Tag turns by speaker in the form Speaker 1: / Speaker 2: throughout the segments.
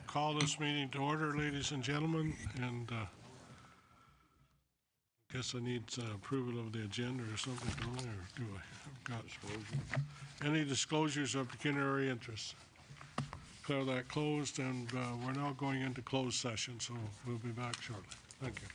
Speaker 1: Call this meeting to order, ladies and gentlemen, and guess I need approval of the agenda or something, don't I, or do I? I've got any disclosures of pecuniary interest? Declare that closed, and we're now going into closed session, so we'll be back shortly. Thank you.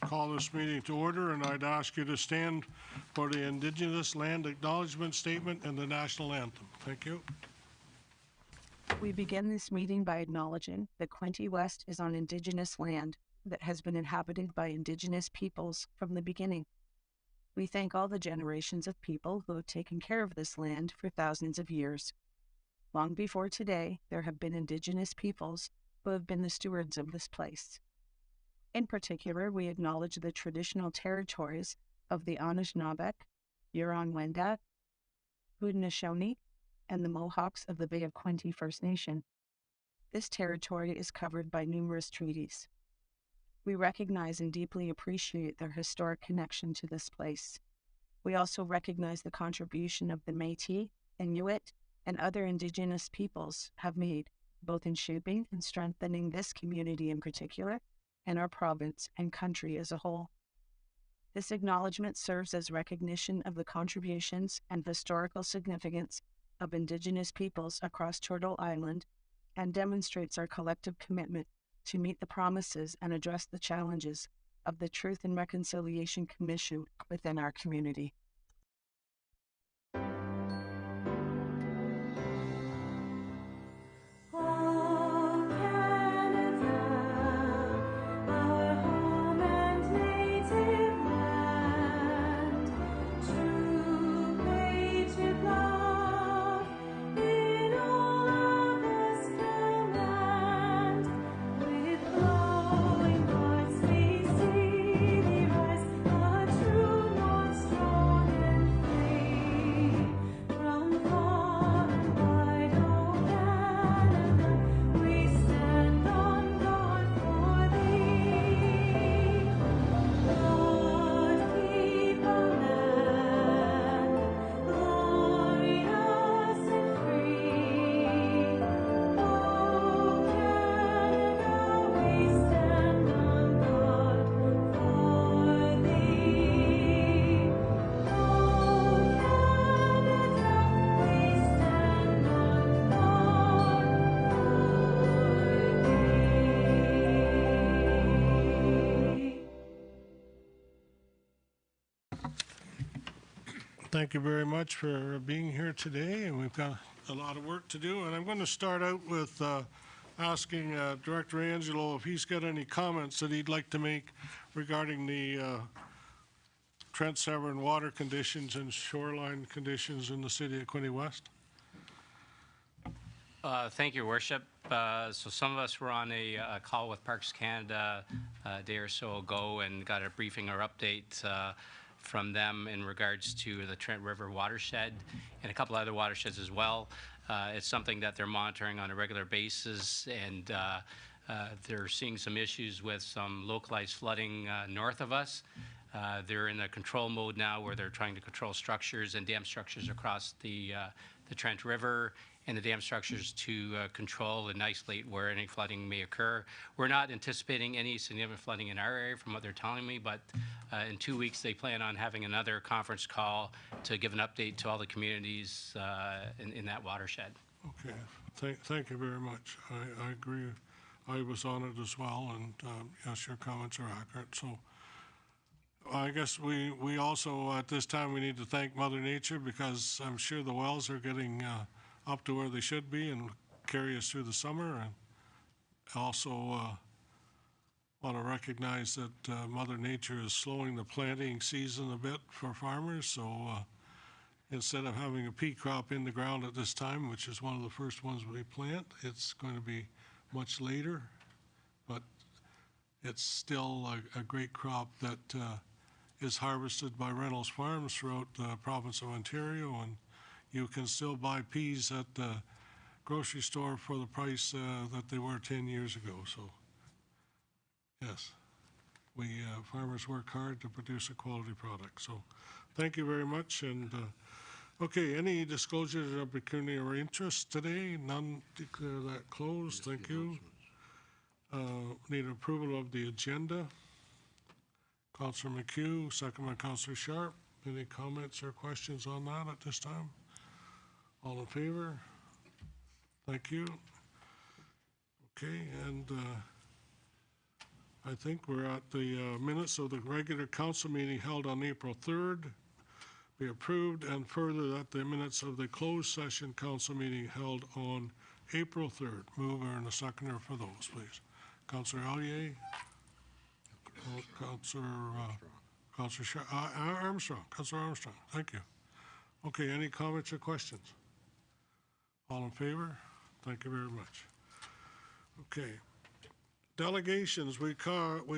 Speaker 1: Call this meeting to order, and I'd ask you to stand for the Indigenous Land Acknowledgement Statement and the National Anthem. Thank you.
Speaker 2: We begin this meeting by acknowledging that Quinte West is on Indigenous land that has been inhabited by Indigenous peoples from the beginning. We thank all the generations of people who have taken care of this land for thousands of years. Long before today, there have been Indigenous peoples who have been the stewards of this place. In particular, we acknowledge the traditional territories of the Anishinaabe, Huron-Wendat, Haudenosaunee, and the Mohawks of the Bay of Quinte First Nation. This territory is covered by numerous treaties. We recognize and deeply appreciate their historic connection to this place. We also recognize the contribution of the Métis, Inuit, and other Indigenous peoples have made, both in shaping and strengthening this community in particular, and our province and country as a whole. This acknowledgement serves as recognition of the contributions and historical significance of Indigenous peoples across Turtle Island and demonstrates our collective commitment to meet the promises and address the challenges of the Truth and Reconciliation Commission within our community.
Speaker 1: Thank you very much for being here today, and we've got a lot of work to do. And I'm going to start out with asking Director Angelo if he's got any comments that he'd like to make regarding the Trent Severn water conditions and shoreline conditions in the city of Quinte West.
Speaker 3: Thank you, Your Worship. So some of us were on a call with Parks Canada a day or so ago and got a briefing or update from them in regards to the Trent River watershed and a couple other watersheds as well. It's something that they're monitoring on a regular basis, and they're seeing some issues with some localized flooding north of us. They're in a control mode now where they're trying to control structures and dam structures across the Trent River and the dam structures to control and isolate where any flooding may occur. We're not anticipating any significant flooding in our area from what they're telling me, but in 2 weeks they plan on having another conference call to give an update to all the communities in that watershed.
Speaker 1: Okay, thank you very much. I agree. I was on it as well, and yes, your comments are accurate. So I guess we also, at this time, we need to thank Mother Nature, because I'm sure the wells are getting up to where they should be and carry us through the summer. And also want to recognize that Mother Nature is slowing the planting season a bit for farmers. So instead of having a pea crop in the ground at this time, which is one of the first ones we plant, it's going to be much later, but it's still a great crop that is harvested by Reynolds Farms throughout the province of Ontario, and you can still buy peas at the grocery store for the price that they were 10 years ago. So, yes, we farmers work hard to produce a quality product. So, thank you very much. And okay, any disclosures of pecuniary interest today? None. Declare that closed. Thank you. Need approval of the agenda. Councillor McHugh, second by Councillor Sharp. Any comments or questions on that at this time? All in favor? Thank you. Okay, and I think we're at the minutes of the regular council meeting held on April 3rd. Be approved, and further that the minutes of the closed session council meeting held on April 3rd. Mover and a seconder for those, please. Councillor Allier. Councillor Armstrong. Councillor Armstrong. Thank you. Okay, any comments or questions? All in favor? Thank you very much. Okay. Delegations, we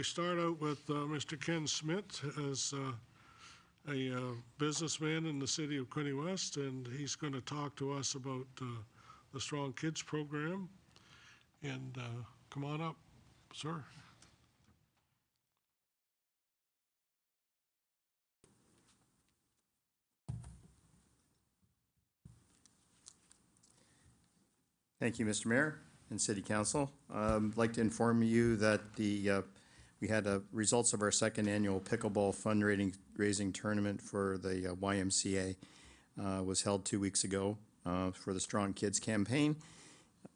Speaker 1: start out with Mr. Ken Smith as a businessman in the city of Quinte West, and he's going to talk to us about the Strong Kids program. And come on up, sir.
Speaker 4: Thank you, Mr. Mayor and City Council. I'd like to inform you that we had results of our second annual pickleball fundraising tournament for the YMCA was held 2 weeks ago for the Strong Kids campaign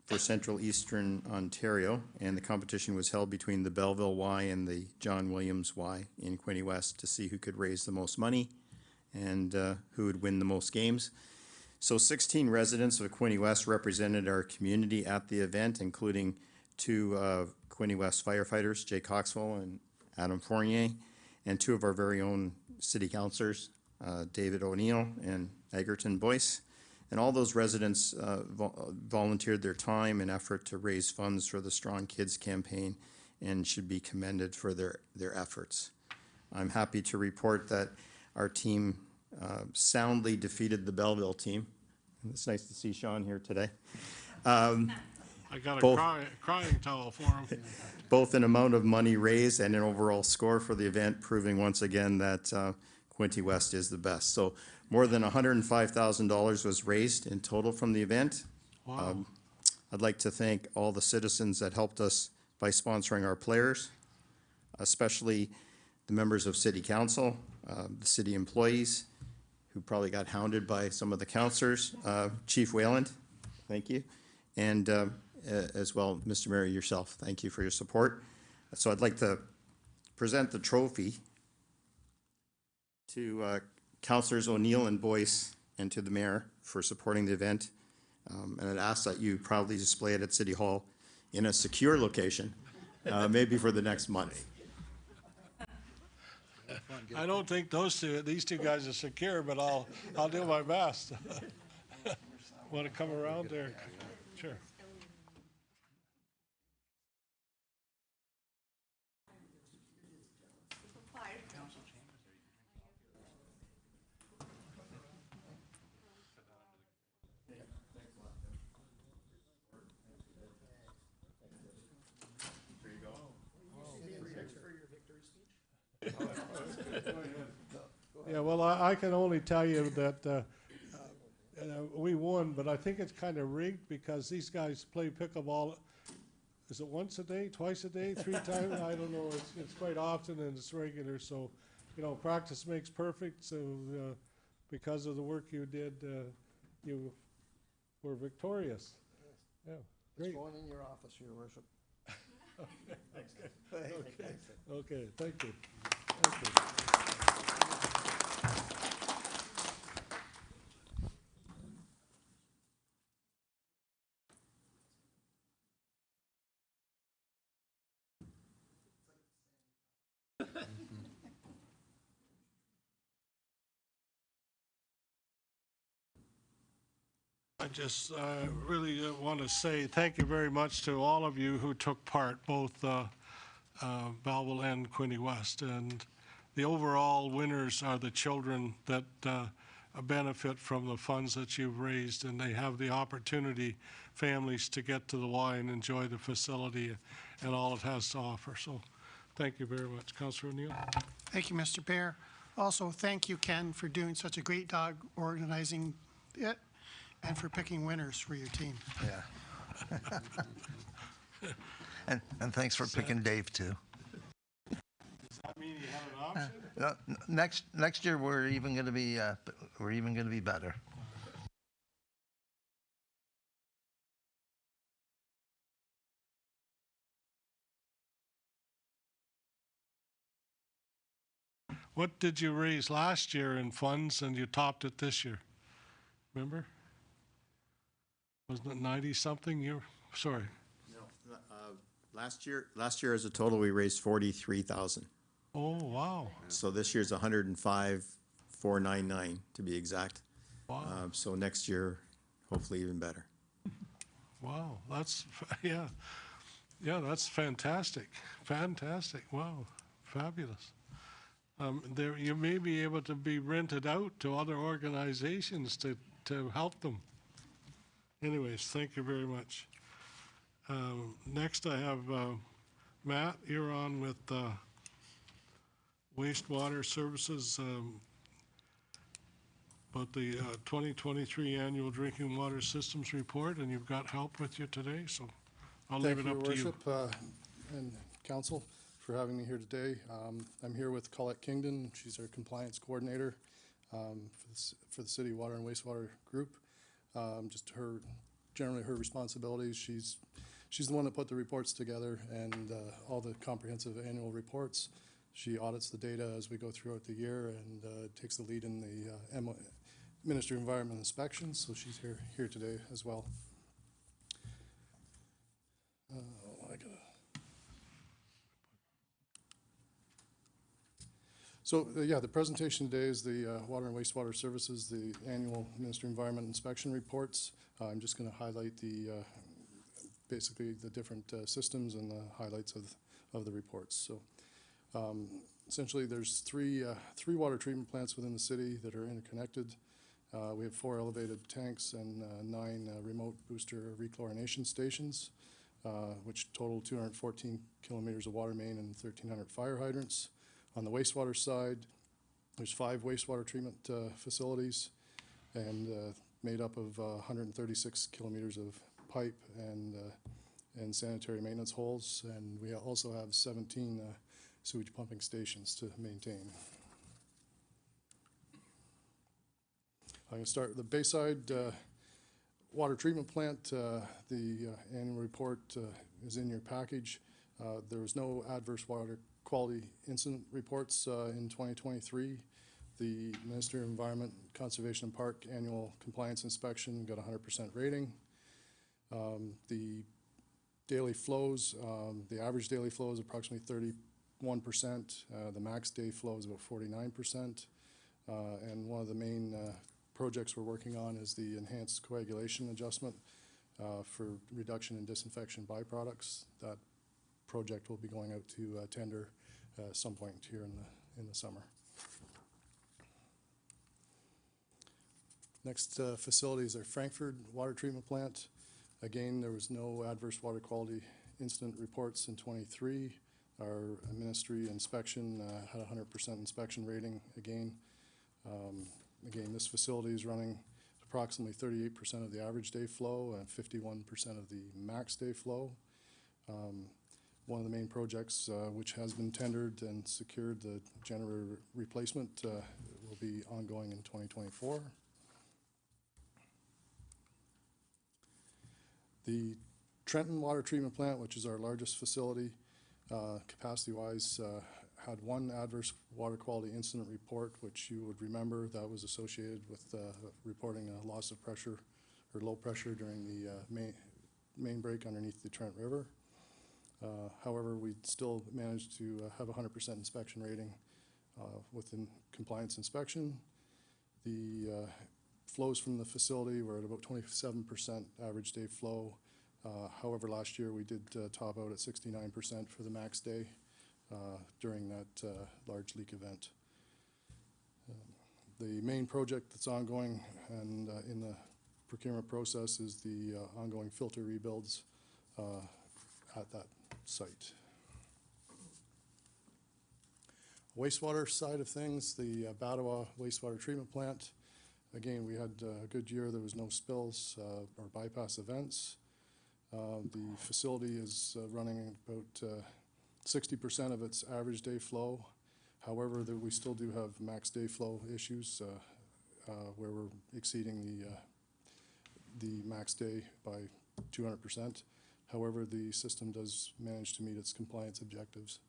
Speaker 4: for Central Eastern Ontario, and the competition was held between the Belleville Y and the John Williams Y in Quinte West to see who could raise the most money and who would win the most games. So 16 residents of Quinte West represented our community at the event, including 2 Quinte West firefighters, Jay Coxwell and Adam Fournier, and 2 of our very own city councilors, David O'Neill and Egerton Boyce. And all those residents volunteered their time and effort to raise funds for the Strong Kids campaign and should be commended for their efforts. I'm happy to report that our team soundly defeated the Belleville team. It's nice to see Sean here today.
Speaker 1: I got a crying towel for him.
Speaker 4: Both in amount of money raised and an overall score for the event, proving once again that Quinte West is the best. So more than $105,000 was raised in total from the event.
Speaker 1: Wow.
Speaker 4: I'd like to thank all the citizens that helped us by sponsoring our players, especially the members of City Council, the city employees, who probably got hounded by some of the councillors, Chief Wayland, thank you, and as well, Mr. Mayor, yourself, thank you for your support. So I'd like to present the trophy to Councillors O'Neill and Boyce and to the Mayor for supporting the event, and I'd ask that you proudly display it at City Hall in a secure location, maybe for the next month.
Speaker 1: I don't think these two guys are secure, but I'll do my best. Want to come around there? Sure. Yeah, well, I can only tell you that we won, but I think it's kind of rigged because these guys play pickleball. Is it once a day, twice a day, 3 times? I don't know. It's quite often and it's regular. So, you know, practice makes perfect. So because of the work you did, you were victorious. Yeah, great.
Speaker 5: It's going in your office, Your Worship.
Speaker 1: Okay, thank you. Thank you. I just really want to say thank you very much to all of you who took part, both Belleville and Quinte West. And the overall winners are the children that benefit from the funds that you've raised, and they have the opportunity, families, to get to the Y and enjoy the facility and all it has to offer. So thank you very much. Councillor O'Neill.
Speaker 5: Thank you, Mr. Mayor. Also, thank you, Ken, for doing such a great job organizing it and for picking winners for your team.
Speaker 6: Yeah. And thanks for picking Dave, too.
Speaker 1: Does that mean you have an option?
Speaker 6: Next year, we're even going to be better.
Speaker 1: What did you raise last year in funds and you topped it this year? Remember? Wasn't it 90-something? Sorry.
Speaker 4: No, last year as a total, we raised 43,000.
Speaker 1: Oh, wow.
Speaker 4: So this year's 105,499 to be exact.
Speaker 1: Wow.
Speaker 4: So next year, hopefully even better.
Speaker 1: Wow. That's, yeah. Yeah, that's fantastic. Fantastic. Wow. Fabulous. You may be able to be rented out to other organizations to help them. Anyways, thank you very much. Next I have Matt, you're on with wastewater services, about the 2023 annual drinking water systems report, and you've got help with you today, so I'll leave it up to you.
Speaker 7: Thank you, Your Worship, and Council, for having me here today. I'm here with Colette Kingdon. She's our compliance coordinator for the City Water and Wastewater Group. Just generally her responsibilities. She's the one that put the reports together and all the comprehensive annual reports. She audits the data as we go throughout the year and takes the lead in the Ministry of Environment inspections. So she's here today as well. Yeah, the presentation today is the Water and Wastewater Services, the annual Ministry of Environment inspection reports. I'm just going to highlight basically the different systems and the highlights of the reports. So essentially there's three water treatment plants within the city that are interconnected. We have 4 elevated tanks and 9 remote booster rechlorination stations, which total 214 kilometers of water main and 1,300 fire hydrants. On the wastewater side, there's 5 wastewater treatment facilities and made up of 136 kilometers of pipe and sanitary maintenance holes, and we also have 17 sewage pumping stations to maintain. I'm going to start with the Bayside water treatment plant. The annual report is in your package. There was no adverse water quality incident reports in 2023. The Ministry of Environment, Conservation and Park annual compliance inspection got 100% rating. The daily flows, the average daily flow is approximately 31%. The max day flow is about 49%. And one of the main projects we're working on is the enhanced coagulation adjustment for reduction in disinfection byproducts. That project will be going out to tender at some point here in the summer. Next facility is our Frankfurt water treatment plant. Again, there was no adverse water quality incident reports in 23. Our ministry inspection had a 100% inspection rating again. Again, this facility is running approximately 38% of the average day flow and 51% of the max day flow. One of the main projects which has been tendered and secured, the generator replacement, will be ongoing in 2024. The Trenton Water Treatment Plant, which is our largest facility, capacity-wise, had 1 adverse water quality incident report, which you would remember that was associated with reporting a loss of pressure or low pressure during the main break underneath the Trent River. However, we still managed to have a 100% inspection rating within compliance inspection. The flows from the facility were at about 27% average day flow. However, last year we did top out at 69% for the max day. during that large leak event. The main project that's ongoing and in the procurement process is the ongoing filter rebuilds at that site. Wastewater side of things, the Batawa wastewater treatment plant. Again, we had a good year. There was no spills or bypass events. The facility is running about 60% of its average day flow. However, we still do have max day flow issues where we're exceeding the max day by 200%. However, the system does manage to meet its compliance objectives.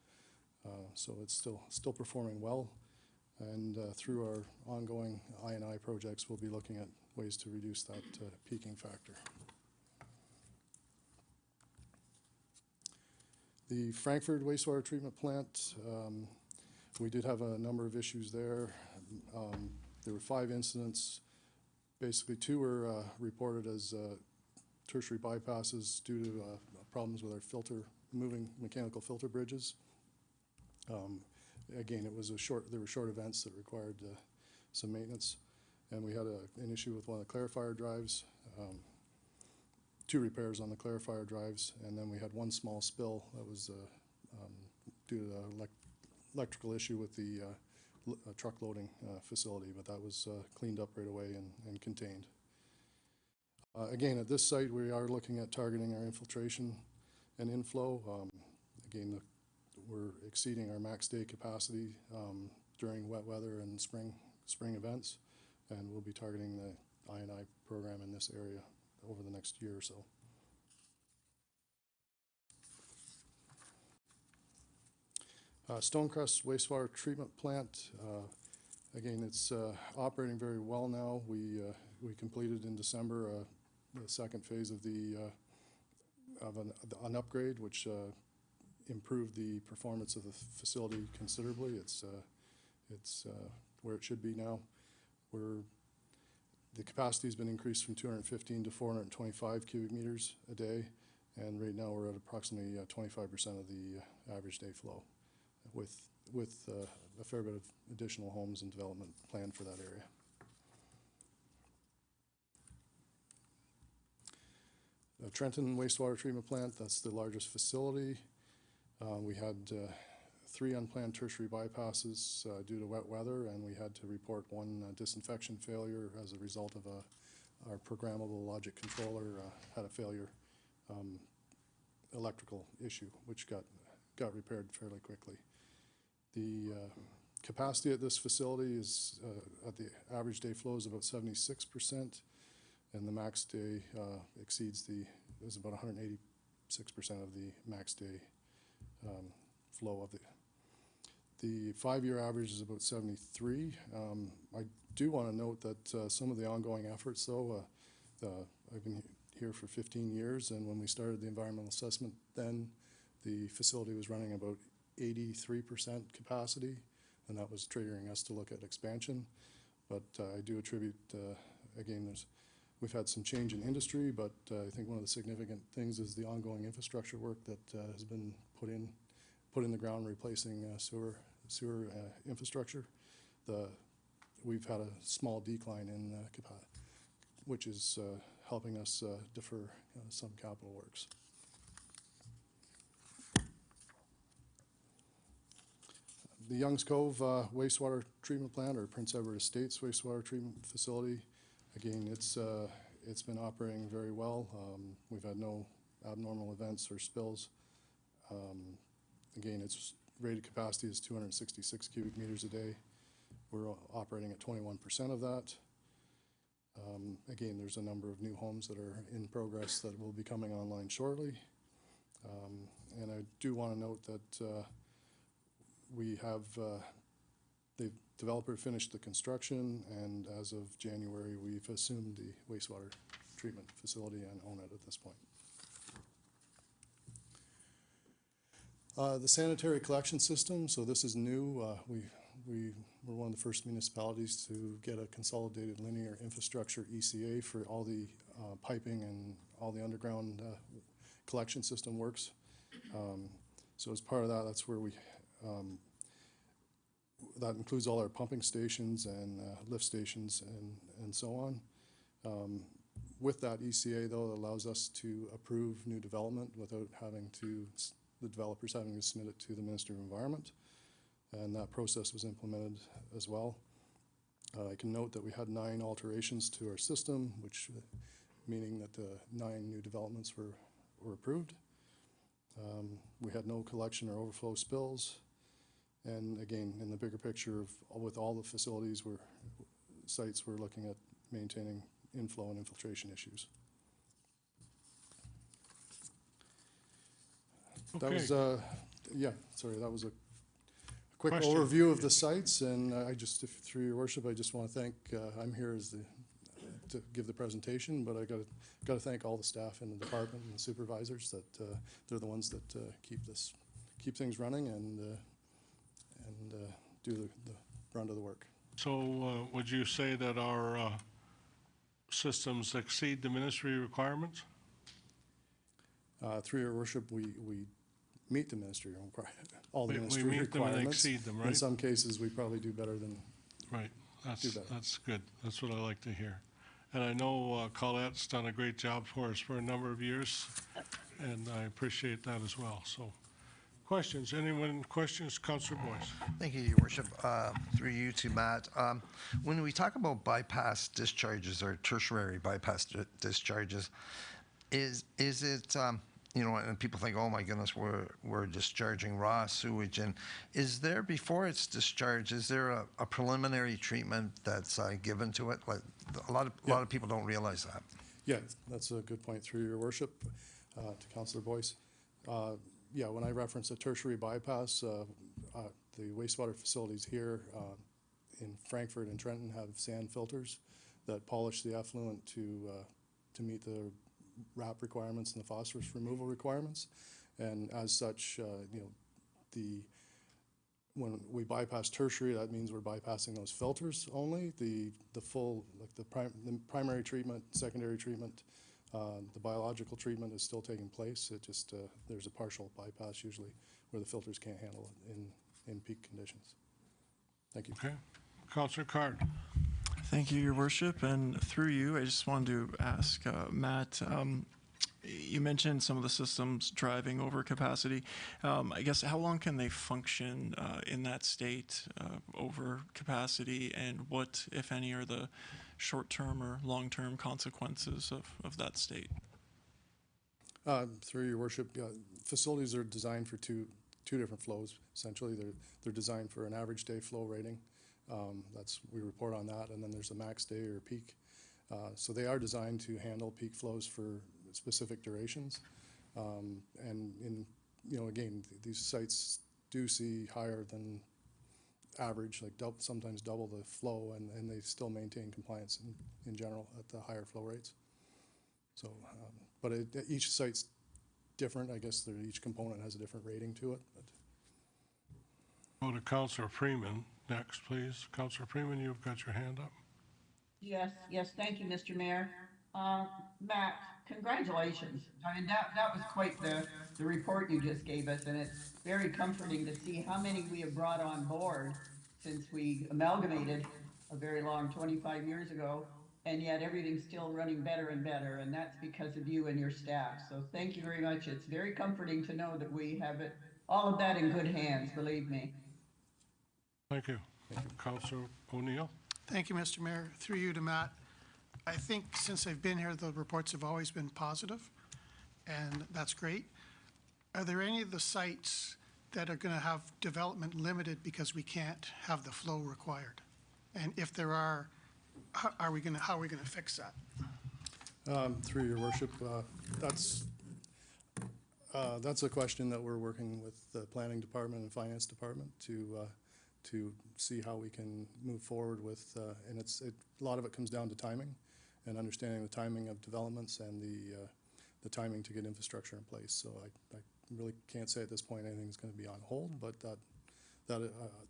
Speaker 7: So it's still performing well. And through our ongoing I&I projects, we'll be looking at ways to reduce that peaking factor. The Frankfurt wastewater treatment plant, we did have a number of issues there. There were 5 incidents. Basically, 2 were reported as tertiary bypasses due to problems with our moving mechanical filter bridges. Again, it was there were short events that required some maintenance, and we had an issue with one of the clarifier drives, 2 repairs on the clarifier drives, and then we had 1 small spill that was due to the electrical issue with the truck loading facility, but that was cleaned up right away and contained. Again, at this site, we are looking at targeting our infiltration and inflow. Again, we're exceeding our max day capacity during wet weather and spring events, and we'll be targeting the I&I program in this area over the next year or so. Stonecrest wastewater treatment plant, again, it's operating very well now. We completed in December the second phase of an upgrade, which improved the performance of the facility considerably. It's where it should be now. The capacity has been increased from 215 to 425 cubic meters a day, and right now we're at approximately 25% of the average day flow, with a fair bit of additional homes and development planned for that area. The Trenton wastewater treatment plant, that's the largest facility. We had 3 unplanned tertiary bypasses due to wet weather, and we had to report 1 disinfection failure as a result of our programmable logic controller had a failure electrical issue, which got repaired fairly quickly. The capacity at this facility is at the average day flow is about 76%, and the max day is about 186% of the max day flow of the 5-year average is about 73. I do want to note that some of the ongoing efforts, though, I've been here for 15 years, and when we started the environmental assessment, then the facility was running about 83% capacity, and that was triggering us to look at expansion. But I do attribute, again, we've had some change in industry, but I think one of the significant things is the ongoing infrastructure work that has been put in the ground, replacing sewer infrastructure. We've had a small decline in capacity, which is helping us defer some capital works. The Youngs Cove wastewater treatment plant, or Prince Edward Estates wastewater treatment facility, again, it's been operating very well. We've had no abnormal events or spills. Again, its rated capacity is 266 cubic meters a day. We're operating at 21% of that. Again, there's a number of new homes that are in progress that will be coming online shortly. And I do want to note that we have the developer finished the construction, and as of January, we've assumed the wastewater treatment facility and own it at this point. The sanitary collection system, so this is new. We were one of the first municipalities to get a consolidated linear infrastructure ECA for all the piping and all the underground collection system works. So as part of that, that's where we That includes all our pumping stations and lift stations and so on. With that ECA, though, it allows us to approve new development without having to, the developers having to submit it to the Minister of Environment. And that process was implemented as well. I can note that we had 9 alterations to our system, which meaning that 9 new developments were approved. We had no collection or overflow spills. And again, in the bigger picture with all the facilities, sites, we're looking at maintaining inflow and infiltration issues.
Speaker 1: Okay.
Speaker 7: That was, yeah, sorry, that was a quick
Speaker 1: Question.
Speaker 7: overview of the sites, and through your worship, I just want to thank, I'm here to give the presentation, but I got to thank all the staff in the department and the supervisors that they're the ones that keep things running and do the brunt of the work.
Speaker 1: So would you say that our systems exceed the ministry requirements?
Speaker 7: Through your worship, we meet the ministry all the
Speaker 1: We
Speaker 7: ministry
Speaker 1: meet them and
Speaker 7: requirements.
Speaker 1: exceed them,
Speaker 7: In
Speaker 1: right?
Speaker 7: some cases, we probably do better than.
Speaker 1: Right,
Speaker 7: Do better.
Speaker 1: that's good. That's what I like to hear. And I know Colette's done a great job for us for a number of years, and I appreciate that as well. So, questions? Anyone questions? Councillor Boyce.
Speaker 6: Thank you, Your Worship. Through you to Matt. When we talk about bypass discharges or tertiary bypass discharges, is it and people think, oh my goodness, we're discharging raw sewage, and is there, before it's discharged, is there a preliminary treatment that's given to it? Like a lot of people don't realize that.
Speaker 7: Yeah, that's a good point through your worship to Councillor Boyce. Yeah, when I reference a tertiary bypass, the wastewater facilities here in Frankfurt and Trenton have sand filters that polish the effluent to meet the RAP requirements and the phosphorus removal requirements. And as such, when we bypass tertiary, that means we're bypassing those filters only. The full, like the primary treatment, secondary treatment, the biological treatment is still taking place. It just, there's a partial bypass usually where the filters can't handle it in peak conditions. Thank you.
Speaker 1: Okay. Councillor Card.
Speaker 8: Thank you, Your Worship. And through you, I just wanted to ask Matt, you mentioned some of the systems driving over capacity. I guess how long can they function in that state over capacity, and what, if any, are the short-term or long-term consequences of that state?
Speaker 7: Through your worship, facilities are designed for two different flows. Essentially, they're designed for an average day flow rating. We report on that, and then there's a max day or peak. So they are designed to handle peak flows for specific durations. And again, these sites do see higher than average, like sometimes double the flow, and they still maintain compliance in general at the higher flow rates. So, but each site's different. I guess each component has a different rating to it. But.
Speaker 1: Go to Councillor Freeman next, please. Councillor Freeman, you've got your hand up.
Speaker 9: Yes, thank you, Mr. Mayor. Matt, congratulations. I mean, that was quite the report you just gave us, and it's very comforting to see how many we have brought on board since we amalgamated a very long 25 years ago, and yet everything's still running better and better, and that's because of you and your staff. So thank you very much. It's very comforting to know that we have all of that in good hands, believe me.
Speaker 1: Thank you. Councillor O'Neill.
Speaker 5: Thank you, Mr. Mayor. Through you to Matt. I think since I've been here, the reports have always been positive, and that's great. Are there any of the sites that are going to have development limited because we can't have the flow required? And if there are, how are we going to fix that?
Speaker 7: Through your worship, that's a question that we're working with the planning department and finance department to see how we can move forward with, and a lot of it comes down to timing and understanding the timing of developments and the timing to get infrastructure in place. So I really can't say at this point anything's going to be on hold, but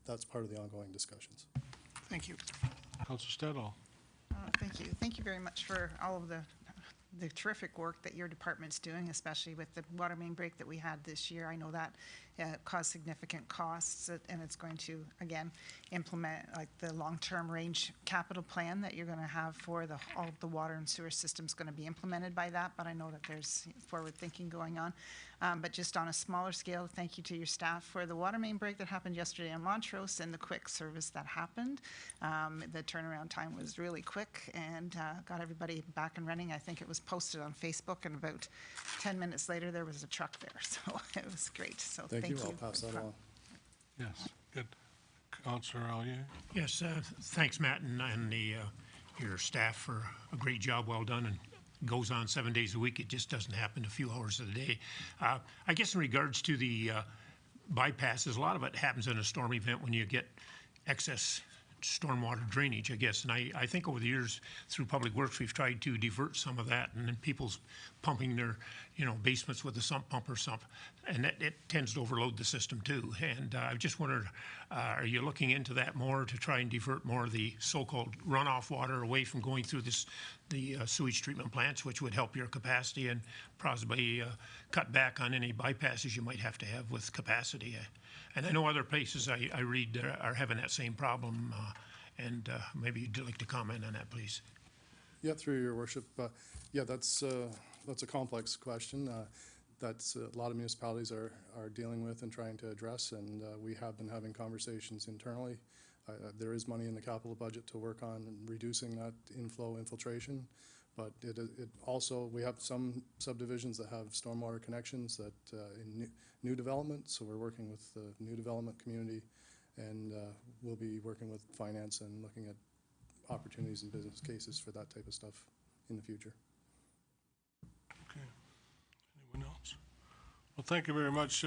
Speaker 7: that's part of the ongoing discussions.
Speaker 5: Thank you.
Speaker 1: Councillor Stedall.
Speaker 10: Thank you. Thank you very much for all of the terrific work that your department's doing, especially with the water main break that we had this year. I know that cause significant costs, and it's going to, again, implement like the long-term range capital plan that you're going to have for all of the water and sewer systems going to be implemented by that, but I know that there's forward thinking going on. But just on a smaller scale, thank you to your staff for the water main break that happened yesterday in Montrose and the quick service that happened. The turnaround time was really quick and got everybody back and running. I think it was posted on Facebook, and about 10 minutes later, there was a truck there. So it was great. So thank you.
Speaker 7: I'll pass that along.
Speaker 1: Yes, good. Councillor Allier?
Speaker 11: Yes, thanks, Matt, and your staff for a great job, well done, and goes on 7 days a week. It just doesn't happen a few hours of the day. I guess in regards to the bypasses, a lot of it happens in a storm event when you get excess stormwater drainage, I guess. And I think over the years through Public Works, we've tried to divert some of that, and then people's pumping their, basements with a sump pump or something, and it tends to overload the system too. And I just wondered, are you looking into that more to try and divert more of the so-called runoff water away from going through the sewage treatment plants, which would help your capacity and possibly cut back on any bypasses you might have to have with capacity? And I know other places I read are having that same problem, and maybe you'd like to comment on that, please.
Speaker 7: Yeah, through your worship. Yeah, that's a complex question. That's a lot of municipalities are dealing with and trying to address, and we have been having conversations internally. There is money in the capital budget to work on reducing that infiltration, but it also, we have some subdivisions that have stormwater connections that in new development, so we're working with the new development community, and we'll be working with finance and looking at opportunities and business cases for that type of stuff in the future.
Speaker 1: Okay. Anyone else? Well, thank you very much.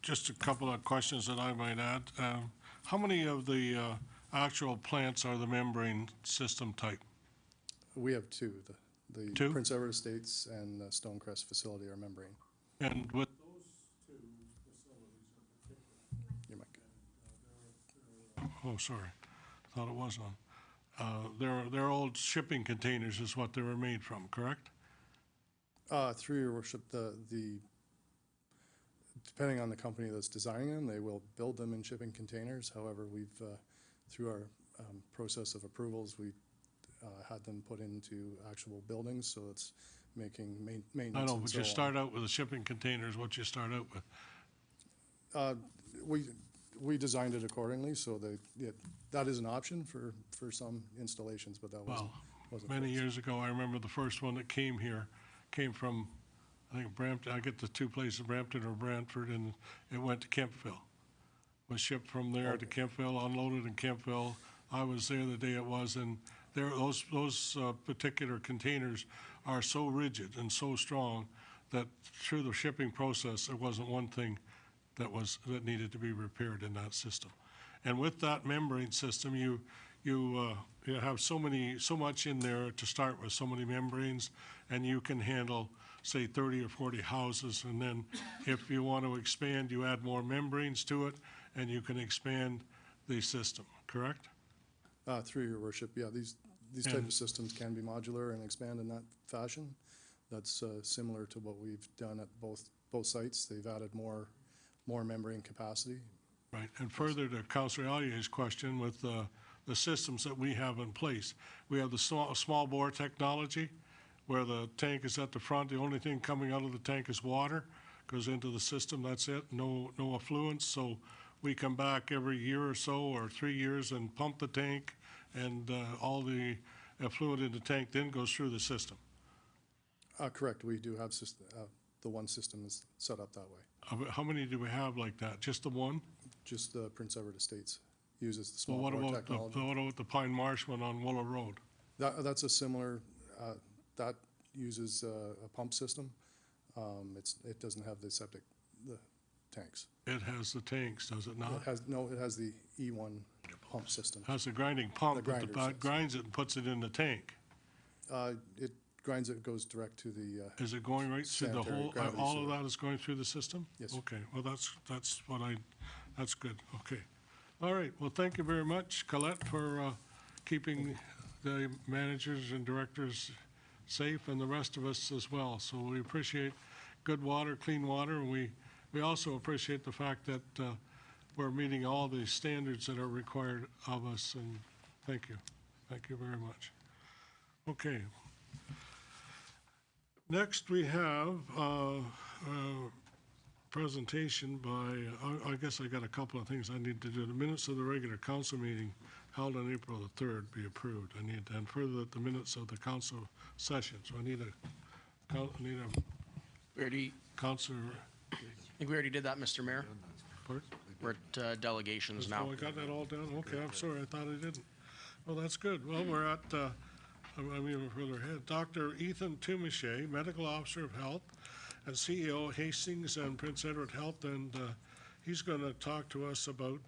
Speaker 1: Just a couple of questions that I might add. How many of the actual plants are the membrane system type?
Speaker 7: We have two. The
Speaker 1: Two?
Speaker 7: Prince Edward Estates and Stonecrest facility are membrane.
Speaker 1: And with those two facilities in particular?
Speaker 7: Your mic.
Speaker 1: Oh, sorry. Thought it was on. They're old shipping containers is what they were made from, correct?
Speaker 7: Through your worship, depending on the company that's designing them, they will build them in shipping containers. However, we've, through our process of approvals, we had them put into actual buildings, so it's making maintenance.
Speaker 1: I know,
Speaker 7: and
Speaker 1: but
Speaker 7: so
Speaker 1: you
Speaker 7: on.
Speaker 1: start out with the shipping containers, what you start out with.
Speaker 7: We designed it accordingly, so that is an option for some installations, but that wasn't.
Speaker 1: Many
Speaker 7: fixed.
Speaker 1: years ago, I remember the first one that came here came from, I think, Brampton. I get the two places, Brampton or Brantford, and it went to Kempville. Was shipped from there to Kempville, unloaded in Kempville. I was there the day it was, and those particular containers are so rigid and so strong that through the shipping process, there wasn't one thing that needed to be repaired in that system. And with that membrane system, you have so much in there to start with, so many membranes, and you can handle, say, 30 or 40 houses, and then if you want to expand, you add more membranes to it, and you can expand the system, correct?
Speaker 7: Through your worship, yeah, these type of systems can be modular and expand in that fashion. That's similar to what we've done at both sites. They've added more membrane capacity.
Speaker 1: Right, and further to Councillor Allier's question with the systems that we have in place, we have the small bore technology where the tank is at the front. The only thing coming out of the tank is water, goes into the system, that's it, no effluents. So we come back every year or so or 3 years and pump the tank, and all the effluent in the tank then goes through the system.
Speaker 7: Correct, we do have the one system is set up that way.
Speaker 1: How many do we have like that? Just the one?
Speaker 7: Just the Prince Edward Estates uses the small
Speaker 1: Well,
Speaker 7: bore
Speaker 1: what
Speaker 7: technology.
Speaker 1: about the Pine Marsh one on Willow Road?
Speaker 7: That's a similar, that uses a pump system. It doesn't have the tanks.
Speaker 1: It has the tanks, does it not?
Speaker 7: It has the E1 pump system.
Speaker 1: Has a grinding pump,
Speaker 7: The
Speaker 1: but
Speaker 7: grinders,
Speaker 1: grinds it and puts it in the tank.
Speaker 7: It grinds it, goes direct to the,
Speaker 1: Is it going right through the
Speaker 7: sanitary
Speaker 1: whole,
Speaker 7: gravity
Speaker 1: all of
Speaker 7: sewer.
Speaker 1: that is going through the system?
Speaker 7: Yes.
Speaker 1: Okay, well, that's good, okay. All right, well, thank you very much, Colette, for keeping the managers and directors safe and the rest of us as well. So we appreciate good water, clean water, and we we also appreciate the fact that we're meeting all the standards that are required of us, and thank you. Thank you very much. Okay. Next, we have a presentation by, I guess I got a couple of things I need to do. The minutes of the regular council meeting held on April the 3rd be approved. I need to, and further that the minutes of the council session. So I need a
Speaker 12: We already,
Speaker 1: council.
Speaker 12: I think we already did that, Mr. Mayor.
Speaker 1: Pardon?
Speaker 12: We're at delegations now.
Speaker 1: Oh, I got that all done? Okay, I'm sorry, I thought I didn't. Well, that's good. Well, we're at, I'm even further ahead. Dr. Ethan Tumiche, Medical Officer of Health and CEO Hastings and Prince Edward Health, and he's going to talk to us about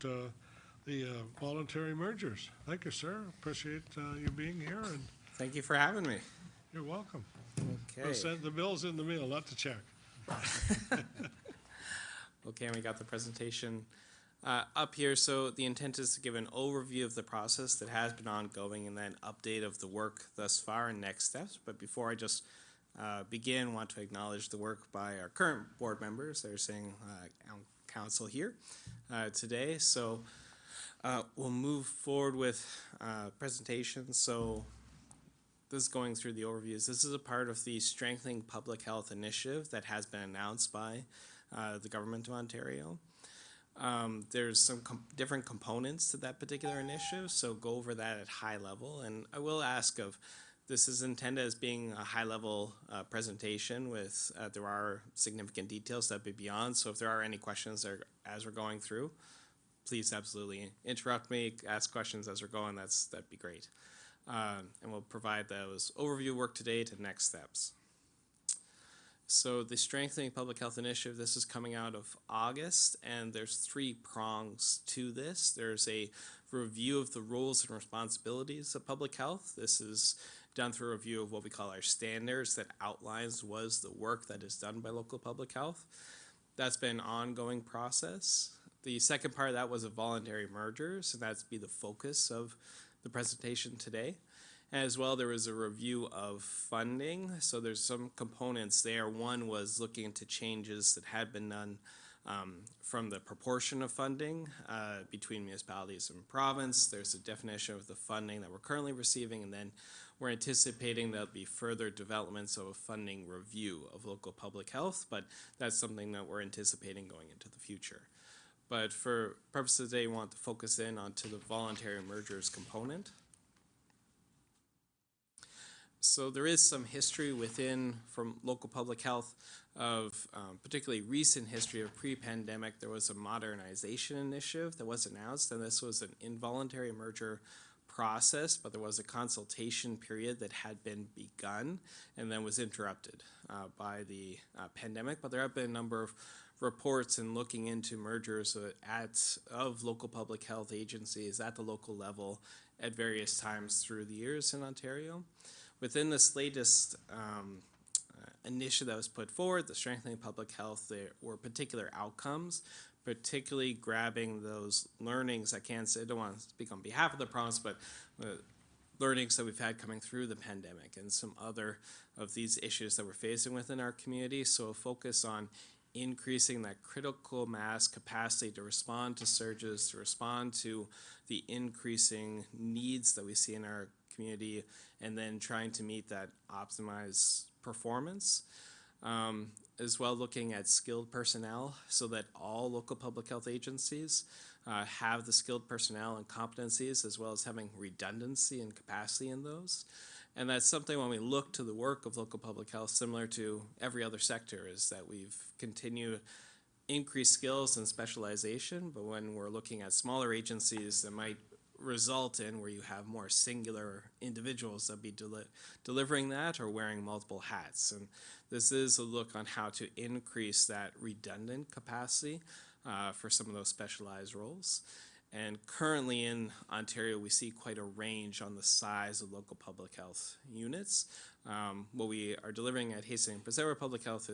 Speaker 1: the voluntary mergers. Thank you, sir. Appreciate you being here, and
Speaker 13: Thank you for having me.
Speaker 1: you're welcome.
Speaker 13: Okay.
Speaker 1: We'll send the bills in the mail, not the check.
Speaker 13: Okay, and we got the presentation up here. So the intent is to give an overview of the process that has been ongoing and then update of the work thus far and next steps. But before I just begin, I want to acknowledge the work by our current board members. They're sitting on council here today. So we'll move forward with presentation. So this is going through the overviews. This is a part of the Strengthening Public Health Initiative that has been announced by the Government of Ontario. There's some different components to that particular initiative, so go over that at high level. And I will ask of, this is intended as being a high level presentation with, there are significant details that be beyond, so if there are any questions as we're going through, please absolutely interrupt me, ask questions as we're going, that'd be great. And we'll provide those overview work to date and next steps. So the Strengthening Public Health Initiative, this is coming out of August, and there's 3 prongs to this. There's a review of the roles and responsibilities of public health. This is done through a review of what we call our standards that outlines was the work that is done by local public health. That's been an ongoing process. The second part of that was a voluntary mergers, and that's be the focus of the presentation today. As well, there was a review of funding. So there's some components there. One was looking into changes that had been done from the proportion of funding between municipalities and province. There's a definition of the funding that we're currently receiving, and then we're anticipating there'll be further developments of a funding review of local public health, but that's something that we're anticipating going into the future. But for purposes today, we want to focus in onto the voluntary mergers component. So there is some history within from local public health of particularly recent history of pre-pandemic. There was a modernization initiative that was announced, and this was an involuntary merger process, but there was a consultation period that had been begun and then was interrupted by the pandemic. But there have been a number of reports in looking into mergers of local public health agencies at the local level at various times through the years in Ontario. Within this latest initiative that was put forward, the Strengthening Public Health, there were particular outcomes, particularly grabbing those learnings. I can't say, I don't want to speak on behalf of the province, but learnings that we've had coming through the pandemic and some other of these issues that we're facing within our community. So a focus on increasing that critical mass capacity to respond to surges, to respond to the increasing needs that we see in our community, and then trying to meet that optimized performance. As well, looking at skilled personnel so that all local public health agencies have the skilled personnel and competencies, as well as having redundancy and capacity in those. And that's something when we look to the work of local public health, similar to every other sector, is that we've continued increased skills and specialization, but when we're looking at smaller agencies that might result in where you have more singular individuals that be delivering that or wearing multiple hats. And this is a look on how to increase that redundant capacity for some of those specialized roles. And currently in Ontario, we see quite a range on the size of local public health units. What we are delivering at Hastings and Prince Edward Public Health,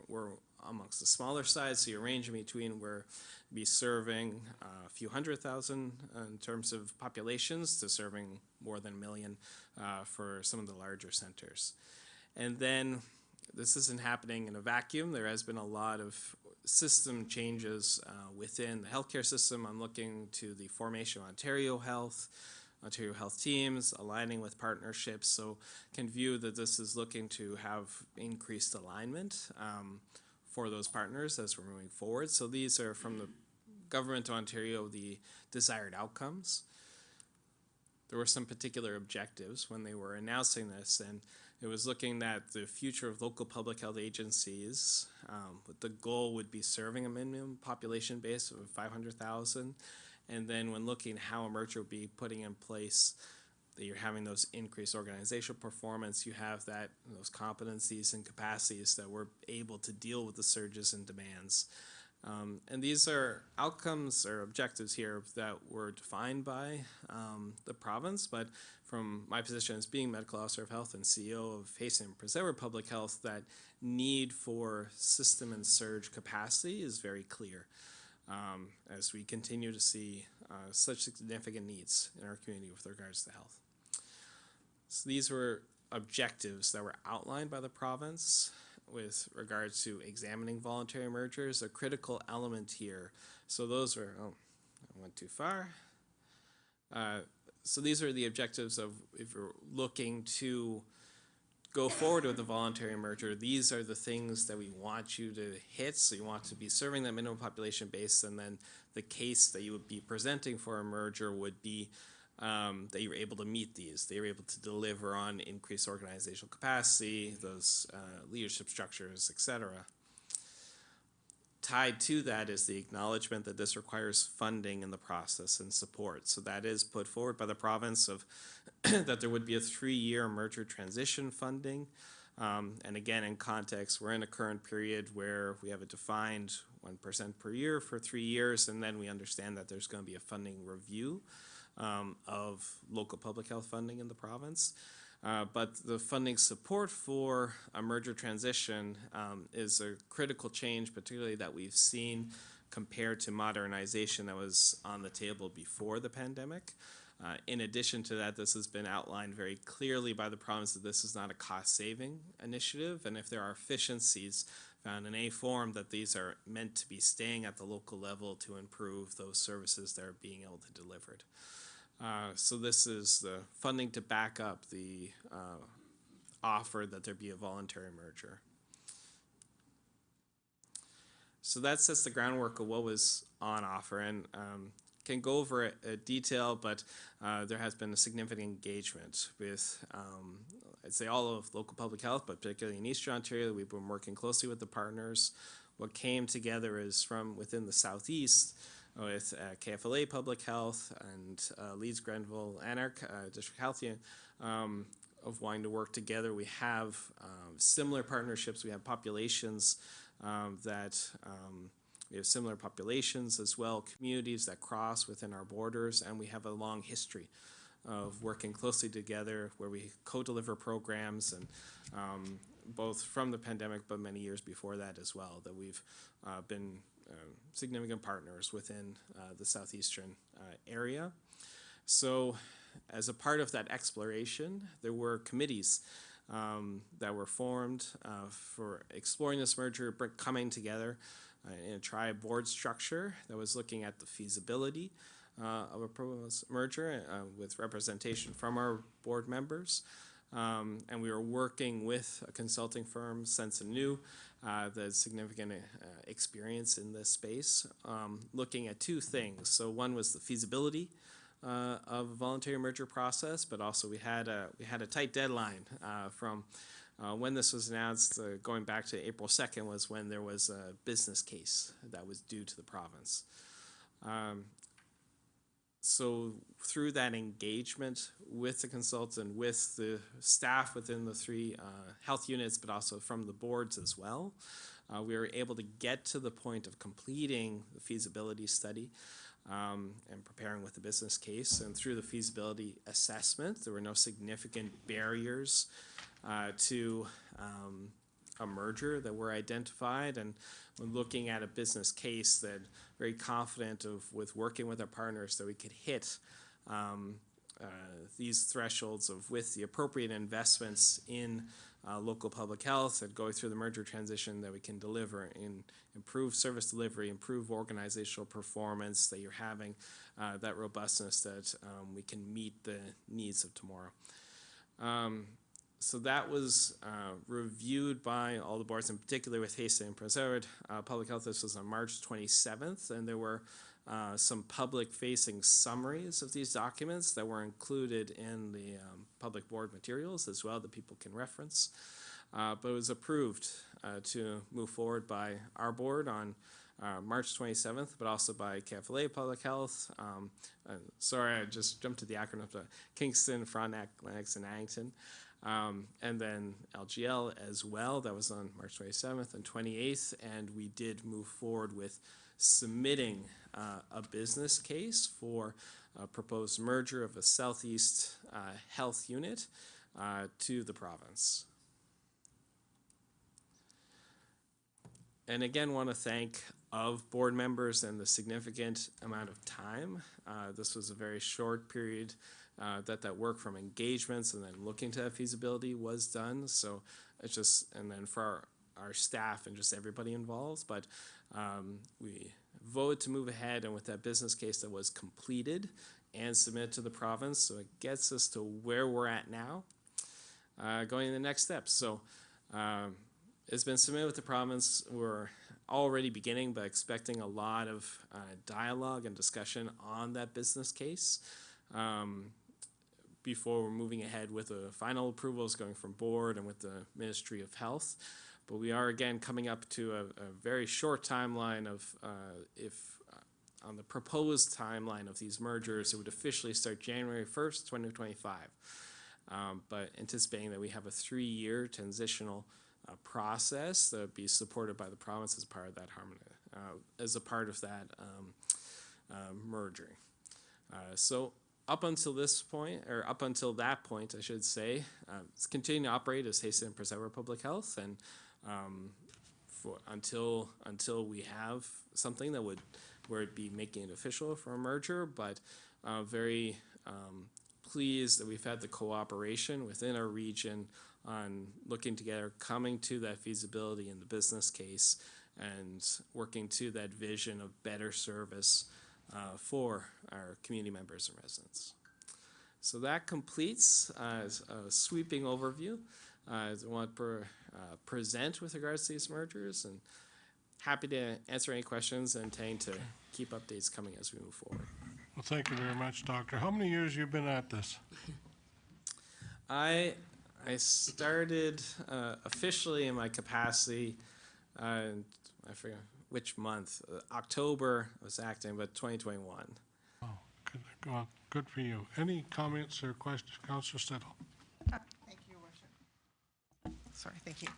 Speaker 13: we're amongst the smaller size, so you're ranging between where be serving a few 100,000 in terms of populations to serving more than 1 million for some of the larger centers. And then this isn't happening in a vacuum. There has been a lot of system changes within the healthcare system. I'm looking to the formation of Ontario Health teams, aligning with partnerships. So can view that this is looking to have increased alignment for those partners as we're moving forward. So these are from the Government of Ontario, the desired outcomes. There were some particular objectives when they were announcing this, and it was looking at the future of local public health agencies. But the goal would be serving a minimum population base of 500,000. And then when looking how a merger would be putting in place, that you're having those increased organizational performance, you have that those competencies and capacities that we're able to deal with the surges and demands. And these are outcomes or objectives here that were defined by the province, but from my position as being Medical Officer of Health and CEO of Hastings and Prince Edward Public Health, that need for system and surge capacity is very clear as we continue to see such significant needs in our community with regards to health. So these were objectives that were outlined by the province with regards to examining voluntary mergers, a critical element here. So those were, oh, I went too far. So these are the objectives of if you're looking to go forward with a voluntary merger, these are the things that we want you to hit. So you want to be serving that minimum population base, and then the case that you would be presenting for a merger would be that you're able to meet these. They were able to deliver on increased organizational capacity, those leadership structures, etc. Tied to that is the acknowledgement that this requires funding in the process and support. So that is put forward by the province of that there would be a 3-year merger transition funding. And again, in context, we're in a current period where we have a defined 1% per year for 3 years, and then we understand that there's going to be a funding review of local public health funding in the province. But the funding support for a merger transition is a critical change, particularly that we've seen compared to modernization that was on the table before the pandemic. In addition to that, this has been outlined very clearly by the province that this is not a cost-saving initiative, and if there are efficiencies found in any form, that these are meant to be staying at the local level to improve those services that are being able to delivered. So this is the funding to back up the offer that there be a voluntary merger. So that sets the groundwork of what was on offer, and can go over it in detail, but there has been a significant engagement with, I'd say, all of local public health, but particularly in Eastern Ontario. We've been working closely with the partners. What came together is from within the Southeast, with KFLA Public Health and Leeds, Grenville, Anarch District Health Unit, of wanting to work together. We have similar partnerships. We have populations we have similar populations as well, communities that cross within our borders, and we have a long history of working closely together where we co-deliver programs, and both from the pandemic but many years before that as well, that we've been significant partners within the southeastern area. So as a part of that exploration, there were committees that were formed for exploring this merger, coming together in a tri-board structure that was looking at the feasibility of a proposed merger with representation from our board members. And we were working with a consulting firm, Sense and New, that has significant experience in this space, looking at two things. So one was the feasibility of a voluntary merger process, but also we had a tight deadline from when this was announced, going back to April 2nd was when there was a business case that was due to the province. So through that engagement with the consultant, with the staff within the 3 health units, but also from the boards as well, we were able to get to the point of completing the feasibility study and preparing with the business case. And through the feasibility assessment, there were no significant barriers to a merger that were identified, and when looking at a business case, that very confident with working with our partners that we could hit these thresholds of with the appropriate investments in local public health and going through the merger transition that we can deliver in improve service delivery, improve organizational performance, that you're having that robustness that we can meet the needs of tomorrow. So that was reviewed by all the boards, in particular with Hastings and Prince Edward Public Health. This was on March 27th, and there were some public-facing summaries of these documents that were included in the public board materials as well that people can reference. But it was approved to move forward by our board on March 27th, but also by KFLA Public Health. Sorry, I just jumped to the acronym to Kingston, Frontenac, Lennox, and Addington. And then LGL as well. That was on March 27th and 28th, and we did move forward with submitting a business case for a proposed merger of a Southeast health unit to the province. And again, want to thank of board members and the significant amount of time. This was a very short period that work from engagements and then looking to that feasibility was done. So it's just, and then for our staff and just everybody involved, but we voted to move ahead and with that business case that was completed and submitted to the province. So it gets us to where we're at now, going to the next steps. So it's been submitted with the province. We're already beginning, but expecting a lot of dialogue and discussion on that business case before we're moving ahead with the final approvals going from board and with the Ministry of Health. But we are again coming up to a very short timeline of on the proposed timeline of these mergers, it would officially start January 1st, 2025. But anticipating that we have a 3-year transitional process that would be supported by the province as part of that as a part of that merging. So up until this point, or up until that point, I should say, it's continuing to operate as Hastings and Prince Edward Public Health, and until we have something that would where it'd be making it official for a merger, but very pleased that we've had the cooperation within our region on looking together, coming to that feasibility in the business case, and working to that vision of better service for our community members and residents. So that completes a sweeping overview I want to present with regards to these mergers, and happy to answer any questions and intend to keep updates coming as we move forward.
Speaker 1: Well, thank you very much, Doctor. How many years you been at this?
Speaker 13: I started officially in my capacity, I forget which month, October I was acting, but 2021.
Speaker 1: Oh, good, well, good for you. Any comments or questions, Councillor Stedall?
Speaker 10: Thank you, Your Worship. Sorry, thank you.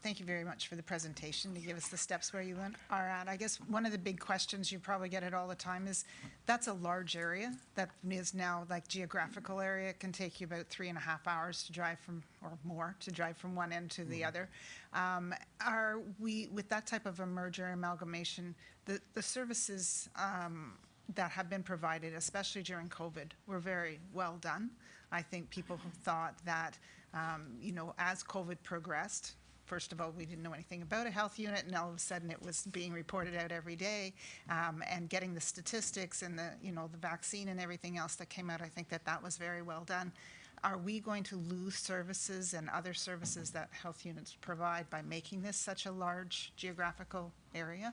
Speaker 10: Thank you very much for the presentation to give us the steps where you are at. I guess one of the big questions, you probably get it all the time, is that's a large area that is now like geographical area. It can take you about 3.5 hours to drive from, or more, to drive from one end to the other. Are we, with that type of a merger amalgamation, the services that have been provided, especially during COVID, were very well done. I think people thought that, you know, as COVID progressed, first of all, we didn't know anything about a health unit, and all of a sudden it was being reported out every day, and getting the statistics and the, you know, the vaccine and everything else that came out. I think that that was very well done. Are we going to lose services and other services that health units provide by making this such a large geographical area?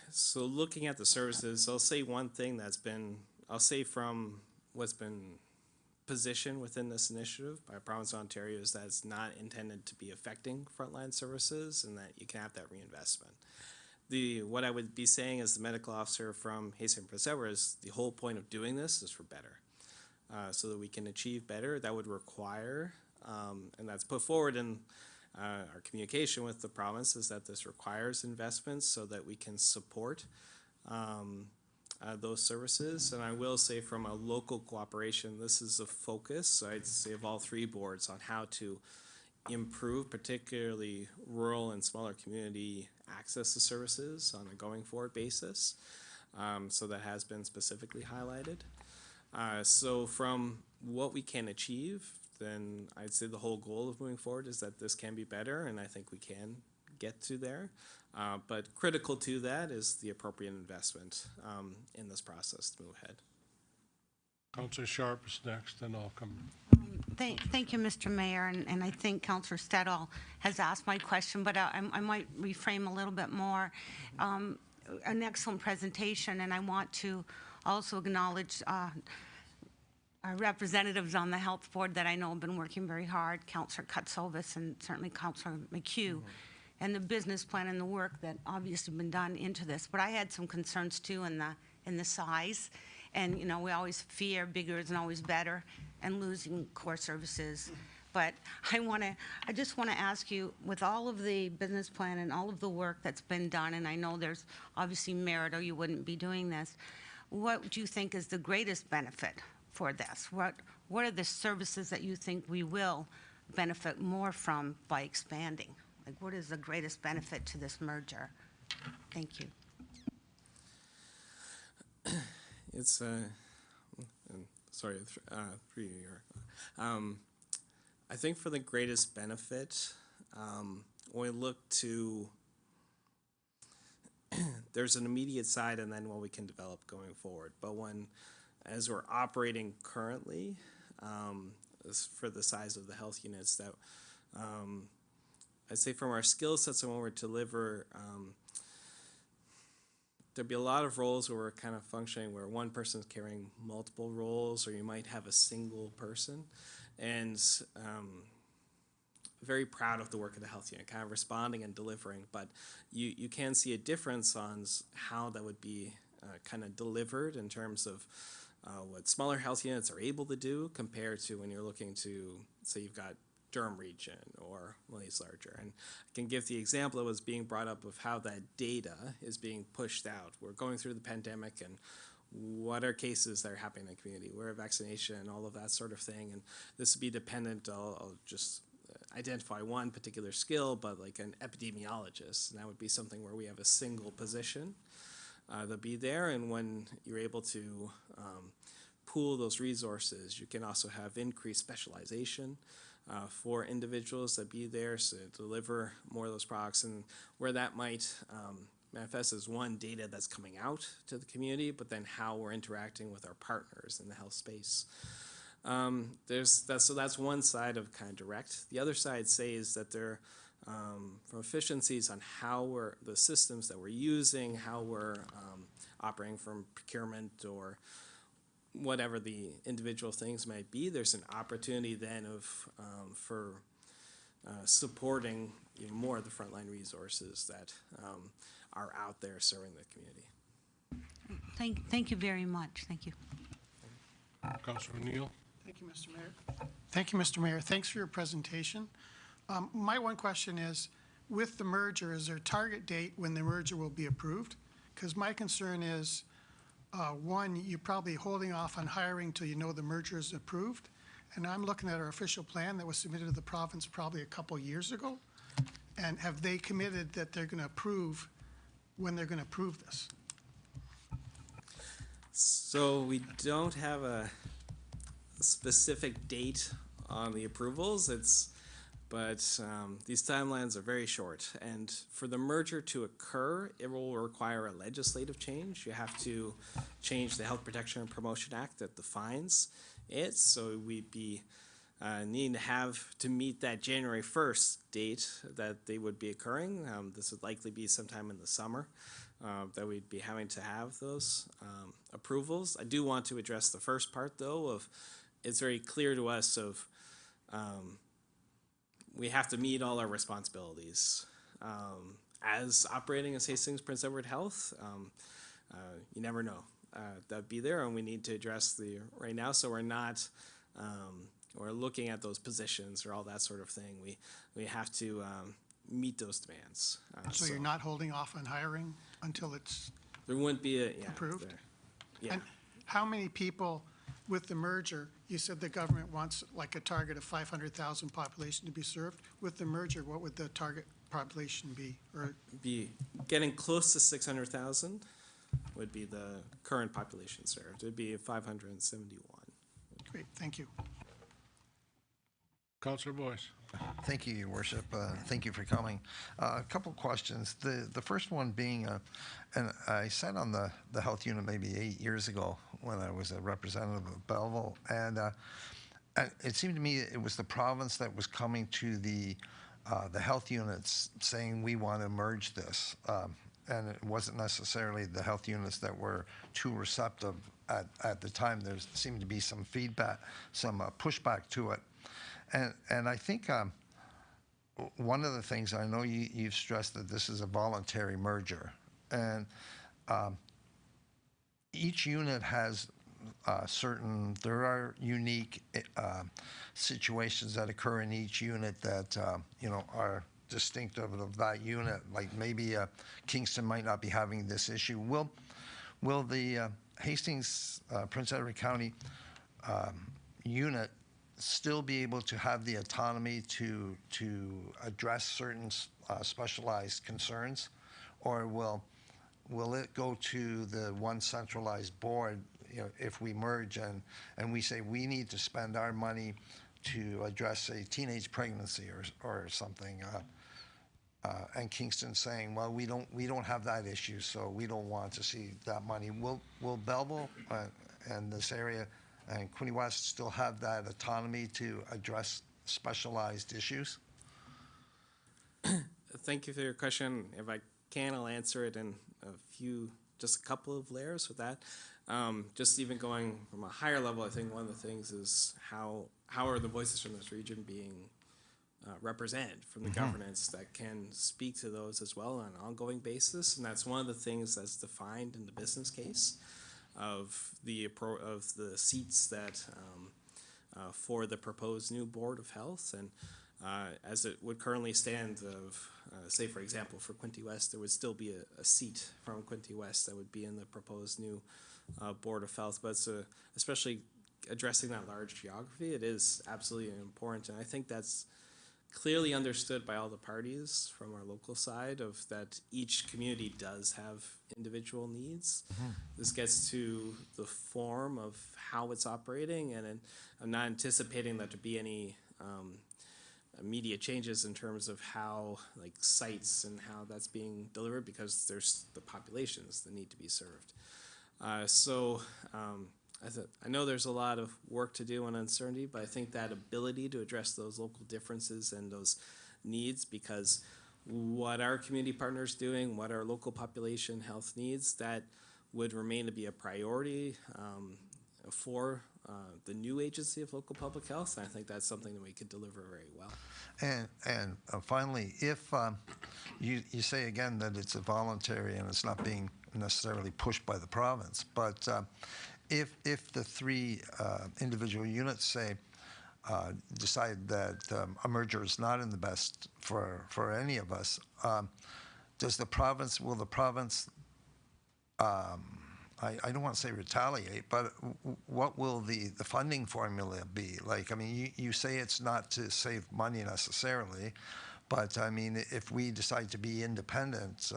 Speaker 13: So looking at the services, I'll say one thing that's been, I'll say from what's been position within this initiative by Province of Ontario is that it's not intended to be affecting frontline services and that you can have that reinvestment. What I would be saying as the medical officer from Hastings and Prince Edward is the whole point of doing this is for better. So that we can achieve better. That would require, and that's put forward in our communication with the province, is that this requires investments so that we can support those services. And I will say from a local cooperation, this is a focus, I'd say, of all 3 boards on how to improve particularly rural and smaller community access to services on a going forward basis. So that has been specifically highlighted. So from what we can achieve, then I'd say the whole goal of moving forward is that this can be better, and I think we can get to there. But critical to that is the appropriate investment in this process to move ahead.
Speaker 1: Councillor Sharp is next, then I'll come.
Speaker 14: Thank you, Mr. Mayor, and I think Councillor Stedall has asked my question, but I might reframe a little bit more. An excellent presentation, and I want to also acknowledge our representatives on the Health Board that I know have been working very hard, Councillor Kutsovis and certainly Councillor McHugh, and the business plan and the work that obviously been done into this. But I had some concerns too in the size. And, you know, we always fear bigger isn't always better and losing core services. But I just want to ask you, with all of the business plan and all of the work that's been done, and I know there's obviously merit or you wouldn't be doing this, what do you think is the greatest benefit for this? What are the services that you think we will benefit more from by expanding? Like, what is the greatest benefit to this merger? Thank you.
Speaker 13: It's sorry, through you here. I think for the greatest benefit, when we look to, there's an immediate side and then what we can develop going forward. But as we're operating currently, for the size of the health units, that I'd say from our skill sets and when we're deliver, there'd be a lot of roles where we're kind of functioning where one person's carrying multiple roles, or you might have a single person. And very proud of the work of the health unit, kind of responding and delivering, but you can see a difference on how that would be kind of delivered in terms of what smaller health units are able to do compared to when you're looking to, say you've got Durham region or one of these larger. And I can give the example that was being brought up of how that data is being pushed out. We're going through the pandemic, and what are cases that are happening in the community, where are vaccination and all of that sort of thing. And this would be dependent, I'll just identify one particular skill, but like an epidemiologist, and that would be something where we have a single position that'd be there. And when you're able to pool those resources, you can also have increased specialization for individuals that be there to deliver more of those products, and where that might manifest as one, data that's coming out to the community, but then how we're interacting with our partners in the health space. So that's one side of kind of direct. The other side is that there, from efficiencies on how the systems that we're using, how we're operating from procurement or whatever the individual things might be, there's an opportunity then for supporting even more of the frontline resources that are out there serving the community.
Speaker 14: Thank you very much. Thank you.
Speaker 1: Councillor Neal.
Speaker 5: Thank you, Mr. Mayor. Thank you, Mr. Mayor. Thanks for your presentation. My one question is, with the merger, is there a target date when the merger will be approved? Because my concern is, one, you're probably holding off on hiring till you know the merger is approved. And I'm looking at our official plan that was submitted to the province probably a couple years ago. And have they committed that they're going to approve when they're going to approve this?
Speaker 13: So we don't have a specific date on the approvals. But these timelines are very short, and for the merger to occur, it will require a legislative change. You have to change the Health Protection and Promotion Act that defines it, so we'd be needing to meet that January 1st date that they would be occurring. This would likely be sometime in the summer that we'd be having to have those approvals. I do want to address the first part, though, of it's very clear to us of we have to meet all our responsibilities. As operating as Hastings Prince Edward Health, you never know. That'd be there, and we need to address right now, so we're not, we're looking at those positions or all that sort of thing. We have to meet those demands.
Speaker 5: So you're not holding off on hiring until it's
Speaker 13: there wouldn't be
Speaker 5: approved?
Speaker 13: Yeah.
Speaker 5: And how many people with the merger, you said the government wants like a target of 500,000 population to be served. With the merger, what would the target population be? Or
Speaker 13: be getting close to 600,000 would be the current population served. It would be 571.
Speaker 5: Great, thank you.
Speaker 1: Councillor Boyce.
Speaker 6: Thank you, Your Worship. Thank you for coming. A couple questions. The first one being, and I sat on the health unit maybe 8 years ago when I was a representative of Belleville, and it seemed to me it was the province that was coming to the health units saying we want to merge this, and it wasn't necessarily the health units that were too receptive at the time. There seemed to be some feedback, some pushback to it. And I think one of the things, I know you've stressed that this is a voluntary merger, and each unit has there are unique situations that occur in each unit that, are distinctive of that unit. Like maybe Kingston might not be having this issue. Will the Hastings, Prince Edward County unit still be able to have the autonomy to address certain specialized concerns, or will it go to the one centralized board, if we merge and we say we need to spend our money to address a teenage pregnancy or something, and Kingston saying, well, we don't have that issue, so we don't want to see that money. Will Belleville and this area and Quinte West still have that autonomy to address specialized issues?
Speaker 13: Thank you for your question. If I can, I'll answer it in just a couple of layers with that. Just even going from a higher level, I think one of the things is how are the voices from this region being represented from the governance that can speak to those as well on an ongoing basis, and that's one of the things that's defined in the business case of the seats that for the proposed new Board of Health, and as it would currently stand, say for example for Quinte West, there would still be a seat from Quinte West that would be in the proposed new Board of Health, but especially addressing that large geography, it is absolutely important, and I think that's clearly understood by all the parties from our local side of that each community does have individual needs. This gets to the form of how it's operating, and I'm not anticipating that to be any immediate changes in terms of how like sites and how that's being delivered, because there's the populations that need to be served. I know there's a lot of work to do on uncertainty, but I think that ability to address those local differences and those needs, because what our community partners doing, what our local population health needs, that would remain to be a priority for the new Agency of Local Public Health. And I think that's something that we could deliver very well.
Speaker 6: And finally, if you say again that it's a voluntary and it's not being necessarily pushed by the province, but if the three individual units say decide that a merger is not in the best for any of us, will the province I don't want to say retaliate, but what will the funding formula be? Like, I mean, you say it's not to save money necessarily, but I mean, if we decide to be independent,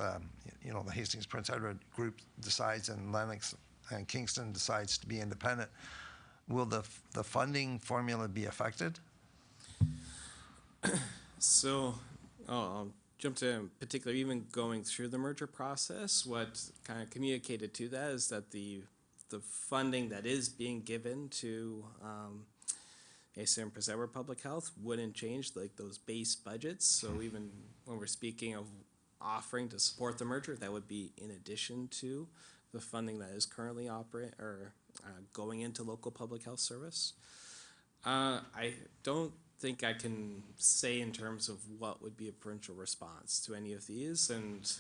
Speaker 6: the Hastings Prince Edward group decides and Lennox and Kingston decides to be independent, will the funding formula be affected?
Speaker 13: So, I'll jump to in particular, even going through the merger process, what kind of communicated to that is that the funding that is being given to ACM Prince Edward Public Health wouldn't change, like those base budgets. So even when we're speaking of offering to support the merger, that would be in addition to the funding that is currently going into local public health service. I don't think I can say in terms of what would be a provincial response to any of these. And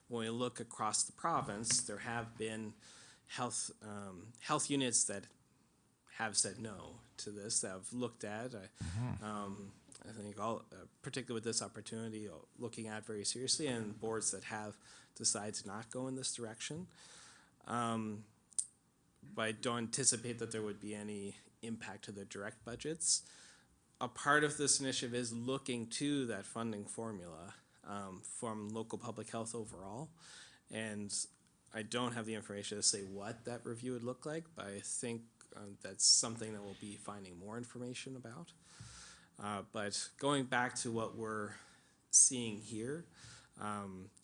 Speaker 13: when we look across the province, there have been health units that have said no to this, that have looked at. I think particularly with this opportunity, looking at very seriously, and boards that have decided to not go in this direction. But I don't anticipate that there would be any impact to their direct budgets. A part of this initiative is looking to that funding formula from local public health overall. And I don't have the information to say what that review would look like, but I think that's something that we'll be finding more information about. But going back to what we're seeing here,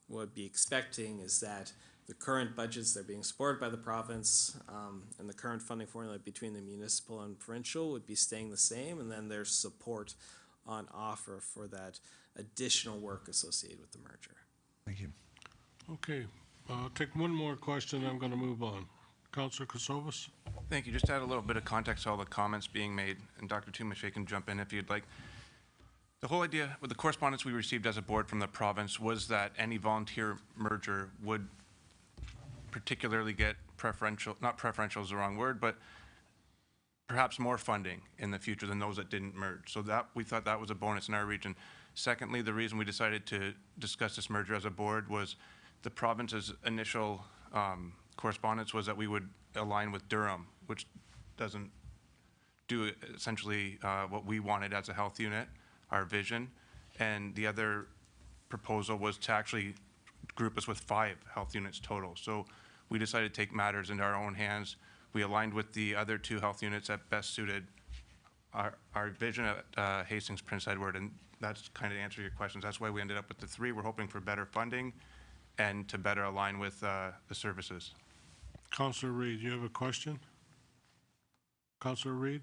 Speaker 13: what we'd be expecting is that the current budgets that are being supported by the province and the current funding formula between the municipal and provincial would be staying the same, and then there's support on offer for that additional work associated with the merger.
Speaker 6: Thank you.
Speaker 1: Okay, I'll take one more question, I'm going to move on. Councillor Kosovas?
Speaker 15: Thank you. Just to add a little bit of context to all the comments being made, and Dr. Tumashe can jump in if you'd like. The whole idea with the correspondence we received as a board from the province was that any volunteer merger would particularly get preferential, not preferential is the wrong word, but perhaps more funding in the future than those that didn't merge. So that we thought that was a bonus in our region. Secondly, the reason we decided to discuss this merger as a board was the province's initial correspondence was that we would align with Durham, which doesn't do essentially what we wanted as a health unit, our vision. And the other proposal was to actually group us with 5 health units total. So we decided to take matters into our own hands. We aligned with the other 2 health units that best suited our vision at Hastings, Prince Edward, and that's kind of to answer your questions. That's why we ended up with the 3. We're hoping for better funding and to better align with the services.
Speaker 1: Councillor Reid, you have a question? Councillor Reid?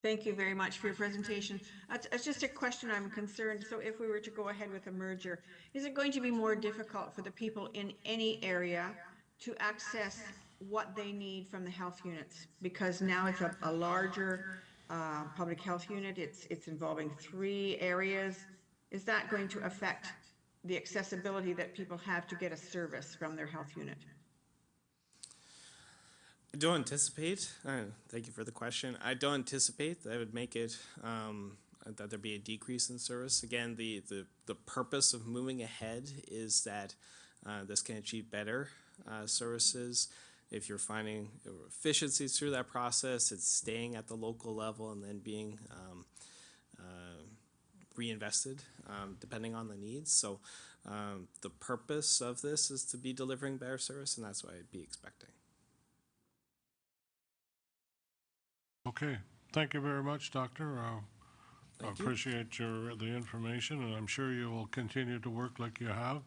Speaker 16: Thank you very much for your presentation. It's just a question. I'm concerned. So if we were to go ahead with a merger, is it going to be more difficult for the people in any area to access what they need from the health units? Because now it's a larger public health unit. It's involving 3 areas. Is that going to affect the accessibility that people have to get a service from their health unit?
Speaker 13: I don't anticipate, thank you for the question, I don't anticipate that would make it, that there'd be a decrease in service. Again, the purpose of moving ahead is that this can achieve better services. If you're finding efficiencies through that process, it's staying at the local level and then being reinvested depending on the needs. So the purpose of this is to be delivering better service, and that's what I'd be expecting.
Speaker 1: Okay, thank you very much, Doctor. I appreciate the information, and I'm sure you will continue to work like you have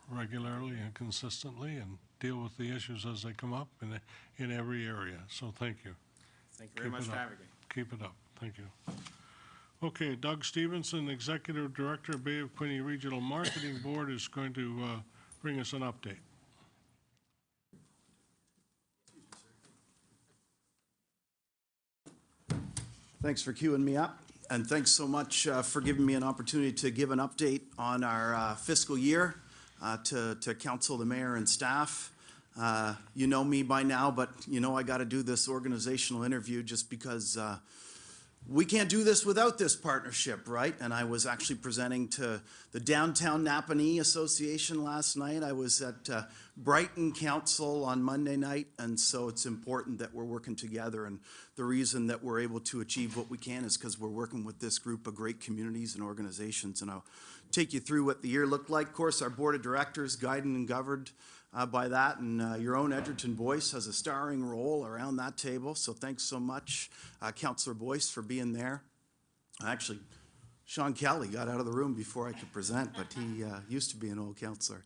Speaker 1: regularly and consistently and deal with the issues as they come up in every area. So thank you.
Speaker 13: Thank you very much for having me.
Speaker 1: Keep it up. Thank you. Okay, Doug Stevenson, Executive Director of Bay of Quinte Regional Marketing Board, is going to bring us an update.
Speaker 17: Thanks for queuing me up, and thanks so much for giving me an opportunity to give an update on our fiscal year to council, the mayor, and staff. You know me by now, but you know I got to do this organizational interview just because we can't do this without this partnership, right? And I was actually presenting to the Downtown Napanee Association last night. I was at Brighton Council on Monday night, and so it's important that we're working together. And the reason that we're able to achieve what we can is because we're working with this group of great communities and organizations. And I'll take you through what the year looked like. Of course, our board of directors guided and governed by that, and your own Edgerton Boyce has a starring role around that table, so thanks so much, Councillor Boyce, for being there. Actually, Sean Kelly got out of the room before I could present, but he used to be an old councillor.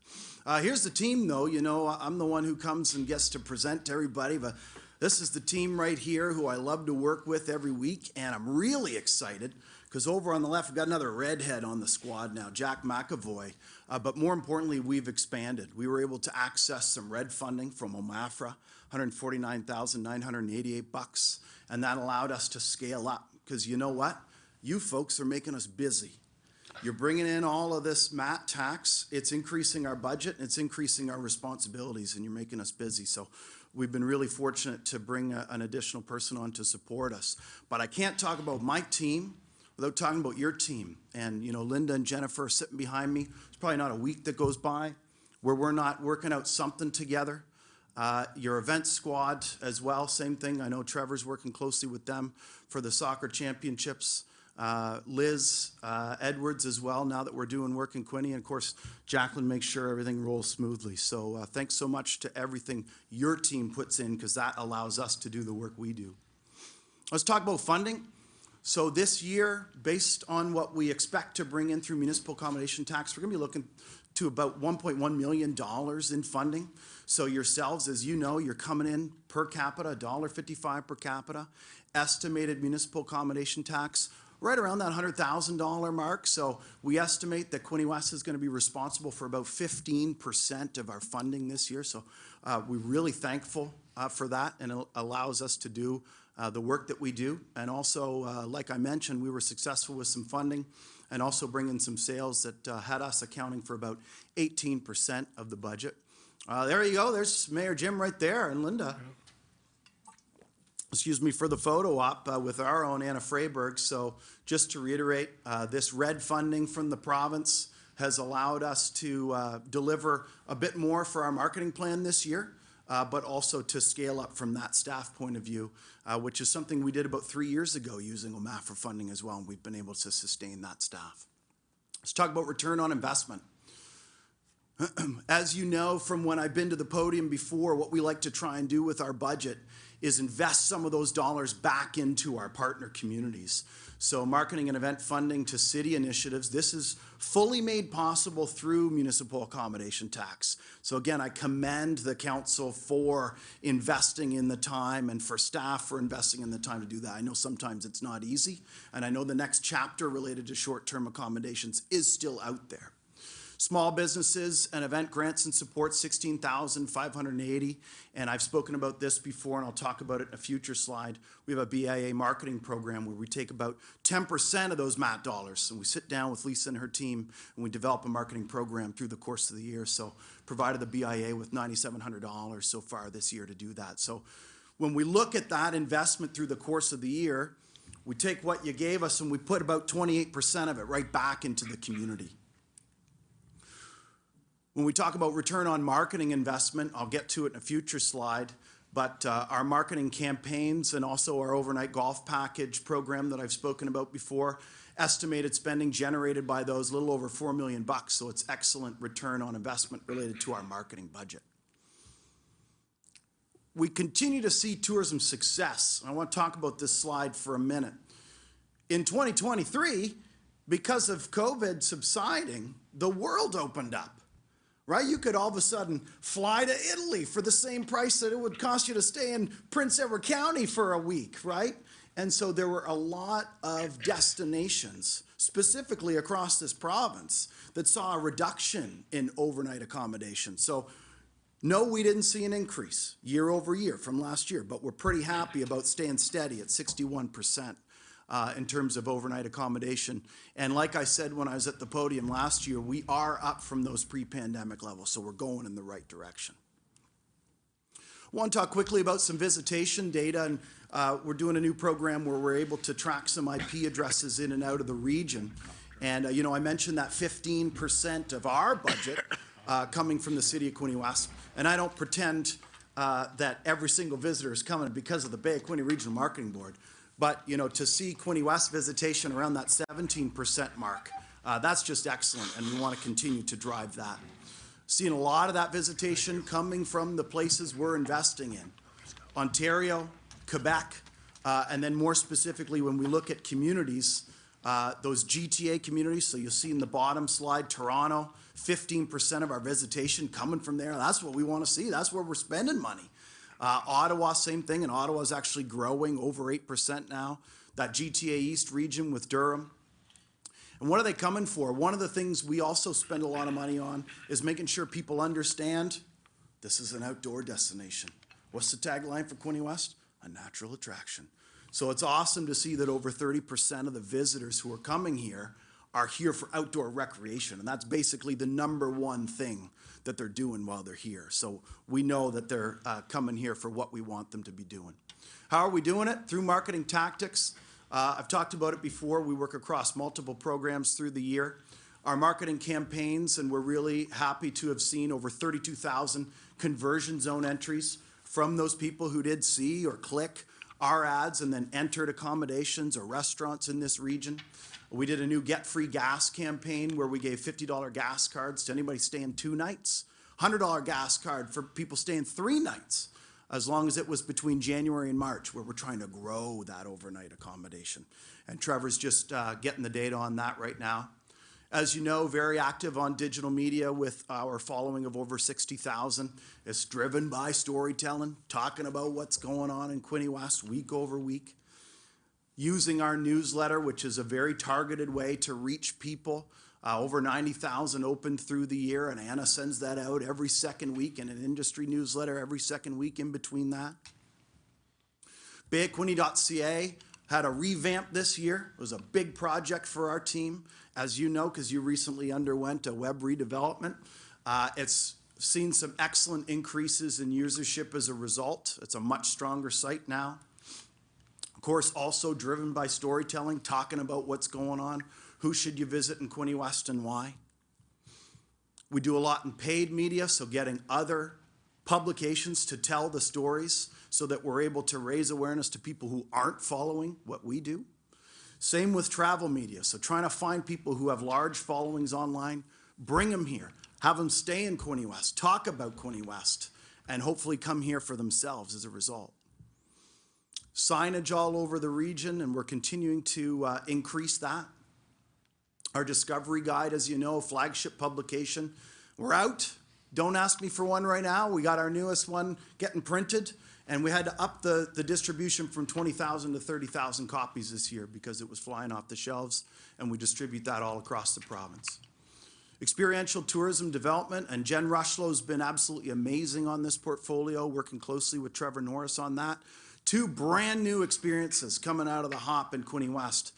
Speaker 17: Here's the team, though. You know, I'm the one who comes and gets to present to everybody, but this is the team right here who I love to work with every week, and I'm really excited because over on the left, we've got another redhead on the squad now, Jack McAvoy. But more importantly, we've expanded. We were able to access some RED funding from OMAFRA, $149,988, and that allowed us to scale up. Because you know what? You folks are making us busy. You're bringing in all of this MAT tax. It's increasing our budget, and it's increasing our responsibilities, and you're making us busy. So we've been really fortunate to bring an additional person on to support us. But I can't talk about my team without talking about your team. And, you know, Linda and Jennifer are sitting behind me. There's probably not a week that goes by where we're not working out something together. Your event squad as well, same thing. I know Trevor's working closely with them for the soccer championships. Liz Edwards as well, now that we're doing work in Quinte. And of course, Jacqueline makes sure everything rolls smoothly. So thanks so much to everything your team puts in, because that allows us to do the work we do. Let's talk about funding. So this year, based on what we expect to bring in through municipal accommodation tax, we're going to be looking to about $1.1 million in funding. So yourselves, as you know, you're coming in per capita, $1.55 per capita. Estimated municipal accommodation tax right around that $100,000 mark. So we estimate that Quinte West is going to be responsible for about 15% of our funding this year. So we're really thankful for that, and it allows us to do the work that we do. And also, like I mentioned, we were successful with some funding and also bringing some sales that had us accounting for about 18% of the budget. There you go. There's Mayor Jim right there, and Linda. Excuse me for the photo op with our own Anna Freyberg. So just to reiterate, this red funding from the province has allowed us to deliver a bit more for our marketing plan this year, but also to scale up from that staff point of view, which is something we did about 3 years ago using OMAF for funding as well, and we've been able to sustain that staff. Let's talk about return on investment. As you know from when I've been to the podium before, what we like to try and do with our budget is invest some of those dollars back into our partner communities. So marketing and event funding to city initiatives, this is fully made possible through municipal accommodation tax. So again, I commend the council for investing in the time and for staff for investing in the time to do that. I know sometimes it's not easy, and I know the next chapter related to short-term accommodations is still out there. Small businesses and event grants and support, $16,580. And I've spoken about this before, and I'll talk about it in a future slide. We have a BIA marketing program where we take about 10% of those MAT dollars, and we sit down with Lisa and her team, and we develop a marketing program through the course of the year. So provided the BIA with $9,700 so far this year to do that. So when we look at that investment through the course of the year, we take what you gave us and we put about 28% of it right back into the community. When we talk about return on marketing investment, I'll get to it in a future slide, but our marketing campaigns and also our overnight golf package program that I've spoken about before, estimated spending generated by those a little over $4 million, so it's excellent return on investment related to our marketing budget. We continue to see tourism success. I want to talk about this slide for a minute. In 2023, because of COVID subsiding, the world opened up. Right? You could all of a sudden fly to Italy for the same price that it would cost you to stay in Prince Edward County for a week, right? And so there were a lot of destinations, specifically across this province, that saw a reduction in overnight accommodation. So no, we didn't see an increase year over year from last year, but we're pretty happy about staying steady at 61%. In terms of overnight accommodation. And like I said when I was at the podium last year, we are up from those pre-pandemic levels, so we're going in the right direction. I want to talk quickly about some visitation data, and we're doing a new program where we're able to track some IP addresses in and out of the region. And you know, I mentioned that 15% of our budget coming from the city of Quinte West, and I don't pretend that every single visitor is coming because of the Bay of Quinte Regional Marketing Board. But, you know, to see Quinte West visitation around that 17% mark, that's just excellent, and we want to continue to drive that. Seeing a lot of that visitation coming from the places we're investing in. Ontario, Quebec, and then more specifically when we look at communities, those GTA communities, so you'll see in the bottom slide, Toronto, 15% of our visitation coming from there. That's what we want to see. That's where we're spending money. Ottawa, same thing, and Ottawa is actually growing over 8% now. That GTA East region with Durham. And what are they coming for? One of the things we also spend a lot of money on is making sure people understand this is an outdoor destination. What's the tagline for Quinte West? A natural attraction. So it's awesome to see that over 30% of the visitors who are coming here are here for outdoor recreation, and that's basically the number one thing that they're doing while they're here. So we know that they're coming here for what we want them to be doing. How are we doing it? Through marketing tactics. I've talked about it before. We work across multiple programs through the year. Our marketing campaigns, and we're really happy to have seen over 32,000 conversion zone entries from those people who did see or click our ads and then entered accommodations or restaurants in this region. We did a new Get Free Gas campaign where we gave $50 gas cards to anybody staying 2 nights, $100 gas card for people staying 3 nights. as long as it was between January and March, where we're trying to grow that overnight accommodation. And Trevor's just getting the data on that right now. As you know, very active on digital media with our following of over 60,000. It's driven by storytelling, talking about what's going on in Quinte West week over week. Using our newsletter, which is a very targeted way to reach people. Over 90,000 opened through the year, and Anna sends that out every second week in an industry newsletter every second week in between that. BayAtQuinte.ca had a revamp this year. It was a big project for our team, as you know, because you recently underwent a web redevelopment. It's seen some excellent increases in usership as a result. It's a much stronger site now. Of course, also driven by storytelling, talking about what's going on. Who should you visit in Quinte West and why? We do a lot in paid media, so getting other publications to tell the stories so that we're able to raise awareness to people who aren't following what we do. Same with travel media, so trying to find people who have large followings online, bring them here, have them stay in Quinte West, talk about Quinte West, and hopefully come here for themselves as a result. Signage all over the region, and we're continuing to increase that. Our Discovery Guide, as you know, a flagship publication. We're out. Don't ask me for one right now. We got our newest one getting printed, and we had to up the distribution from 20,000 to 30,000 copies this year because it was flying off the shelves, and we distribute that all across the province. Experiential tourism development, and Jen Rushlow's been absolutely amazing on this portfolio, working closely with Trevor Norris on that. 2 brand new experiences coming out of the hop in Quinte West.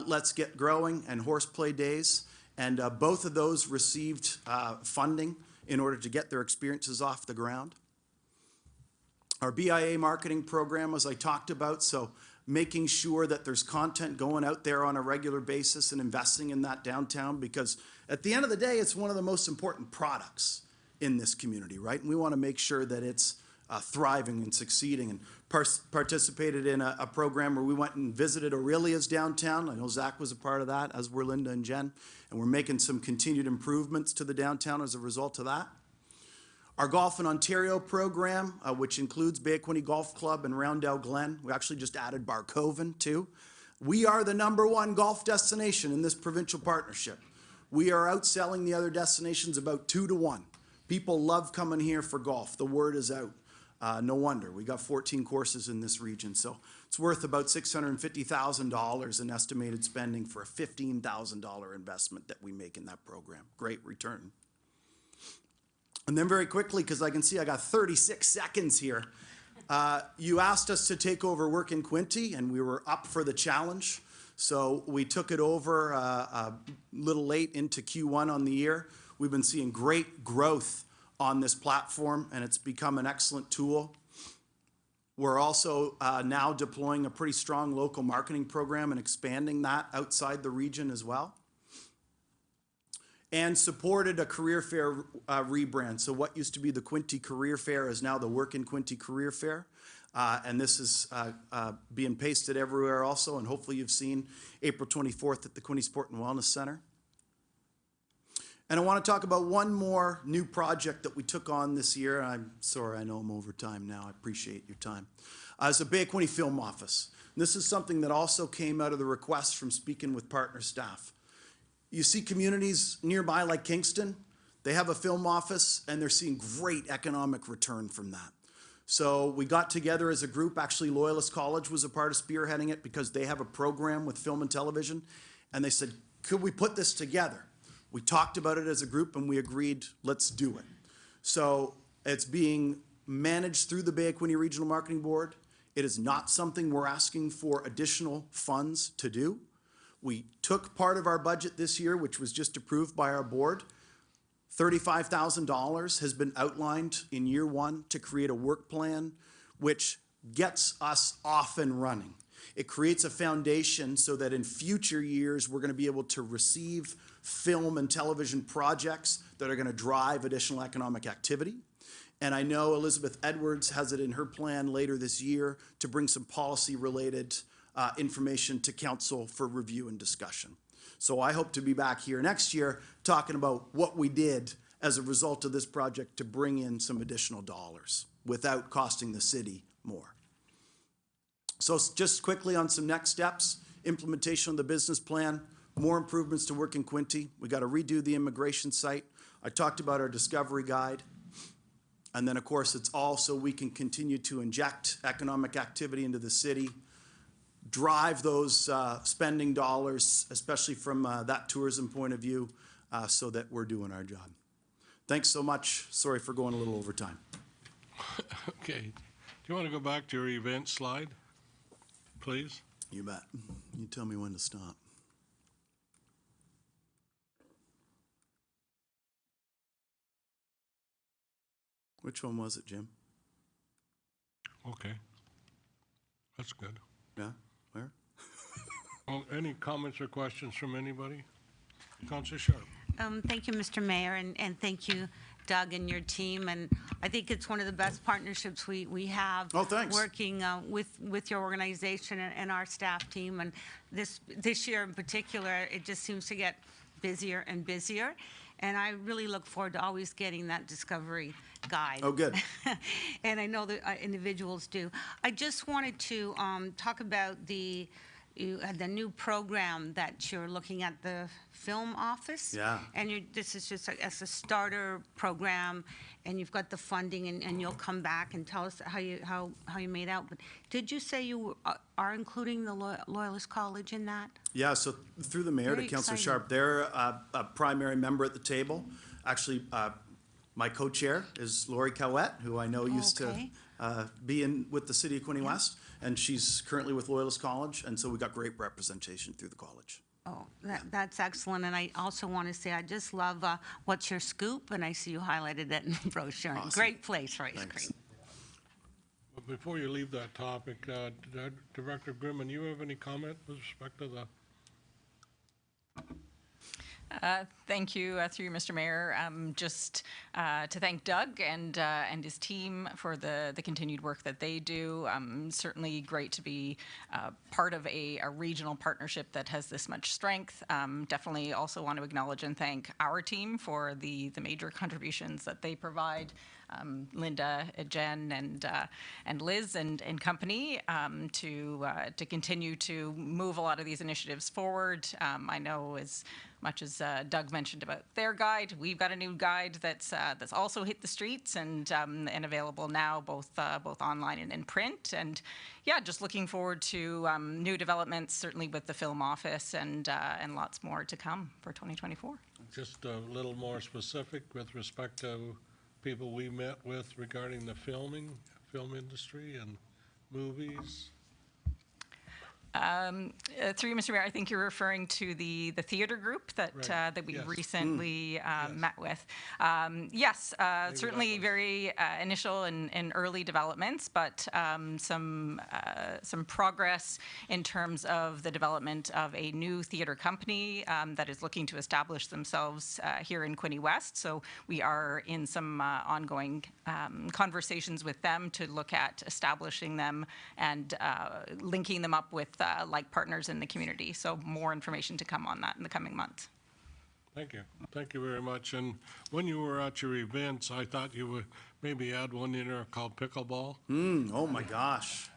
Speaker 17: Let's Get Growing and Horseplay Days, and both of those received funding in order to get their experiences off the ground. Our BIA marketing program, as I talked about, so making sure that there's content going out there on a regular basis and investing in that downtown, because at the end of the day, it's one of the most important products in this community, right? And we want to make sure that it's thriving and succeeding, and participated in a program where we went and visited Aurelia's downtown. I know Zach was a part of that, as were Linda and Jen, and we're making some continued improvements to the downtown as a result of that. Our Golf in Ontario program, which includes BayAtQuinte Golf Club and Roundel Glen. We actually just added Barcoven too. We are the #1 golf destination in this provincial partnership. We are outselling the other destinations about 2 to 1. People love coming here for golf. The word is out. No wonder. We got 14 courses in this region, so it's worth about $650,000 in estimated spending for a $15,000 investment that we make in that program. Great return. And then very quickly, because I can see I got 36 seconds here, you asked us to take over work in Quinte, and we were up for the challenge. So we took it over a little late into Q1 on the year. We've been seeing great growth on this platform, and it's become an excellent tool. We're also now deploying a pretty strong local marketing program and expanding that outside the region as well. And supported a career fair rebrand. So what used to be the Quinte Career Fair is now the Work in Quinte Career Fair. And this is being pasted everywhere also, and hopefully you've seen April 24th at the Quinte Sport and Wellness Center. And I want to talk about one more new project that we took on this year. I'm sorry, I know I'm over time now. I appreciate your time. It's a BayAtQuinte Film Office. And this is something that also came out of the request from speaking with partner staff. You see communities nearby like Kingston, they have a film office and they're seeing great economic return from that. So we got together as a group. Actually, Loyalist College was a part of spearheading it because they have a program with film and television. And they said, could we put this together? We talked about it as a group and we agreed, let's do it. So it's being managed through the BayAtQuinte Regional Marketing Board. It is not something we're asking for additional funds to do. We took part of our budget this year, which was just approved by our board. $35,000 has been outlined in year 1 to create a work plan, which gets us off and running. It creates a foundation so that in future years, we're going to be able to receive film and television projects that are going to drive additional economic activity. And I know Elizabeth Edwards has it in her plan later this year to bring some policy-related information to council for review and discussion. So I hope to be back here next year talking about what we did as a result of this project to bring in some additional dollars. without costing the city more. So just quickly on some next steps, implementation of the business plan, more improvements to work in Quinte. We got to redo the immigration site. I talked about our discovery guide. And then, of course, it's all so we can continue to inject economic activity into the city, drive those spending dollars, especially from that tourism point of view, so that we're doing our job. Thanks so much. Sorry for going a little over time.
Speaker 1: Okay. Do you want to go back to your event slide, please?
Speaker 17: You bet. You tell me when to stop. Which one was it, Jim?
Speaker 1: Okay. That's good.
Speaker 17: Yeah? Where?
Speaker 1: Well, any comments or questions from anybody? Councilor Sharp.
Speaker 14: Thank you, Mr. Mayor, and thank you, Doug, and your team. And I think it's one of the best partnerships we have.
Speaker 17: Oh, thanks.
Speaker 14: Working with your organization and our staff team. And this year in particular, it just seems to get busier and busier. And I really look forward to always getting that discovery guide.
Speaker 17: Oh, good.
Speaker 14: And I know that individuals do. I just wanted to talk about the new program that you're looking at, the film office.
Speaker 17: Yeah.
Speaker 14: And this is just as a starter program, and you've got the funding, and you'll come back and tell us how you made out. But did you say you are including the Loyalist College in that?
Speaker 17: Yeah, so through the mayor
Speaker 14: Very
Speaker 17: to Councilor
Speaker 14: exciting.
Speaker 17: Sharp, they're a primary member at the table. Actually, my co-chair is Lori Cowett, who I know used
Speaker 14: Okay.
Speaker 17: to be in with the city of Quinte West, and she's currently with Loyalist College, and so we got great representation through the college.
Speaker 14: Oh, that's excellent. And I also want to say I just love What's Your Scoop, and I see you highlighted it in the brochure.
Speaker 17: Awesome.
Speaker 14: Great place for ice
Speaker 17: Thanks.
Speaker 14: cream.
Speaker 1: But before you leave that topic, Director Grimman, you have any comment with respect to the?
Speaker 18: Thank you, through you, Mr. Mayor. Just to thank Doug and his team for the continued work that they do. Certainly great to be part of a regional partnership that has this much strength. Definitely also want to acknowledge and thank our team for the major contributions that they provide. Linda, Jen, and Liz and company to continue to move a lot of these initiatives forward. I know as much as Doug mentioned about their guide, we've got a new guide that's also hit the streets and available now both online and in print. And yeah, just looking forward to new developments, certainly with the film office and lots more to come for 2024.
Speaker 1: Just a little more specific with respect to people we met with regarding the film industry and movies.
Speaker 18: Through you, Mr. Mayor, I think you're referring to the theater group that
Speaker 1: Right.
Speaker 18: that we
Speaker 1: Yes.
Speaker 18: recently
Speaker 1: Yes.
Speaker 18: met with. Yes, certainly very initial and early developments, but some progress in terms of the development of a new theater company that is looking to establish themselves here in Quinte West. So we are in some ongoing conversations with them to look at establishing them and linking them up with like partners in the community. So more information to come on that in the coming months.
Speaker 1: Thank you. Thank you very much. And when you were at your events, I thought you would maybe add one in there called pickleball.
Speaker 17: Oh my gosh.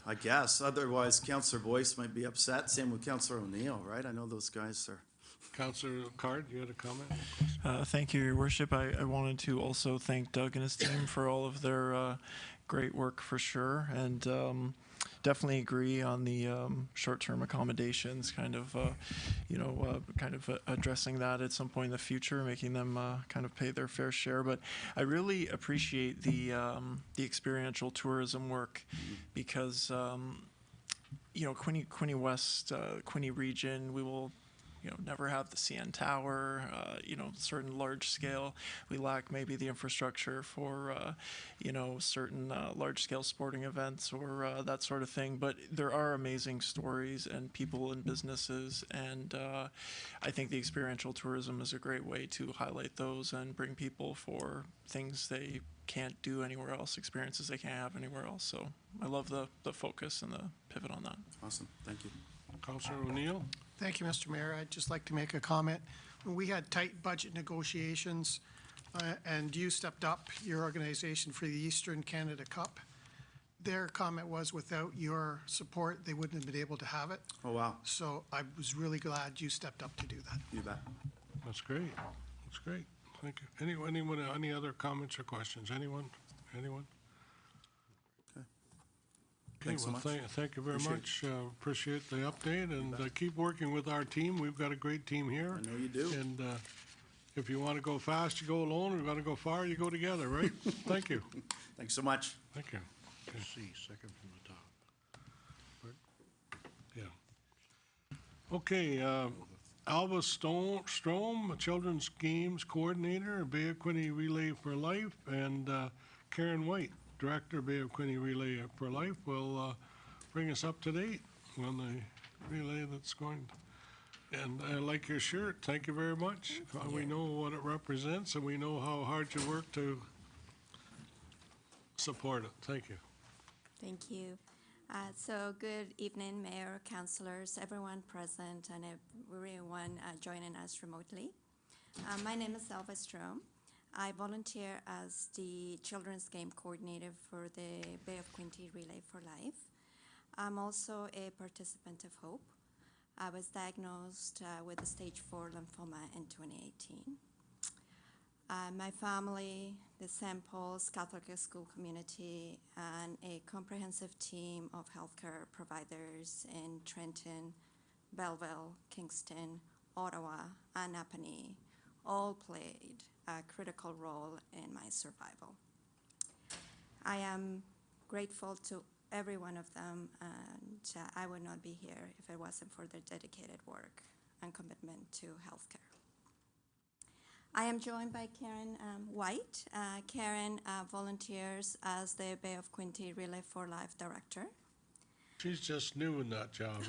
Speaker 17: I guess. Otherwise, Councillor Boyce might be upset. Same with Councillor O'Neill, right? I know those guys are.
Speaker 1: Councillor Card, you had a comment?
Speaker 8: Thank you, Your Worship. I wanted to also thank Doug and his team for all of their great work for sure. And definitely agree on the short-term accommodations, kind of addressing that at some point in the future, making them kind of pay their fair share. But I really appreciate the experiential tourism work because Quinte West, Quinte region, we will never have the CN Tower, certain large scale. We lack maybe the infrastructure for, certain large scale sporting events or that sort of thing. But there are amazing stories and people and businesses. And I think the experiential tourism is a great way to highlight those and bring people for things they can't do anywhere else, experiences they can't have anywhere else. So I love the focus and the pivot on that.
Speaker 17: Awesome. Thank you.
Speaker 1: Councillor O'Neill?
Speaker 5: Thank you, Mr. Mayor. I'd just like to make a comment. When we had tight budget negotiations, and you stepped up your organization for the Eastern Canada Cup. Their comment was without your support, they wouldn't have been able to have it.
Speaker 17: Oh, wow.
Speaker 5: So I was really glad you stepped up to do that.
Speaker 17: You bet.
Speaker 1: That's great. That's great. Thank you. Anyone, any other comments or questions? Anyone? Anyone?
Speaker 17: Okay.
Speaker 1: Okay,
Speaker 17: Thanks so
Speaker 1: well,
Speaker 17: much.
Speaker 1: thank you very
Speaker 17: Appreciate
Speaker 1: much. Appreciate the update, and keep working with our team. We've got a great team here.
Speaker 17: I know you do.
Speaker 1: And if you want to go fast, you go alone. If you want to go far, you go together, right? Thank you.
Speaker 17: Thanks so much.
Speaker 1: Thank you.
Speaker 19: C, second from the top.
Speaker 1: Yeah. Okay, Alva Strom, Children's Games Coordinator, Bay of Quinte Relay for Life, and Karen White, Director, Bay of Quinte Relay for Life, will bring us up to date on the relay that's going. And I like your shirt. Thank you very much. We know what it represents, and we know how hard you work to support it. Thank you.
Speaker 20: Thank you. So good evening, Mayor, councillors, everyone present, and everyone joining us remotely. My name is Alva Strom. I volunteer as the Children's Game Coordinator for the Bay of Quinte Relay for Life. I'm also a participant of HOPE. I was diagnosed with stage 4 lymphoma in 2018. My family, the St. Paul's Catholic School community, and a comprehensive team of healthcare providers in Trenton, Belleville, Kingston, Ottawa, and Napanee all played a critical role in my survival. I am grateful to every one of them, and I would not be here if it wasn't for their dedicated work and commitment to healthcare. I am joined by Karen White. Karen volunteers as the Bay of Quinte Relay for Life Director.
Speaker 1: She's just new in that job.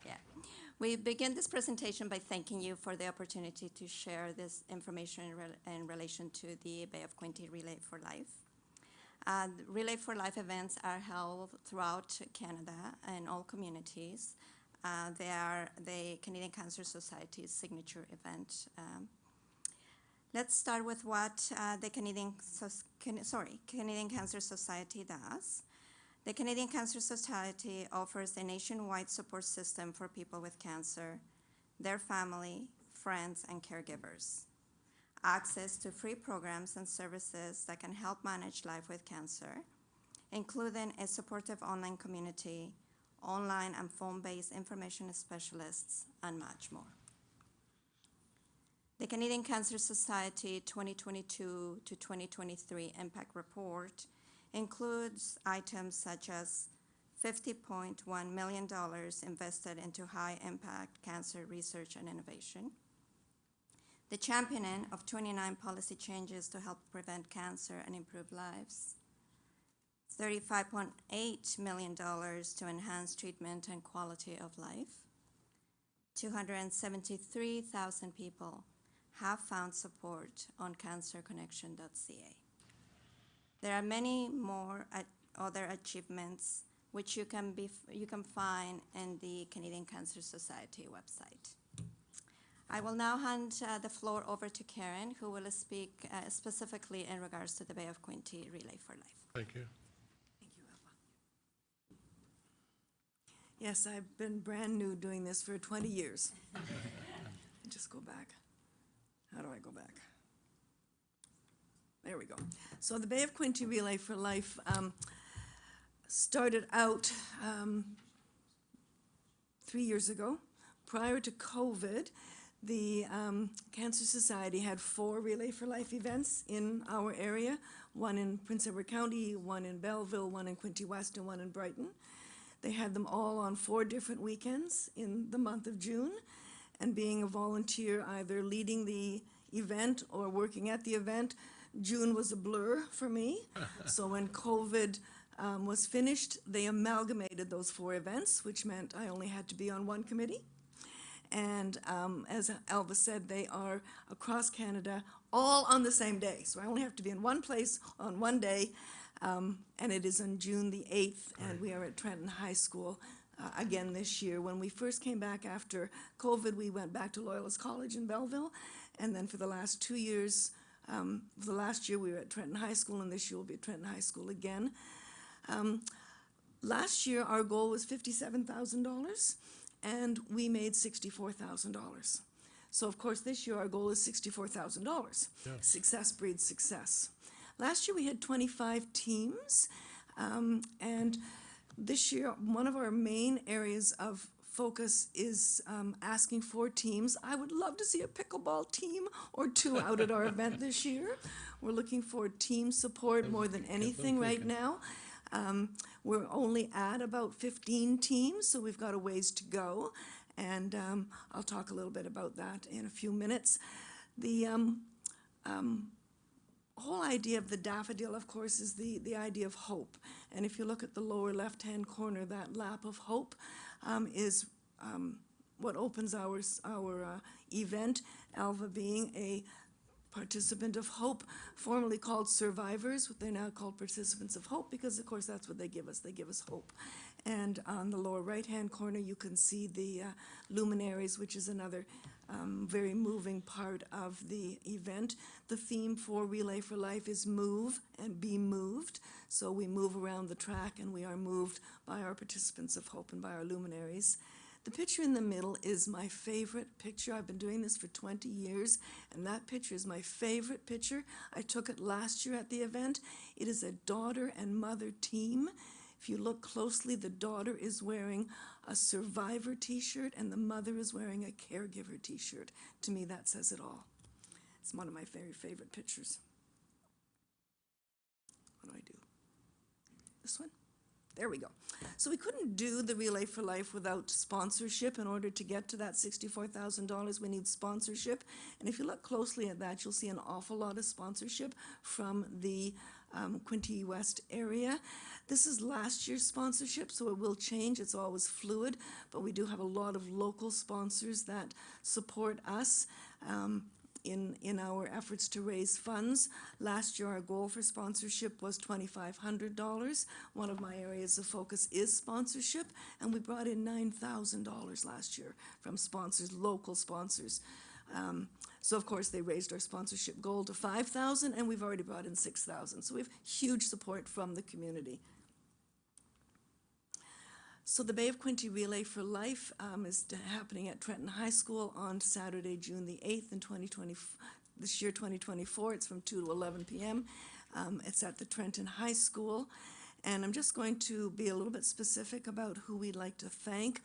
Speaker 20: Yeah. We begin this presentation by thanking you for the opportunity to share this information in relation to the Bay of Quinte Relay for Life. Relay for Life events are held throughout Canada in all communities. They are the Canadian Cancer Society's signature event. Let's start with what the Canadian Cancer Society does. The Canadian Cancer Society offers a nationwide support system for people with cancer, their family, friends, and caregivers. Access to free programs and services that can help manage life with cancer, including a supportive online community, online and phone-based information specialists, and much more. The Canadian Cancer Society 2022 to 2023 Impact Report includes items such as $50.1 million invested into high-impact cancer research and innovation, the championing of 29 policy changes to help prevent cancer and improve lives, $35.8 million to enhance treatment and quality of life. 273,000 people have found support on cancerconnection.ca. There are many more other achievements which you can find in the Canadian Cancer Society website. I will now hand the floor over to Karen, who will speak specifically in regards to the Bay of Quinte Relay for Life.
Speaker 1: Thank you.
Speaker 21: Thank you, Alva. Yes, I've been brand new doing this for 20 years. Just go back. How do I go back? There we go. So the Bay of Quinte Relay for Life started out 3 years ago. Prior to COVID, the Cancer Society had 4 Relay for Life events in our area, one in Prince Edward County, one in Belleville, one in Quinte West, and one in Brighton. They had them all on 4 different weekends in the month of June, and being a volunteer, either leading the event or working at the event, June was a blur for me. So when COVID was finished, they amalgamated those 4 events, which meant I only had to be on one committee. And as Alva said, they are across Canada, all on the same day. So I only have to be in one place on one day, and it is on June the 8th, and we are at Trenton High School again this year. When we first came back after COVID, we went back to Loyalist College in Belleville, and then for the last 2 years, the last year we were at Trenton High School, and this year we'll be at Trenton High School again. Last year, our goal was $57,000, and we made $64,000. So, of course, this year our goal is $64,000.
Speaker 1: Yes.
Speaker 21: Success breeds success. Last year we had 25 teams, and this year one of our main areas of focus is asking for teams. I would love to see a pickleball team or two out at our event this year. We're looking for team support more than anything right now. We're only at about 15 teams, so we've got a ways to go, and I'll talk a little bit about that in a few minutes. The whole idea of the daffodil, of course, is the idea of hope. And if you look at the lower left-hand corner, that lap of hope is what opens our event, Alva being a participant of hope, formerly called survivors, but they're now called participants of hope because, of course, that's what they give us. They give us hope. And on the lower right-hand corner, you can see the luminaries, which is another very moving part of the event. The theme for Relay for Life is move and be moved. So we move around the track and we are moved by our participants of hope and by our luminaries. The picture in the middle is my favorite picture. I've been doing this for 20 years, and that picture is my favorite picture. I took it last year at the event. It is a daughter and mother team. If you look closely, the daughter is wearing a survivor t-shirt and the mother is wearing a caregiver t-shirt. To me, that says it all. It's one of my very favorite pictures. What do I do? This one? There we go. So we couldn't do the Relay for Life without sponsorship. In order to get to that $64,000, we need sponsorship. And if you look closely at that, you'll see an awful lot of sponsorship from the Quinte West area. This is last year's sponsorship, so it will change. It's always fluid, but we do have a lot of local sponsors that support us in our efforts to raise funds. Last year, our goal for sponsorship was $2,500. One of my areas of focus is sponsorship, and we brought in $9,000 last year from sponsors, local sponsors. So, of course, they raised our sponsorship goal to $5,000, and we've already brought in $6,000. So we have huge support from the community. So the Bay of Quinte Relay for Life is happening at Trenton High School on Saturday, June the 8th in 2020, this year 2024. It's from 2 to 11 p.m. It's at the Trenton High School. And I'm just going to be a little bit specific about who we'd like to thank.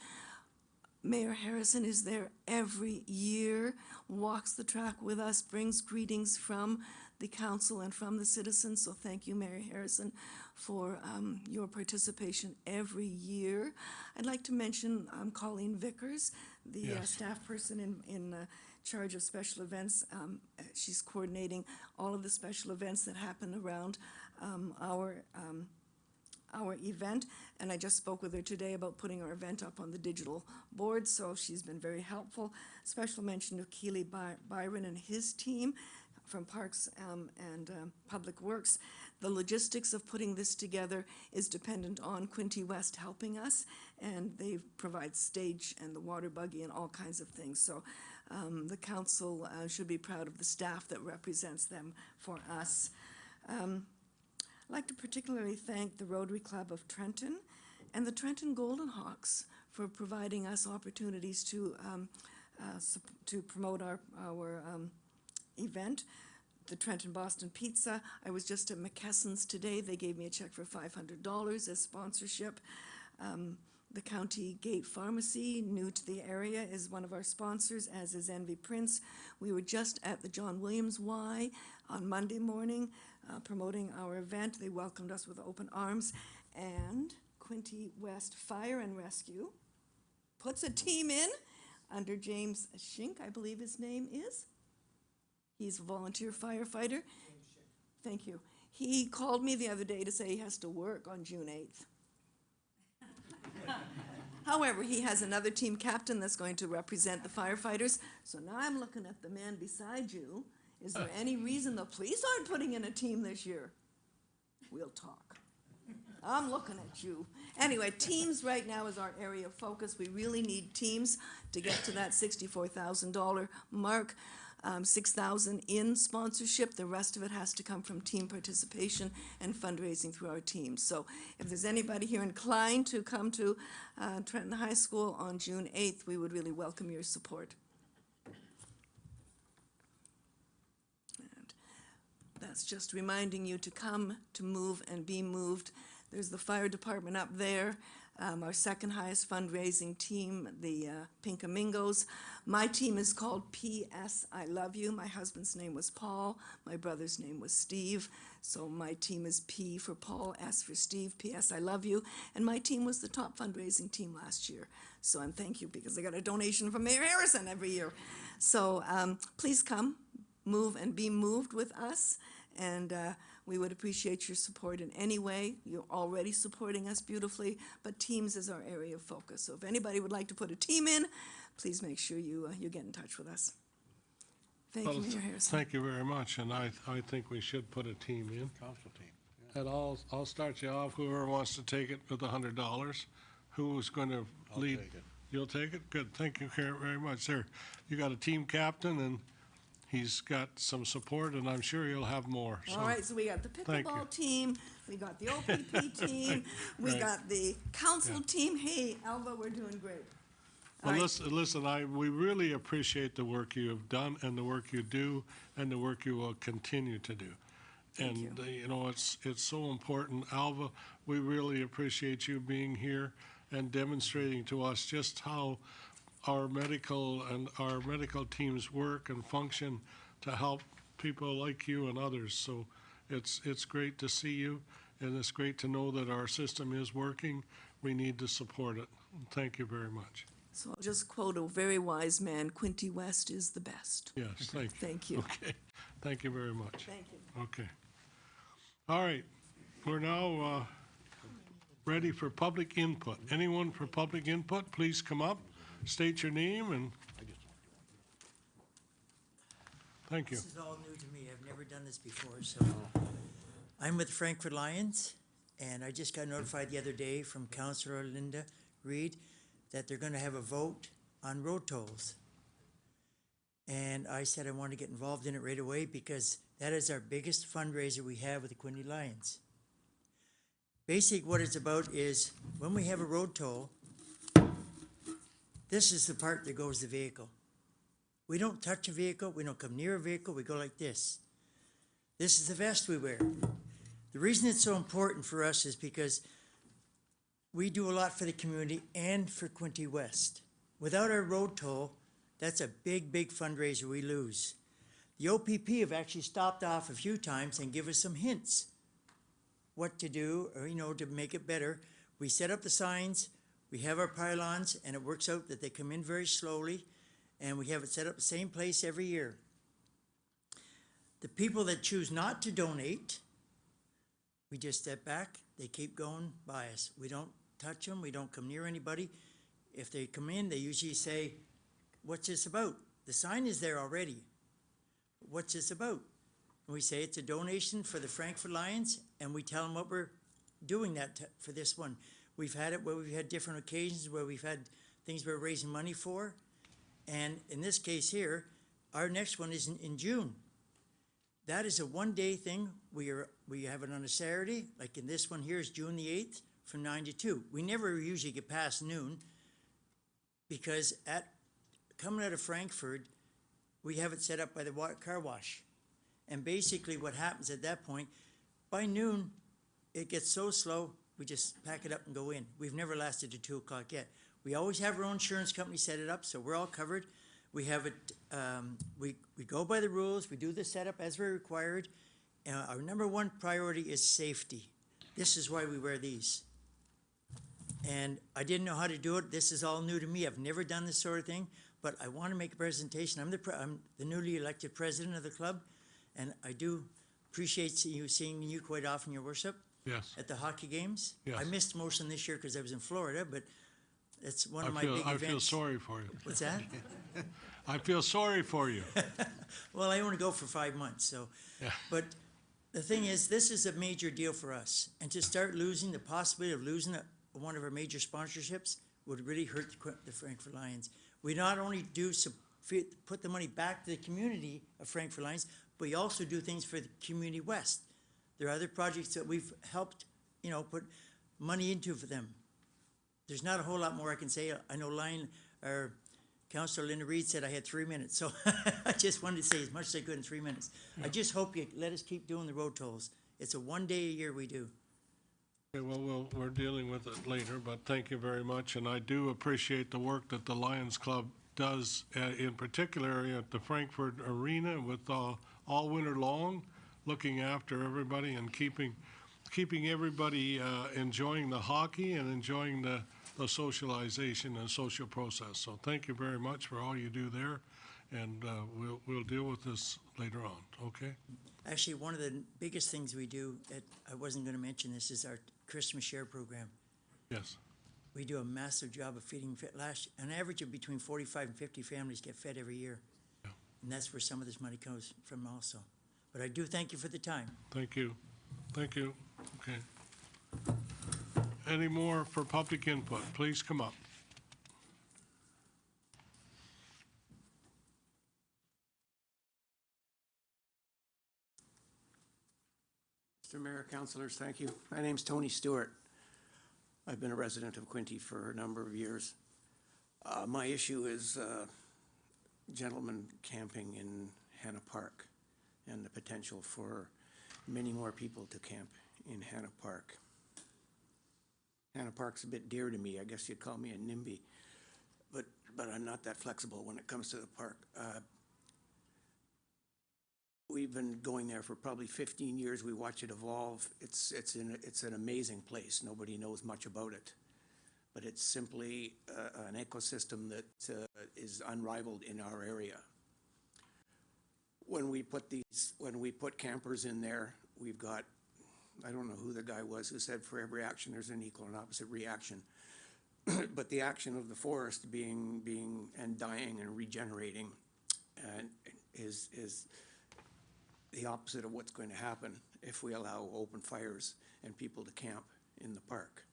Speaker 21: Mayor Harrison is there every year, walks the track with us, brings greetings from the council and from the citizens. So thank you, Mayor Harrison, for your participation every year. I'd like to mention Colleen Vickers, the staff person in charge of special events. She's coordinating all of the special events that happen around our event, and I just spoke with her today about putting our event up on the digital board, so she's been very helpful. Special mention to Keely Byron and his team from Parks and Public Works. The logistics of putting this together is dependent on Quinte West helping us, and they provide stage and the water buggy and all kinds of things. So the council should be proud of the staff that represents them for us. I'd like to particularly thank the Rotary Club of Trenton and the Trenton Golden Hawks for providing us opportunities to promote our event. The Trenton Boston Pizza. I was just at McKesson's today. They gave me a check for $500 as sponsorship. The County Gate Pharmacy, new to the area, is one of our sponsors, as is Envy Prince. We were just at the John Williams Y on Monday morning promoting our event. They welcomed us with open arms. And Quinte West Fire and Rescue puts a team in under James Schink, I believe his name is. He's a volunteer firefighter. Thank you. He called me the other day to say he has to work on June 8th. However, he has another team captain that's going to represent the firefighters. So now I'm looking at the man beside you. Is there any reason the police aren't putting in a team this year? We'll talk. I'm looking at you. Anyway, teams right now is our area of focus. We really need teams to get to that $64,000 mark. 6,000 in sponsorship. The rest of it has to come from team participation and fundraising through our teams. So if there's anybody here inclined to come to Trenton High School on June 8th, we would really welcome your support. And that's just reminding you to come, to move and be moved. There's the fire department up there. Our second highest fundraising team, the Pink Amigos. My team is called P.S. I Love You. My husband's name was Paul. My brother's name was Steve. So my team is P for Paul, S for Steve, P.S. I Love You. And my team was the top fundraising team last year. So and thank you because I got a donation from Mayor Harrison every year. So please come, move and be moved with us. And we would appreciate your support in any way. You're already supporting us beautifully, but teams is our area of focus. So if anybody would like to put a team in, please make sure you get in touch with us. Thank you, Mayor Harrison.
Speaker 1: Thank you very much, and I think we should put a team in.
Speaker 19: Council team.
Speaker 1: And I'll start you off, whoever wants to take it with $100. Who's going to lead?
Speaker 19: take it.
Speaker 1: You'll take it? Good, thank you very much. There, you got a team captain, and he's got some support, and I'm sure he'll have more.
Speaker 21: All right, so we got the
Speaker 1: thank you.
Speaker 21: pickleball team, we got the OPP team, we
Speaker 1: Right.
Speaker 21: got the council team. Hey, Alva, we're doing great. All
Speaker 1: Well,
Speaker 21: right.
Speaker 1: listen, we really appreciate the work you have done and the work you do and the work you will continue to do.
Speaker 21: Thank
Speaker 1: And, you know, it's so important. Alva, we really appreciate you being here and demonstrating to us just how our medical teams work and function to help people like you and others. So it's great to see you, and it's great to know that our system is working. We need to support it. Thank you very much.
Speaker 21: So I'll just quote a very wise man, Quinte West is the best.
Speaker 1: Yes, thank you.
Speaker 21: Thank you.
Speaker 1: Okay, thank you very much.
Speaker 21: Thank you.
Speaker 1: Okay. All right, we're now ready for public input. Anyone for public input, please come up, state your name, and thank you.
Speaker 2: This is all new to me. I've never done this before, so. I'm with Frankfurt Lions, and I just got notified the other day from Councilor Linda Reed that they're gonna have a vote on road tolls. And I said I want to get involved in it right away because that is our biggest fundraiser we have with the Quinte Lions. Basically, what it's about is when we have a road toll, this is the part that goes the vehicle. We don't touch a vehicle, we don't come near a vehicle, we go like this. This is the vest we wear. The reason it's so important for us is because we do a lot for the community and for Quinte West. Without our road toll, that's a big, big fundraiser we lose. The OPP have actually stopped off a few times and give us some hints what to do, or, you know, to make it better. We set up the signs, we have our pylons, and it works out that they come in very slowly, and we have it set up the same place every year. The people that choose not to donate, we just step back, they keep going by us. We don't touch them, we don't come near anybody. If they come in, they usually say, "What's this about?" The sign is there already. What's this about? And we say it's a donation for the Frankfurt Lions, and we tell them what we're doing for this one. We've had it where we've had different occasions where we've had things we're raising money for. And in this case here, our next one is in June. That is a one-day thing. We have it on a Saturday, like in this one here is June the 8th from 9 to 2. We never usually get past noon because coming out of Frankfurt, we have it set up by the car wash. And basically what happens at that point, by noon, it gets so slow, we just pack it up and go in. We've never lasted to 2 o'clock yet. We always have our own insurance company set it up, so we're all covered. We have it, we go by the rules, we do the setup as we're required. Our number one priority is safety. This is why we wear these. And I didn't know how to do it. This is all new to me. I've never done this sort of thing, but I want to make a presentation. I'm the newly elected president of the club, and I do appreciate seeing you quite often, Your Worship.
Speaker 1: Yes.
Speaker 2: At the hockey games.
Speaker 1: Yes.
Speaker 2: I missed most of them this year because I was in Florida, but it's one of my big events.
Speaker 1: I feel sorry for you.
Speaker 2: What's that?
Speaker 1: I feel sorry for you.
Speaker 2: Well, I only go for 5 months, so.
Speaker 1: Yeah.
Speaker 2: But the thing is, this is a major deal for us, and to start losing, the possibility of losing one of our major sponsorships would really hurt the Frankfurt Lions. We not only put the money back to the community of Frankfurt Lions, but we also do things for the community west. There are other projects that we've helped, put money into for them. There's not a whole lot more I can say. I know Councilor Linda Reed said I had 3 minutes, so I just wanted to say as much as I could in 3 minutes. I just hope you let us keep doing the road tolls. It's a 1 day a year we do.
Speaker 1: Okay, well, we're dealing with it later, but thank you very much, and I do appreciate the work that the Lions Club does, in particular at the Frankfurt Arena with all winter long, looking after everybody and keeping everybody enjoying the hockey and enjoying the socialization and social process. So thank you very much for all you do there, and we'll deal with this later on, okay?
Speaker 2: Actually, one of the biggest things we do, I wasn't going to mention this, is our Christmas Share program.
Speaker 1: Yes.
Speaker 2: We do a massive job of feeding, an average of between 45 and 50 families get fed every year.
Speaker 1: Yeah.
Speaker 2: And that's where some of this money comes from also. But I do thank you for the time.
Speaker 1: Thank you. Thank you. Okay. Any more for public input? Please come up.
Speaker 3: Mr. Mayor, councilors, thank you. My name's Tony Stewart. I've been a resident of Quinte for a number of years. My issue is gentlemen camping in Hanna Park and the potential for many more people to camp in Hanna Park. Hanna Park's a bit dear to me. I guess you'd call me a NIMBY, but I'm not that flexible when it comes to the park. We've been going there for probably 15 years. We watch it evolve. It's an amazing place. Nobody knows much about it, but it's simply an ecosystem that is unrivaled in our area. When we put campers in there, we've got, I don't know who the guy was who said for every action there's an equal and opposite reaction. But the action of the forest being and dying and regenerating is the opposite of what's going to happen if we allow open fires and people to camp in the park.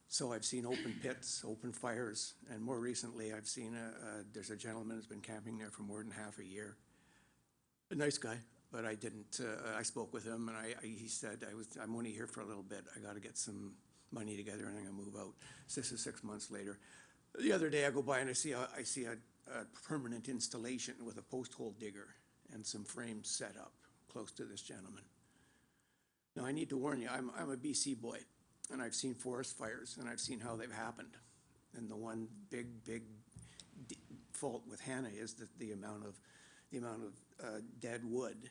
Speaker 3: So I've seen open pits, open fires, and more recently I've seen there's a gentleman who's been camping there for more than half a year. A nice guy, but I didn't, I spoke with him and he said, I'm only here for a little bit. I got to get some money together and I'm going to move out. So this is 6 months later. The other day I go by and I see a permanent installation with a post hole digger and some frames set up close to this gentleman. Now I need to warn you, I'm a BC boy, and I've seen forest fires, and I've seen how they've happened. And the one big fault with Hanna is that the amount of dead wood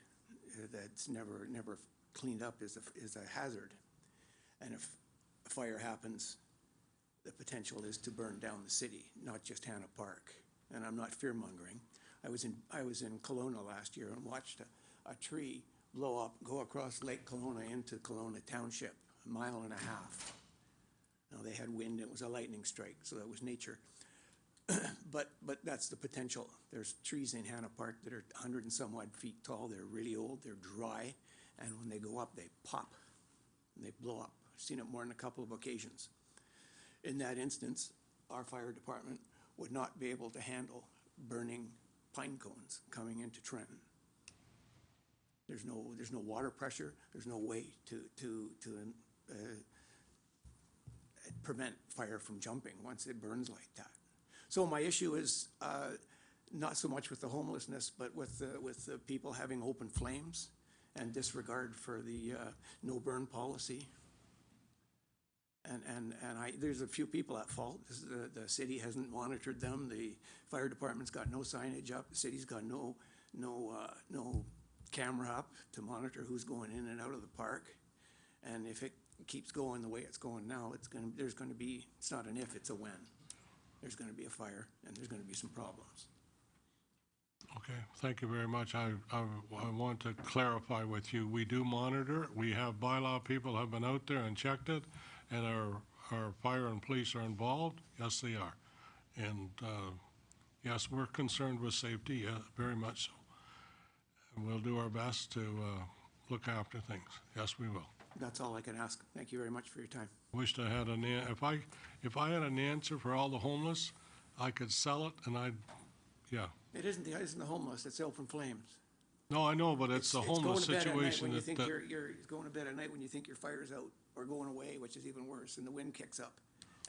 Speaker 3: that's never cleaned up is a hazard. And if a fire happens, the potential is to burn down the city, not just Hanna Park. And I'm not fear-mongering. I was in Kelowna last year and watched a tree blow up, go across Lake Kelowna into Kelowna Township, 1.5 miles. Now they had wind, it was a lightning strike, so that was nature. But that's the potential. There's trees in Hanna Park that are 100 and some odd feet tall. They're really old, they're dry, and when they go up, they pop and they blow up. I've seen it more than a couple of occasions. In that instance, our fire department would not be able to handle burning pine cones coming into Trenton. There's no water pressure. There's no way to prevent fire from jumping once it burns like that. So my issue is not so much with the homelessness, but with the people having open flames and disregard for the no burn policy. And there's a few people at fault. The city hasn't monitored them. The fire department's got no signage up. The city's got no camera up to monitor who's going in and out of the park. And if it keeps going the way it's going now, there's going to be, it's not an if, it's a when. There's going to be a fire and there's going to be some problems.
Speaker 1: Okay, thank you very much. I want to clarify with you, we do monitor. We have bylaw people have been out there and checked it. And our fire and police are involved? Yes, they are. And yes, we're concerned with safety, very much so. And we'll do our best to look after things. Yes, we will.
Speaker 3: That's all I can ask. Thank you very much for your time.
Speaker 1: Wished I had if I had an answer for all the homeless, I could sell it and yeah.
Speaker 3: It isn't the homeless, it's open flames.
Speaker 1: No, I know, but it's the homeless situation
Speaker 3: It's going to bed at night when you think your fire's out or going away, which is even worse, and the wind kicks up.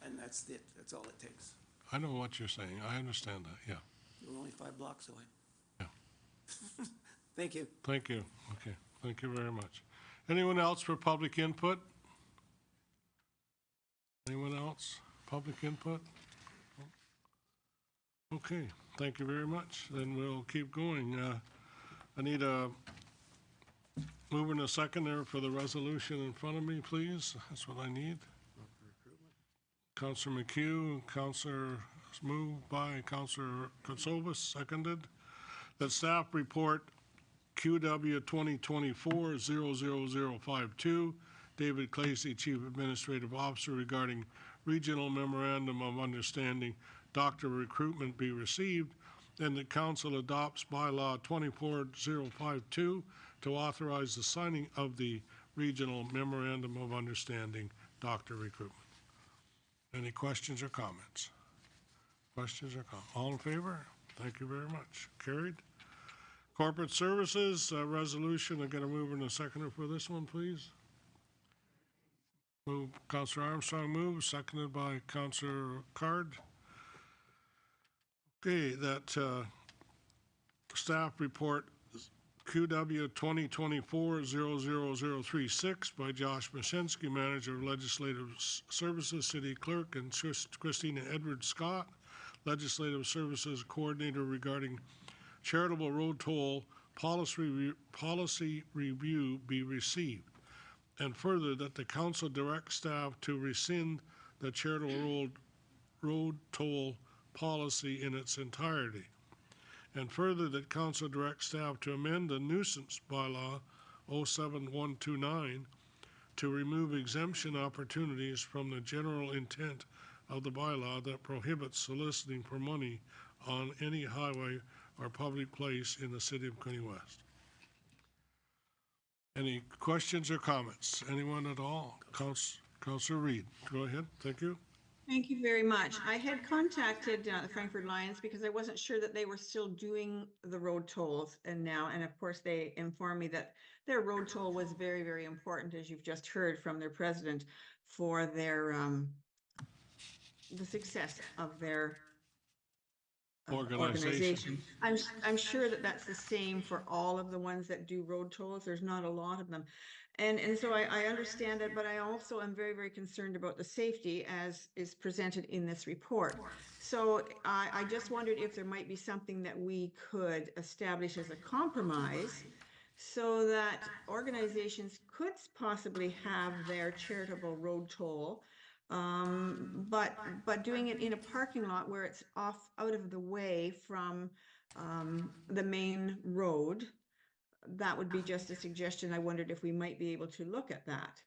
Speaker 3: And that's it. That's all it takes.
Speaker 1: I know what you're saying. I understand that, yeah.
Speaker 3: We're only 5 blocks away.
Speaker 1: Yeah.
Speaker 3: Thank you.
Speaker 1: Thank you. Okay, thank you very much. Anyone else for public input? Anyone else? Public input? Okay, thank you very much. Then we'll keep going. I need a mover and a seconder for the resolution in front of me, please. That's what I need. Councillor McHugh, moved by Councillor Katsovas, seconded. That staff report QW 2024-00052, David Clacy, Chief Administrative Officer, regarding Regional Memorandum of Understanding, doctor recruitment be received, and the Council adopts bylaw 24052 to authorize the signing of the Regional Memorandum of Understanding, doctor recruitment. Any questions or comments? Questions or comments? All in favor? Thank you very much. Carried. Corporate Services, resolution. I got a mover and a seconder for this one, please. Councillor Armstrong moves, seconded by Councillor Card. Okay, that staff report QW 2024-00036 by Josh Mashinsky, Manager of Legislative Services, City Clerk, and Christina Edwards Scott, Legislative Services Coordinator, regarding charitable road toll policy review be received. And further, that the council direct staff to rescind the charitable road toll policy in its entirety. And further, that council direct staff to amend the nuisance bylaw 07129 to remove exemption opportunities from the general intent of the bylaw that prohibits soliciting for money on any highway or public place in the city of Quinte West. Any questions or comments? Anyone at all? Councillor Reid, go ahead. Thank you.
Speaker 16: Thank you very much. I had contacted the Frankfurt Lions because I wasn't sure that they were still doing the road tolls, and of course they informed me that their road toll was very, very important, as you've just heard from their president, for their the success of their organization. I'm sure that that's the same for all of the ones that do road tolls. There's not a lot of them. And so I understand it, but I also am very, very concerned about the safety as is presented in this report. So I just wondered if there might be something that we could establish as a compromise so that organizations could possibly have their charitable road toll, but doing it in a parking lot where it's out of the way from the main road. That would be just a suggestion. I wondered if we might be able to look at that.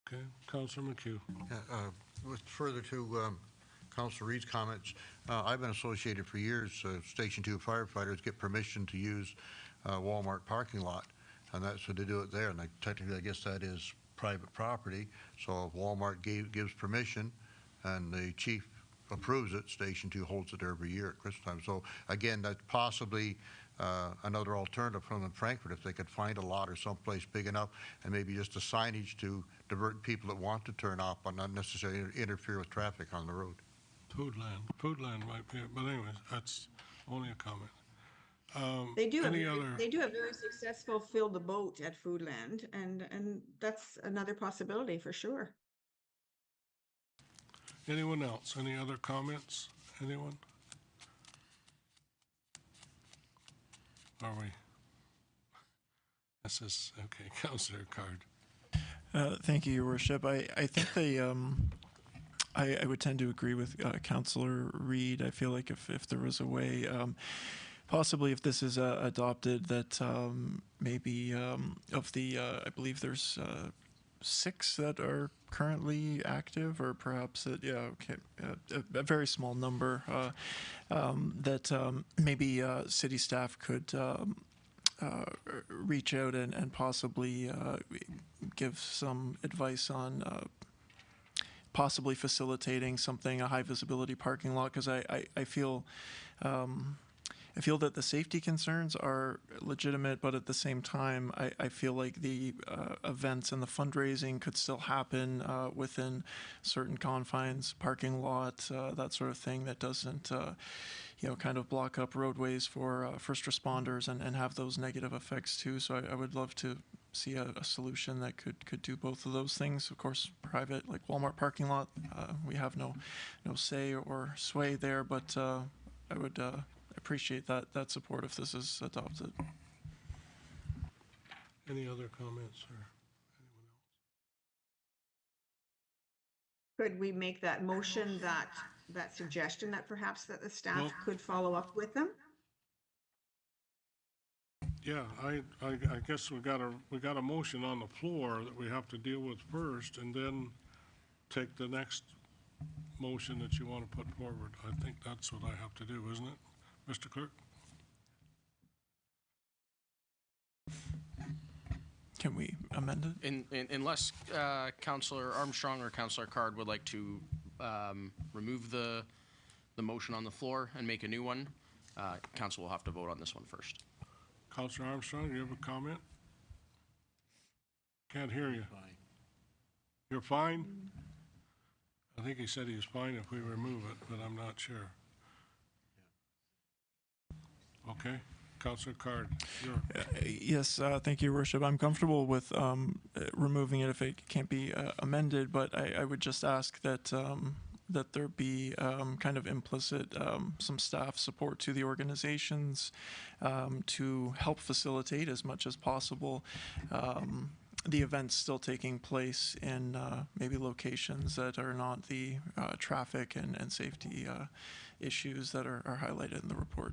Speaker 1: Okay, Councillor McHugh.
Speaker 4: With further to Councillor Reid's comments, I've been associated for years. Station 2 firefighters get permission to use Walmart parking lot, and that's what they do it there. And technically, I guess that is private property. So if Walmart gives permission, and the chief approves it, Station 2 holds it every year at Christmas time. So again, that's possibly another alternative from Frankfurt, if they could find a lot or someplace big enough, and maybe just a signage to divert people that want to turn off, but not necessarily interfere with traffic on the road.
Speaker 1: Foodland might be, but anyways, that's only a comment.
Speaker 16: They do have very successful Fill the Boat at Foodland, and that's another possibility for sure.
Speaker 1: Anyone else? Any other comments? Anyone? Are we? This is okay. Councillor Card.
Speaker 8: Thank you, Your Worship. I think I would tend to agree with Councillor Reid. I feel like if there was a way, possibly if this is adopted, that maybe of the, I believe there's 6 that are currently active, or perhaps a very small number, that maybe city staff could reach out and possibly give some advice on possibly facilitating something, a high visibility parking lot, because I feel that the safety concerns are legitimate, but at the same time, I feel like the events and the fundraising could still happen within certain confines, parking lot, that sort of thing, that doesn't, kind of block up roadways for first responders and have those negative effects too. So I would love to see a solution that could do both of those things. Of course, private, like Walmart parking lot, we have no say or sway there, but I would appreciate that support if this is adopted.
Speaker 1: Any other comments or anyone else?
Speaker 16: Could we make that motion, that suggestion that perhaps that the staff
Speaker 1: Well-
Speaker 16: could follow up with them?
Speaker 1: Yeah, I guess we got a motion on the floor that we have to deal with first, and then take the next motion that you want to put forward. I think that's what I have to do, isn't it, Mr. Clerk?
Speaker 8: Can we amend it?
Speaker 12: Unless Councillor Armstrong or Councillor Card would like to remove the motion on the floor and make a new one, Council will have to vote on this one first.
Speaker 1: Councilor Armstrong, do you have a comment? Can't hear you. You're fine? I think he said he was fine if we remove it, but I'm not sure. Okay, Councilor Card,
Speaker 8: Yes, thank you, Your Worship. I'm comfortable with removing it if it can't be amended, but I would just ask that that there be kind of implicit some staff support to the organizations to help facilitate as much as possible the events still taking place in maybe locations that are not the traffic and safety issues that are highlighted in the report.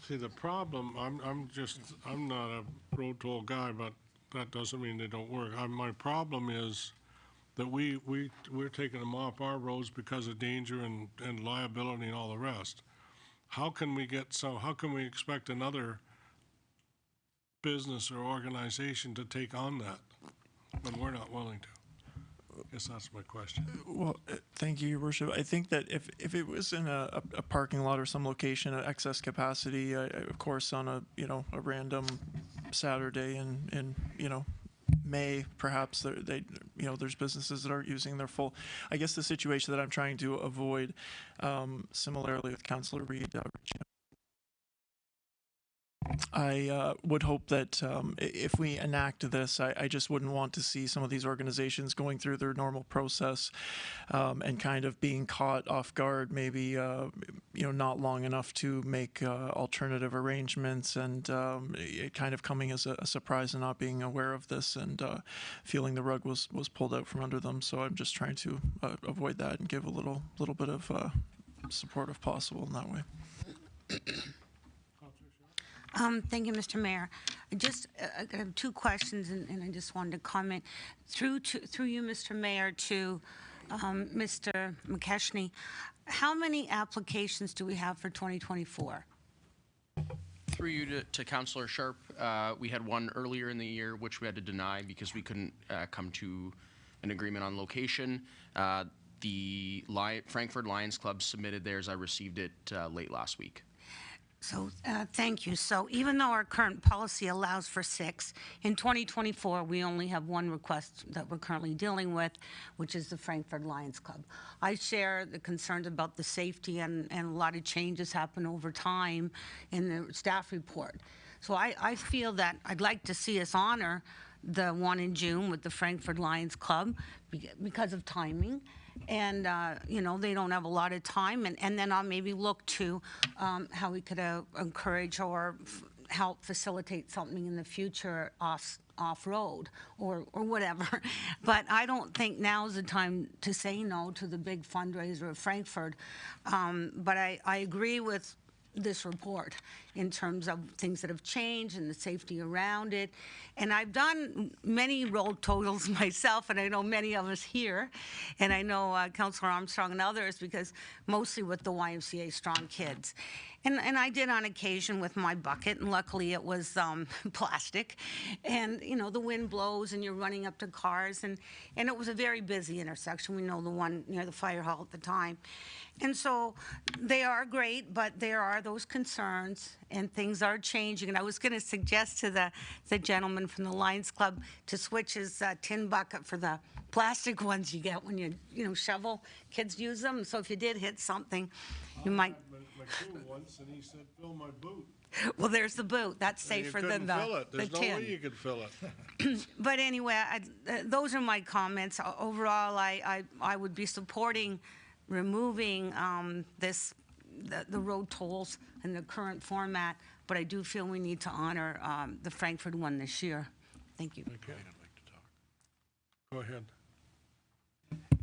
Speaker 1: see, the problem, I'm not a road toll guy, but that doesn't mean they don't work. My problem is that we're taking them off our roads because of danger and liability and all the rest. How can we expect another business or organization to take on that when we're not willing to? I guess that's my question.
Speaker 8: Well, thank you, Your Worship. I think that if it was in a parking lot or some location at excess capacity, of course, on a random Saturday in May, perhaps there's businesses that aren't using their full. I guess the situation that I'm trying to avoid, similarly with Councillor Reid, I would hope that if we enact this, I just wouldn't want to see some of these organizations going through their normal process and kind of being caught off guard, maybe not long enough to make alternative arrangements, and it kind of coming as a surprise and not being aware of this and feeling the rug was pulled out from under them. So I'm just trying to avoid that and give a little bit of support if possible in that way.
Speaker 14: Thank you, Mr. Mayor. I have two questions, and I just wanted to comment through you, Mr. Mayor, to Mr. McKechnie. How many applications do we have for 2024?
Speaker 12: Through you to Councillor Sharp, we had one earlier in the year, which we had to deny because we couldn't come to an agreement on location. The Frankfurt Lions Club submitted theirs. I received it late last week.
Speaker 14: So thank you. So even though our current policy allows for 6, in 2024, we only have one request that we're currently dealing with, which is the Frankfurt Lions Club. I share the concerns about the safety, and a lot of changes happen over time in the staff report. So I feel that I'd like to see us honor the one in June with the Frankfurt Lions Club because of timing. And, they don't have a lot of time. And then I'll maybe look to how we could encourage or help facilitate something in the future off-road or whatever. But I don't think now's the time to say no to the big fundraiser of Frankfurt. But I agree with this report. in terms of things that have changed and the safety around it. And I've done many roll totals myself, and I know many of us here, and I know Councillor Armstrong and others, because mostly with the YMCA Strong Kids. And I did on occasion with my bucket, and luckily it was plastic. And, you know, the wind blows and you're running up to cars, and it was a very busy intersection. We know the one near the fire hall at the time. And so they are great, but there are those concerns, and things are changing. And I was going to suggest to the gentleman from the Lions Club to switch his tin bucket for the plastic ones you get when you shovel. Kids use them, so if you did hit something, you might.
Speaker 1: McHugh once, and he said, "Fill my boot."
Speaker 14: Well, there's the boot. That's safer than the tin.
Speaker 1: You couldn't fill it. There's no way you could fill it.
Speaker 14: But anyway, those are my comments. Overall, I would be supporting removing the road tolls in the current format, but I do feel we need to honor the Frankfurt one this year. Thank you.
Speaker 1: Okay. Go ahead.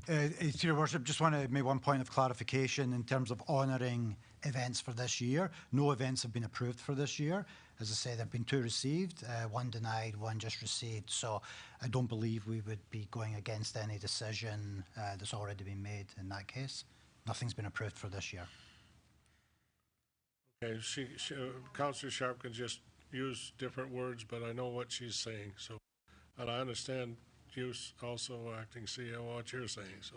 Speaker 9: To your worship, just want to make one point of clarification in terms of honouring events for this year. No events have been approved for this year. As I say, there have been 2 received, 1 denied, 1 just received. So I don't believe we would be going against any decision that's already been made in that case. Nothing's been approved for this year.
Speaker 1: Okay, Councillor Sharp can just use different words, but I know what she's saying. So, and I understand you also, acting CEO, what you're saying. So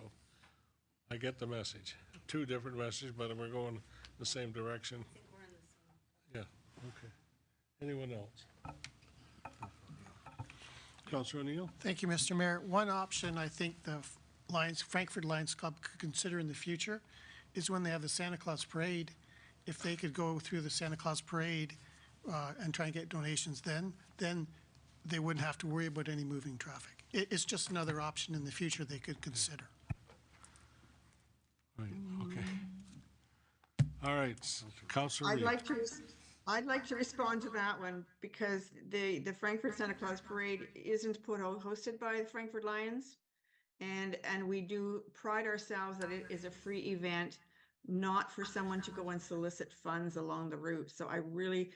Speaker 1: I get the message. 2 different messages, but we're going the same direction. Yeah, okay. Anyone else? Councillor O'Neill?
Speaker 5: Thank you, Mr. Mayor. One option I think the Frankfurt Lions Club could consider in the future is when they have the Santa Claus Parade, if they could go through the Santa Claus Parade and try and get donations then they wouldn't have to worry about any moving traffic. It's just another option in the future they could consider.
Speaker 1: Right, okay. All right, Councillor Reid.
Speaker 16: I'd like to respond to that one, because the Frankfurt Santa Claus Parade isn't hosted by the Frankfurt Lions. And we do pride ourselves that it is a free event, not for someone to go and solicit funds along the route. So I really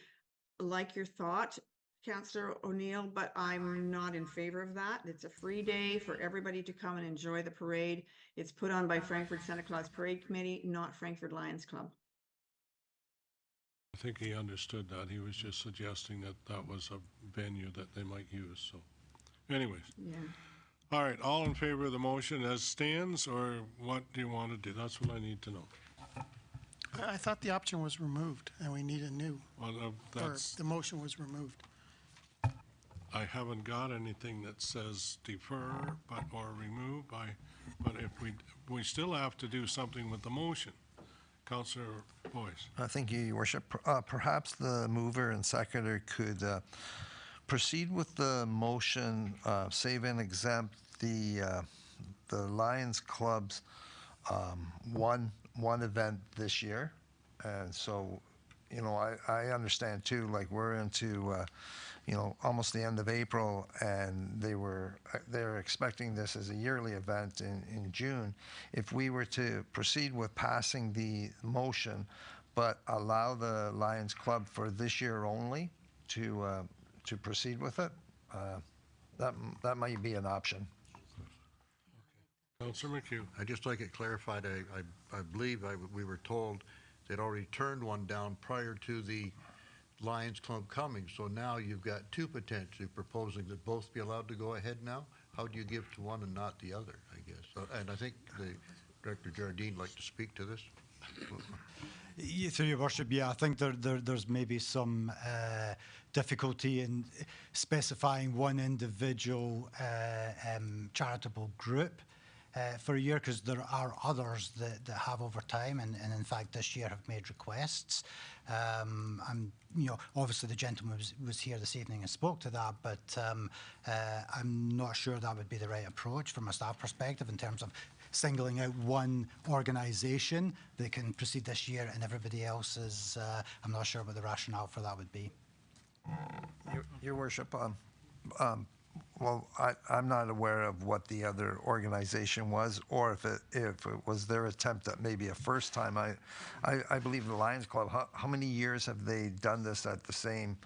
Speaker 16: like your thought, Councillor O'Neill, but I'm not in favor of that. It's a free day for everybody to come and enjoy the parade. It's put on by Frankfurt Santa Claus Parade Committee, not Frankfurt Lions Club.
Speaker 1: I think he understood that. He was just suggesting that was a venue that they might use. So anyways.
Speaker 16: Yeah.
Speaker 1: All right, all in favor of the motion as stands, or what do you want to do? That's what I need to know.
Speaker 5: I thought the option was removed and we need a new.
Speaker 1: Well,
Speaker 5: Or the motion was removed.
Speaker 1: I haven't got anything that says defer or remove. But if we still have to do something with the motion. Councillor Boyce.
Speaker 6: Thank you, Your Worship. Perhaps the mover and seconder could proceed with the motion, save and exempt the Lions Club's one event this year. And so, you know, I understand too, like we're into, you know, almost the end of April, and they're expecting this as a yearly event in June. If we were to proceed with passing the motion, but allow the Lions Club for this year only to proceed with it, that might be an option.
Speaker 1: Councillor McHugh.
Speaker 4: I'd just like it clarified. I believe we were told they'd already turned one down prior to the Lions Club coming. So now you've got 2 potentially proposing that both be allowed to go ahead now. How do you give to one and not the other, I guess? And I think the Director Jardine would like to speak to this.
Speaker 9: Through your worship, yeah, I think there's maybe some difficulty in specifying one individual charitable group for a year, because there are others that have over time, and in fact this year have made requests. You know, obviously the gentleman was here this evening and spoke to that, but I'm not sure that would be the right approach from a staff perspective in terms of singling out one organisation that can proceed this year and everybody else is, I'm not sure what the rationale for that would be.
Speaker 6: Your Worship, Well, I'm not aware of what the other organization was, or if it was their attempt at maybe a first time. I believe the Lions Club, how many years have they done this at the same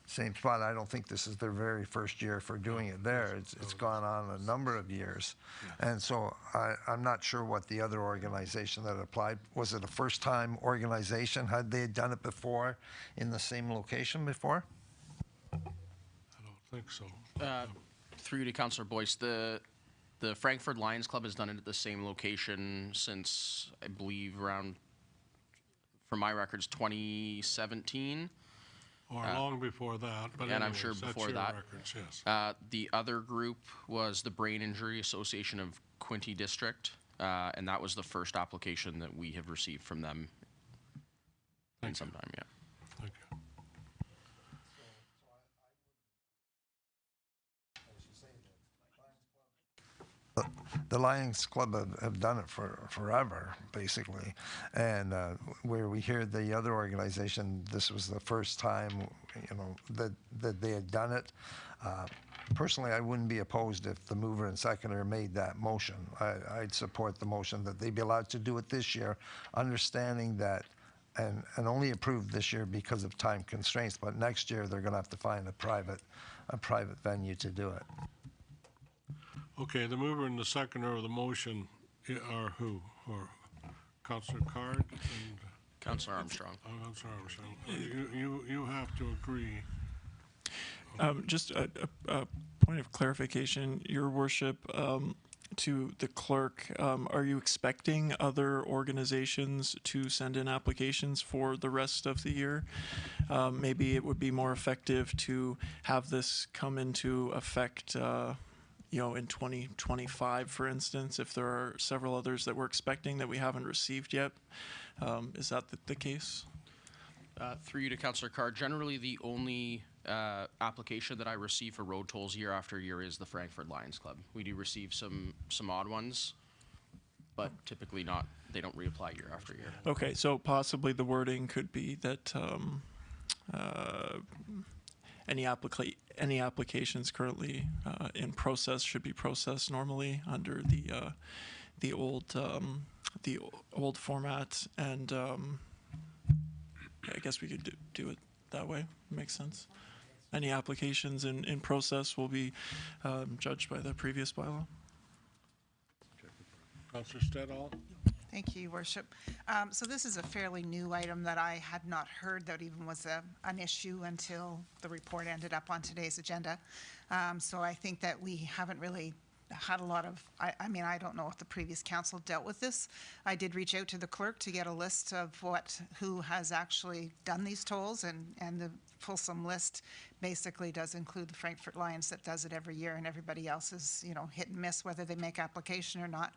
Speaker 6: spot? I don't think this is their very first year for doing it there. It's gone on a number of years. And so I'm not sure what the other organization that applied, was it a first time organization? Had they done it before in the same location before?
Speaker 1: I don't think so.
Speaker 12: Through you to Councillor Boyce, the Frankfurt Lions Club has done it at the same location since, I believe, around, for my records, 2017.
Speaker 1: Or long before that, but
Speaker 12: and I'm
Speaker 1: anyways,
Speaker 12: sure
Speaker 1: that's
Speaker 12: before
Speaker 1: your
Speaker 12: that.
Speaker 1: records, yes.
Speaker 12: The other group was the Brain Injury Association of Quinte District, and that was the first application that we have received from them in some time, yeah.
Speaker 1: Thank you.
Speaker 6: The Lions Club have done it for forever, basically. And where we hear the other organization, this was the first time, that they had done it. Personally, I wouldn't be opposed if the mover and seconder made that motion. I'd support the motion that they be allowed to do it this year, understanding that, and only approved this year because of time constraints, but next year they're going to have to find a private venue to do it.
Speaker 1: Okay, the mover and the seconder of the motion are who? Or Councillor Card and
Speaker 12: Councillor Armstrong.
Speaker 1: Councillor Armstrong. You have to agree.
Speaker 8: Just a point of clarification, Your Worship, to the clerk, are you expecting other organizations to send in applications for the rest of the year? Maybe it would be more effective to have this come into effect in 2025, for instance, if there are several others that we're expecting that we haven't received yet. Is that the case?
Speaker 12: Through you to Councillor Carr, generally the only application that I receive for road tolls year after year is the Frankfurt Lions Club. We do receive some odd ones, but typically not. They don't reapply year after year.
Speaker 8: Okay, so possibly the wording could be that any applications currently in process should be processed normally under the old format, and I guess we could do it that way. Makes sense. Any applications in process will be judged by the previous bylaw.
Speaker 1: Councillor Stedall?
Speaker 10: Thank you, Your Worship. So this is a fairly new item that I had not heard that even was an issue until the report ended up on today's agenda. So I think that we haven't really had a lot of, I mean, I don't know if the previous council dealt with this. I did reach out to the clerk to get a list of who has actually done these tolls, and the fulsome list basically does include the Frankfurt Lions that does it every year, and everybody else is, hit and miss whether they make application or not.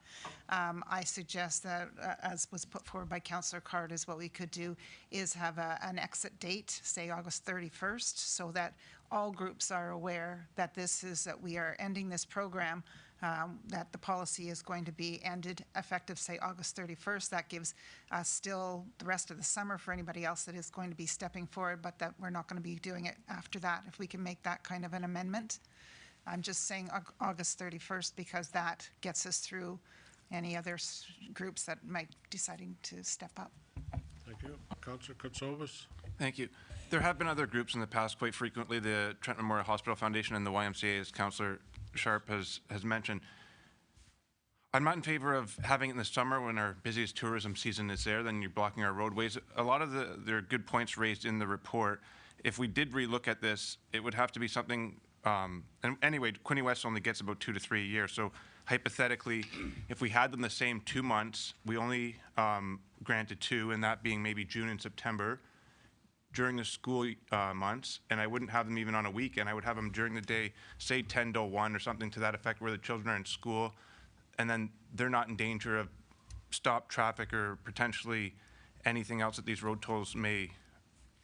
Speaker 10: I suggest that, as was put forward by Councillor Card, is what we could do is have an exit date, say August 31st, so that all groups are aware that that we are ending this program, that the policy is going to be ended effective, say, August 31st. That gives us still the rest of the summer for anybody else that is going to be stepping forward, but that we're not going to be doing it after that, if we can make that kind of an amendment. I'm just saying August 31st because that gets us through any other groups that might be deciding to step up.
Speaker 1: Thank you. Councillor Katsovas?
Speaker 15: Thank you. There have been other groups in the past quite frequently, the Trent Memorial Hospital Foundation and the YMCA, as Councillor Sharp has mentioned. I'm not in favor of having it in the summer when our busiest tourism season is there, then you're blocking our roadways. A lot of there are good points raised in the report. If we did relook at this, it would have to be something, and anyway, Quinte West only gets about 2 to 3 a year, so hypothetically, if we had them the same 2 months, we only granted 2, and that being maybe June and September, during the school months, and I wouldn't have them even on a weekend. I would have them during the day, say 10 to 1 or something to that effect, where the children are in school, and then they're not in danger of stop traffic or potentially anything else that these road tolls may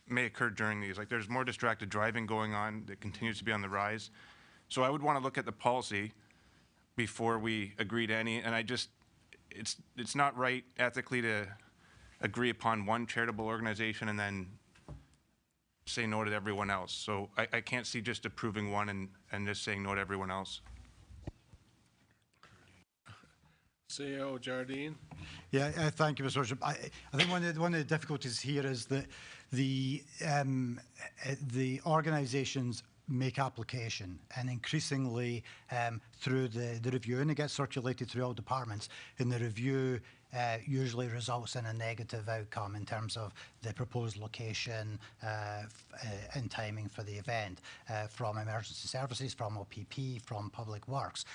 Speaker 15: occur during these. Like, there's more distracted driving going on that continues to be on the rise. So I would want to look at the policy before we agree to any, and it's not right ethically to agree upon one charitable organization and then say no to everyone else. So I can't see just approving one and just saying no to everyone else.
Speaker 1: CEO Jardine?
Speaker 9: Yeah, thank you, Mr. Worship. I think one of the difficulties here is that the organisations make application, and increasingly through the review, and it gets circulated through all departments, and the review usually results in a negative outcome in terms of the proposed location and timing for the event from emergency services, from OPP, from Public Works.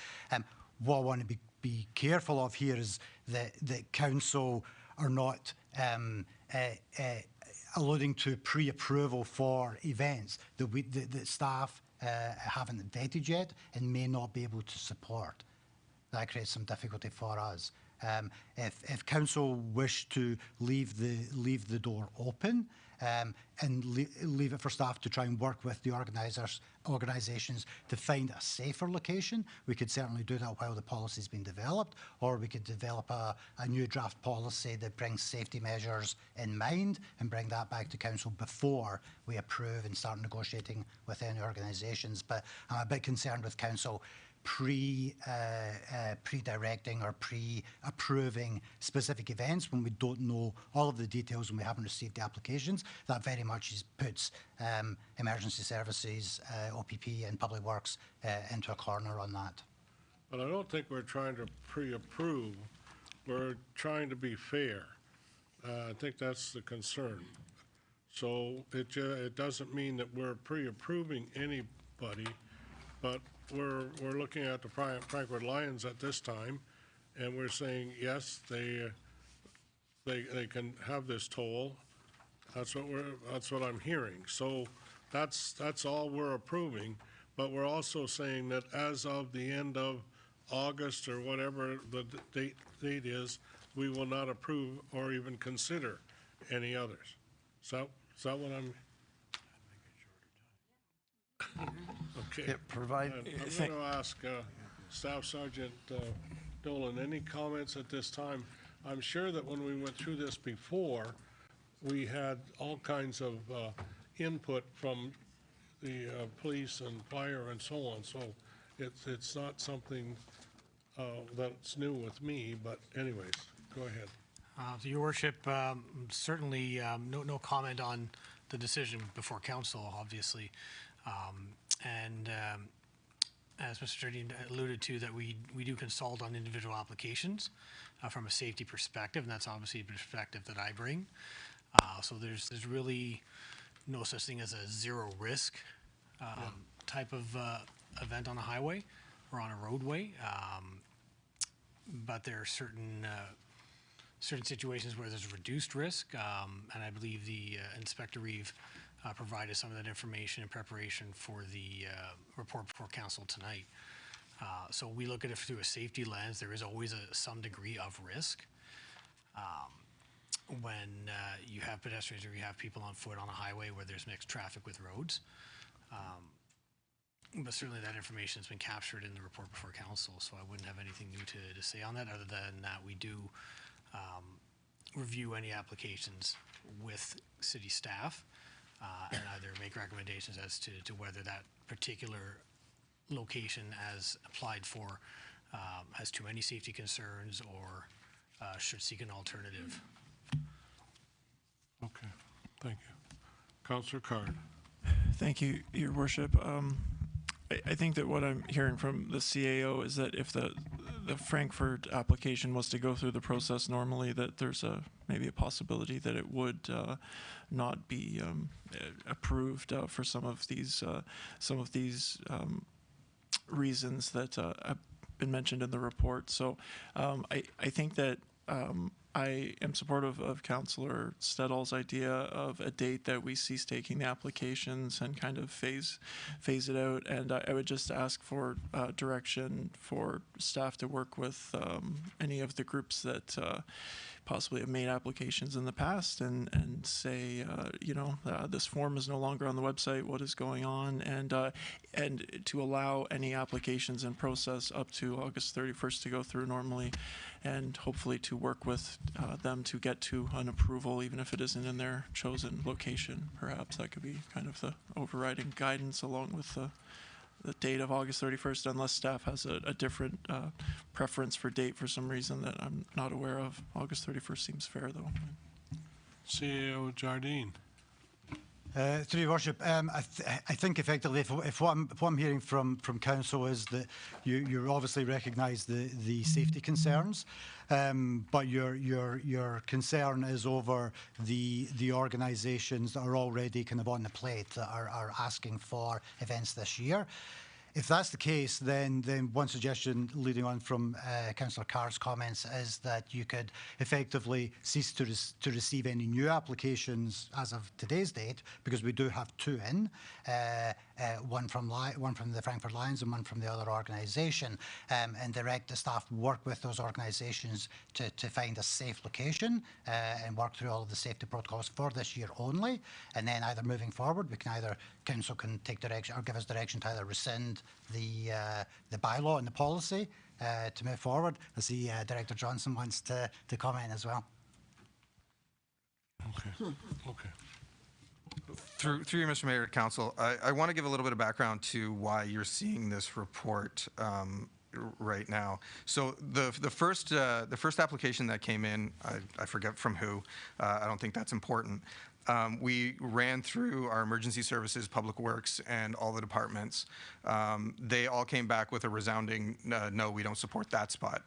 Speaker 9: What I want to be careful of here is that council are not alluding to pre-approval for events that staff haven't vetted yet and may not be able to support. That creates some difficulty for us. If council wish to leave the door open and leave it for staff to try and work with the organisations to find a safer location, we could certainly do that while the policy's been developed, or we could develop a new draft policy that brings safety measures in mind and bring that back to council before we approve and start negotiating with any organisations. But I'm a bit concerned with council pre-directing or pre-approving specific events when we don't know all of the details and we haven't received the applications. That very much puts emergency services, OPP and Public Works into a corner on that.
Speaker 1: But I don't think we're trying to pre-approve. We're trying to be fair. I think that's the concern. So it doesn't mean that we're pre-approving anybody, but we're looking at the Frankfurt Lions at this time, and we're saying, yes, they can have this toll. That's what I'm hearing. So that's all we're approving, but we're also saying that as of the end of August or whatever the date is, we will not approve or even consider any others. So is that what I'm? Okay.
Speaker 6: Yeah, provide.
Speaker 1: I'm going to ask Staff Sergeant Dolan, any comments at this time? I'm sure that when we went through this before, we had all kinds of input from the police and fire and so on. So it's not something that's new with me, but anyways, go ahead.
Speaker 11: Your Worship, certainly no comment on the decision before council, obviously. As Mr. Jardine alluded to, that we do consult on individual applications from a safety perspective, and that's obviously a perspective that I bring. So there's really no such thing as a zero risk type of event on a highway or on a roadway. But there are certain situations where there's reduced risk, and I believe the Inspector Reeve provided some of that information in preparation for the report before council tonight. So we look at it through a safety lens. There is always some degree of risk when you have pedestrians or you have people on foot on a highway where there's mixed traffic with roads. But certainly that information has been captured in the report before council, so I wouldn't have anything new to say on that, other than that we do review any applications with city staff and either make recommendations as to whether that particular location as applied for has too many safety concerns or should seek an alternative.
Speaker 1: Okay, thank you. Councillor Card.
Speaker 8: Thank you, Your Worship. I think that what I'm hearing from the CAO is that if the Frankfurt application was to go through the process normally, that there's maybe a possibility that it would not be approved for some of these reasons that have been mentioned in the report. So I think that I am supportive of Councillor Steadall's idea of a date that we cease taking the applications and kind of phase it out. And I would just ask for direction for staff to work with any of the groups that possibly have made applications in the past and say, this form is no longer on the website, what is going on, and to allow any applications in process up to August 31st to go through normally, and hopefully to work with them to get to an approval, even if it isn't in their chosen location. Perhaps that could be kind of the overriding guidance along with the date of August 31st, unless staff has a different preference for date for some reason that I'm not aware of. August 31st seems fair, though.
Speaker 1: CEO Jardine.
Speaker 9: Through your worship, I think effectively, if what I'm hearing from council is that you obviously recognise the safety concerns, but your concern is over the organisations that are already kind of on the plate that are asking for events this year. If that's the case, then one suggestion leading on from Councillor Carr's comments is that you could effectively cease to receive any new applications as of today's date, because we do have two in, one from the Frankfurt Lions and one from the other organisation, and direct the staff work with those organisations to find a safe location and work through all of the safety protocols for this year only, and then either moving forward, council can take direction or give us direction to either rescind the bylaw and the policy to move forward. I see Director Johnson wants to comment as well.
Speaker 1: Okay. Okay.
Speaker 7: Through you, Mr. Mayor, Council, I want to give a little bit of background to why you're seeing this report right now. So the first application that came in, I forget from who. I don't think that's important. We ran through our emergency services, public works, and all the departments. They all came back with a resounding no, we don't support that spot.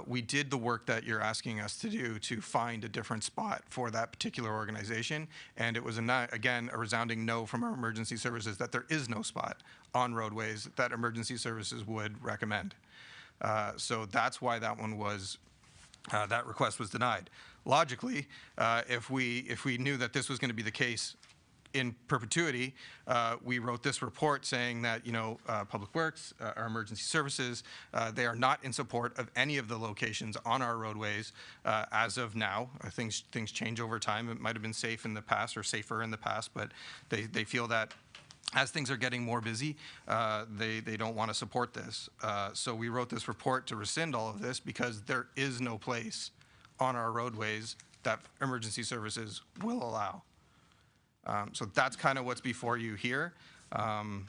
Speaker 7: We did the work that you're asking us to do to find a different spot for that particular organization, and it was, again, a resounding no from our emergency services that there is no spot on roadways that emergency services would recommend. So that's why that one was, that request was denied. Logically, if we knew that this was going to be the case in perpetuity, we wrote this report saying that, Public Works, our emergency services, they are not in support of any of the locations on our roadways as of now. Things change over time. It might have been safe in the past or safer in the past, but they feel that as things are getting more busy, they don't want to support this. So we wrote this report to rescind all of this because there is no place on our roadways that emergency services will allow. So that's kind of what's before you here. And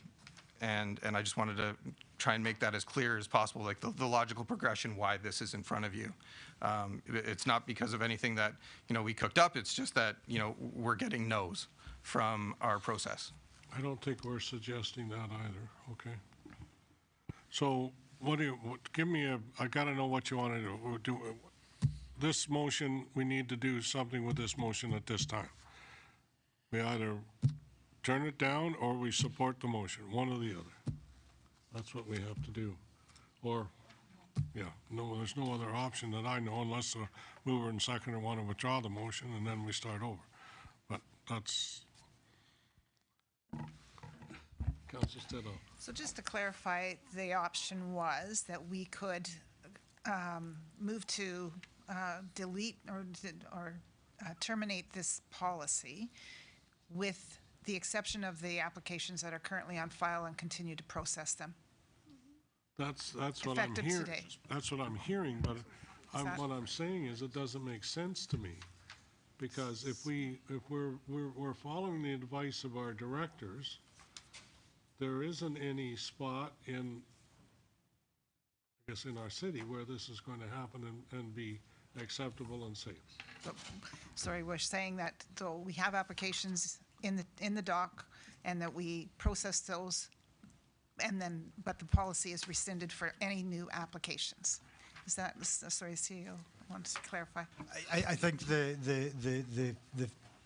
Speaker 7: I just wanted to try and make that as clear as possible, like the logical progression why this is in front of you. It's not because of anything that, we cooked up. It's just that, we're getting no's from our process.
Speaker 1: I don't think we're suggesting that either, okay? So I gotta know what you want to do. This motion, we need to do something with this motion at this time. We either turn it down or we support the motion, one or the other. That's what we have to do. Or, no, there's no other option that I know unless the mover and seconder want to withdraw the motion and then we start over. But that's... Councilor Stidham.
Speaker 10: So just to clarify, the option was that we could move to delete or terminate this policy with the exception of the applications that are currently on file and continue to process them.
Speaker 1: That's what I'm
Speaker 10: Effective
Speaker 1: hearing.
Speaker 10: today.
Speaker 1: That's what I'm hearing, but what I'm saying is it doesn't make sense to me. Because if we're following the advice of our directors, there isn't any spot in our city where this is going to happen and be acceptable and safe.
Speaker 10: Sorry, we're saying that though we have applications in the dock and that we process those but the policy is rescinded for any new applications. Is that, sorry, CEO wants to clarify.
Speaker 9: I think the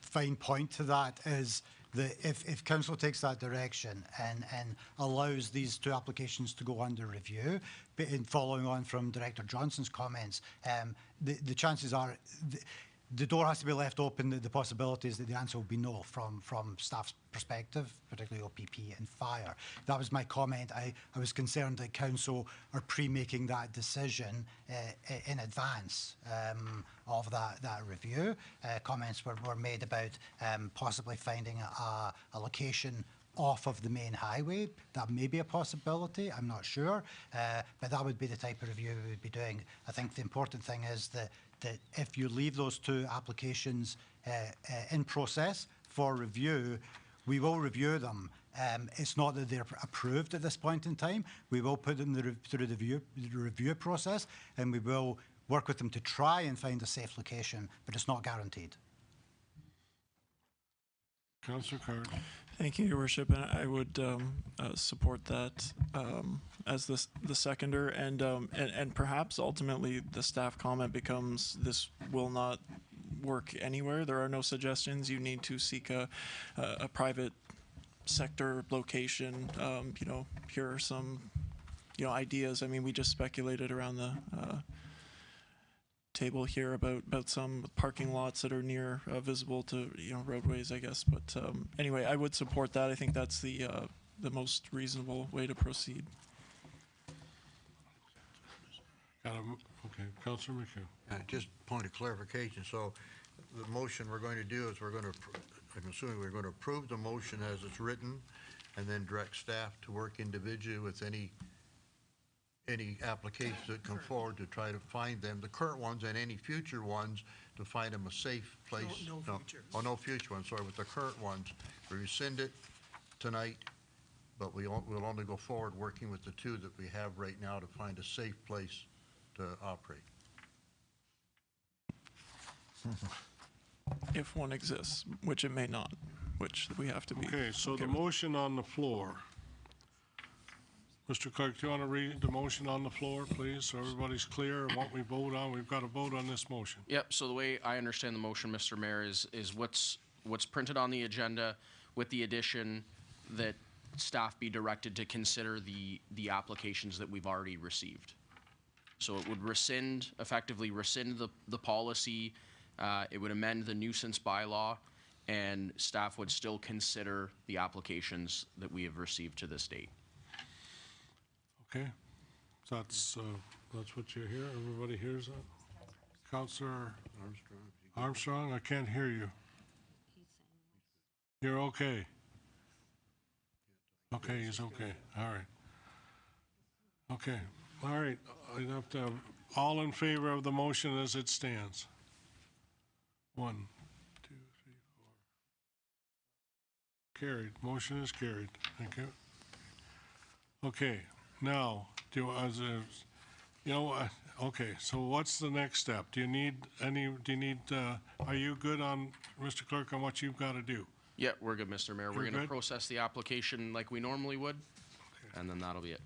Speaker 9: fine point to that is that if council takes that direction and allows these two applications to go under review, but in following on from Director Johnson's comments, the chances are the door has to be left open. The possibility is that the answer will be no from staff's perspective, particularly OPP and fire. That was my comment. I was concerned that council are pre-making that decision in advance of that review. Comments were made about possibly finding a location off of the main highway. That may be a possibility, I'm not sure, but that would be the type of review we would be doing. I think the important thing is that if you leave those two applications in process for review, we will review them. It's not that they're approved at this point in time. We will put them through the review process, and we will work with them to try and find a safe location, but it's not guaranteed.
Speaker 1: Councillor Card.
Speaker 8: Thank you, Your Worship, and I would support that as the seconder, and perhaps ultimately the staff comment becomes this will not work anywhere. There are no suggestions. You need to seek a private sector location. Here are some ideas. I mean, we just speculated around the table here about some parking lots that are near visible to roadways, I guess. But anyway, I would support that. I think that's the most reasonable way to proceed.
Speaker 1: Okay, Councillor McHugh.
Speaker 4: Just point of clarification. So the motion we're going to do is I'm assuming we're going to approve the motion as it's written and then direct staff to work individually with any applications that come forward to try to find them, the current ones and any future ones, to find them a safe place.
Speaker 5: No future.
Speaker 4: Oh, no future ones, sorry, with the current ones. We rescind it tonight, but we'll only go forward working with the two that we have right now to find a safe place to operate.
Speaker 8: If one exists, which it may not, which we have to be.
Speaker 1: Okay, so the motion on the floor. Mr. Clerk, do you want to read the motion on the floor, please, so everybody's clear on what we vote on? We've got to vote on this motion.
Speaker 12: Yep, so the way I understand the motion, Mr. Mayor, is what's printed on the agenda with the addition that staff be directed to consider the applications that we've already received. So it would effectively rescind the policy, it would amend the nuisance bylaw, and staff would still consider the applications that we have received to this date.
Speaker 1: Okay, that's what you hear. Everybody hears that? Councillor Armstrong, I can't hear you. You're okay. Okay, he's okay. All right. Okay, all right. I'd have to have all in favor of the motion as it stands. 1, 2, 3, 4. Carried. Motion is carried. Thank you. Okay. Now, okay, so what's the next step? Are you good on, Mr. Clerk, on what you've got to do?
Speaker 12: Yeah, we're good, Mr. Mayor. We're going to
Speaker 1: good?
Speaker 12: process the application like we normally would, and then that'll be it.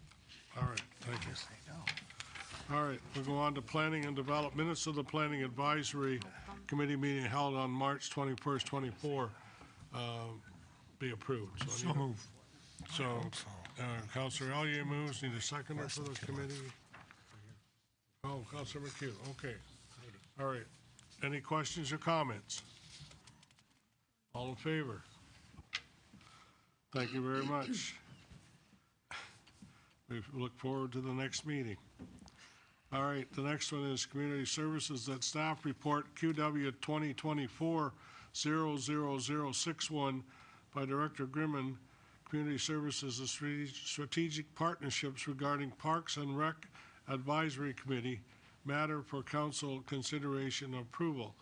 Speaker 1: All right, thank you. All right, we'll go on to Planning and Development. Minutes of the Planning Advisory Committee meeting held on March 21st, 24, be approved. So move. So, Councillor Elliott moves. Need a seconder for the committee? Oh, Councillor McHugh. Okay. All right. Any questions or comments? All in favor? Thank you very much. We look forward to the next meeting. All right, the next one is Community Services. That staff report QW 2024-00061 by Director Grimman, Community Services and Strategic Partnerships regarding Parks and Rec Advisory Committee, matter for council consideration and approval,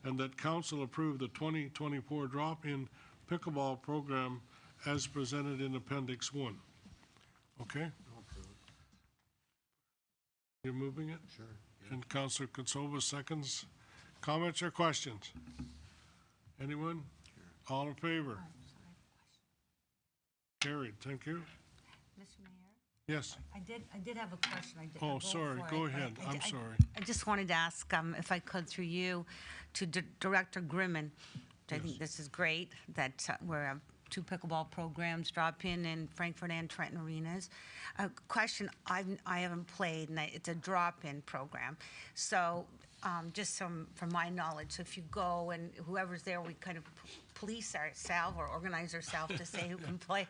Speaker 1: and that council approve the 2024 drop-in pickleball program as presented in Appendix 1. Okay? You're moving it?
Speaker 4: Sure.
Speaker 1: Yeah. And Councillor Katsova seconds. Comments or questions? Anyone? Sure. All in favor? Carried. Thank you.
Speaker 14: Mr. Mayor?
Speaker 1: Yes.
Speaker 14: I did have a question.
Speaker 1: Oh, sorry. Go ahead. I'm sorry.
Speaker 14: I just wanted to ask, if I could, through you, to Director Grimman. I think this is great that we have 2 pickleball programs drop in Frankfurt and Trenton arenas. A question, I haven't played, and it's a drop-in program. So just from my knowledge, so if you go and whoever's there, we kind of police ourselves or organize ourselves to say who can play.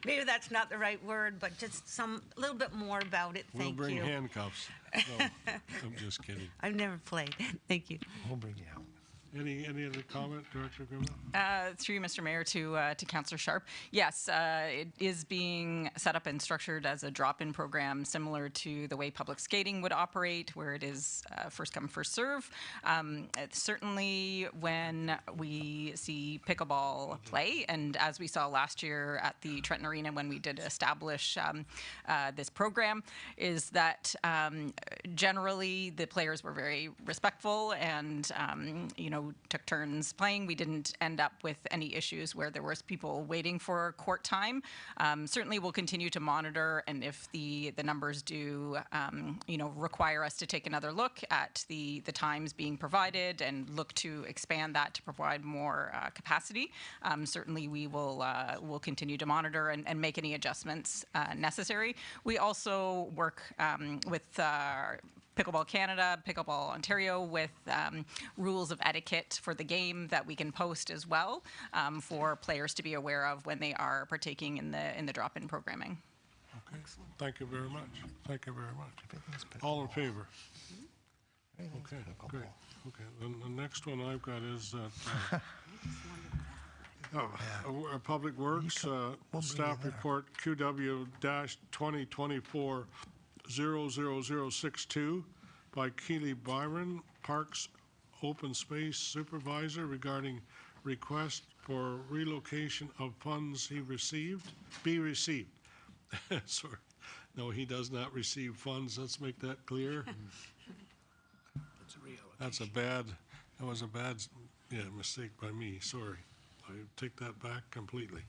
Speaker 14: Maybe that's not the right word, but just a little bit more about it. Thank you.
Speaker 1: We'll bring handcuffs. No, I'm just kidding.
Speaker 14: I've never played. Thank you.
Speaker 9: We'll bring you out.
Speaker 1: Any other comment, Director Grimmer?
Speaker 18: Through you, Mr. Mayor, to Councillor Sharp. Yes, it is being set up and structured as a drop-in program similar to the way public skating would operate, where it is first come, first serve. Certainly when we see pickleball play, and as we saw last year at the Trenton Arena when we did establish this program, is that generally the players were very respectful and, took turns playing. We didn't end up with any issues where there was people waiting for court time. Certainly we'll continue to monitor, and if the numbers do, require us to take another look at the times being provided and look to expand that to provide more capacity, certainly we will continue to monitor and make any adjustments necessary. We also work with Pickleball Canada, Pickleball Ontario with rules of etiquette for the game that we can post as well for players to be aware of when they are partaking in the drop-in programming.
Speaker 1: Okay. Thank you very much. Thank you very much. All in favor? Okay, great. Okay, then the next one I've got is that Public Works staff report QW-2024-00062 by Keely Byron, Parks Open Space Supervisor, regarding request for relocation of funds he received. Sorry. No, he does not receive funds. Let's make that clear. That was a bad mistake by me. Sorry. I take that back completely.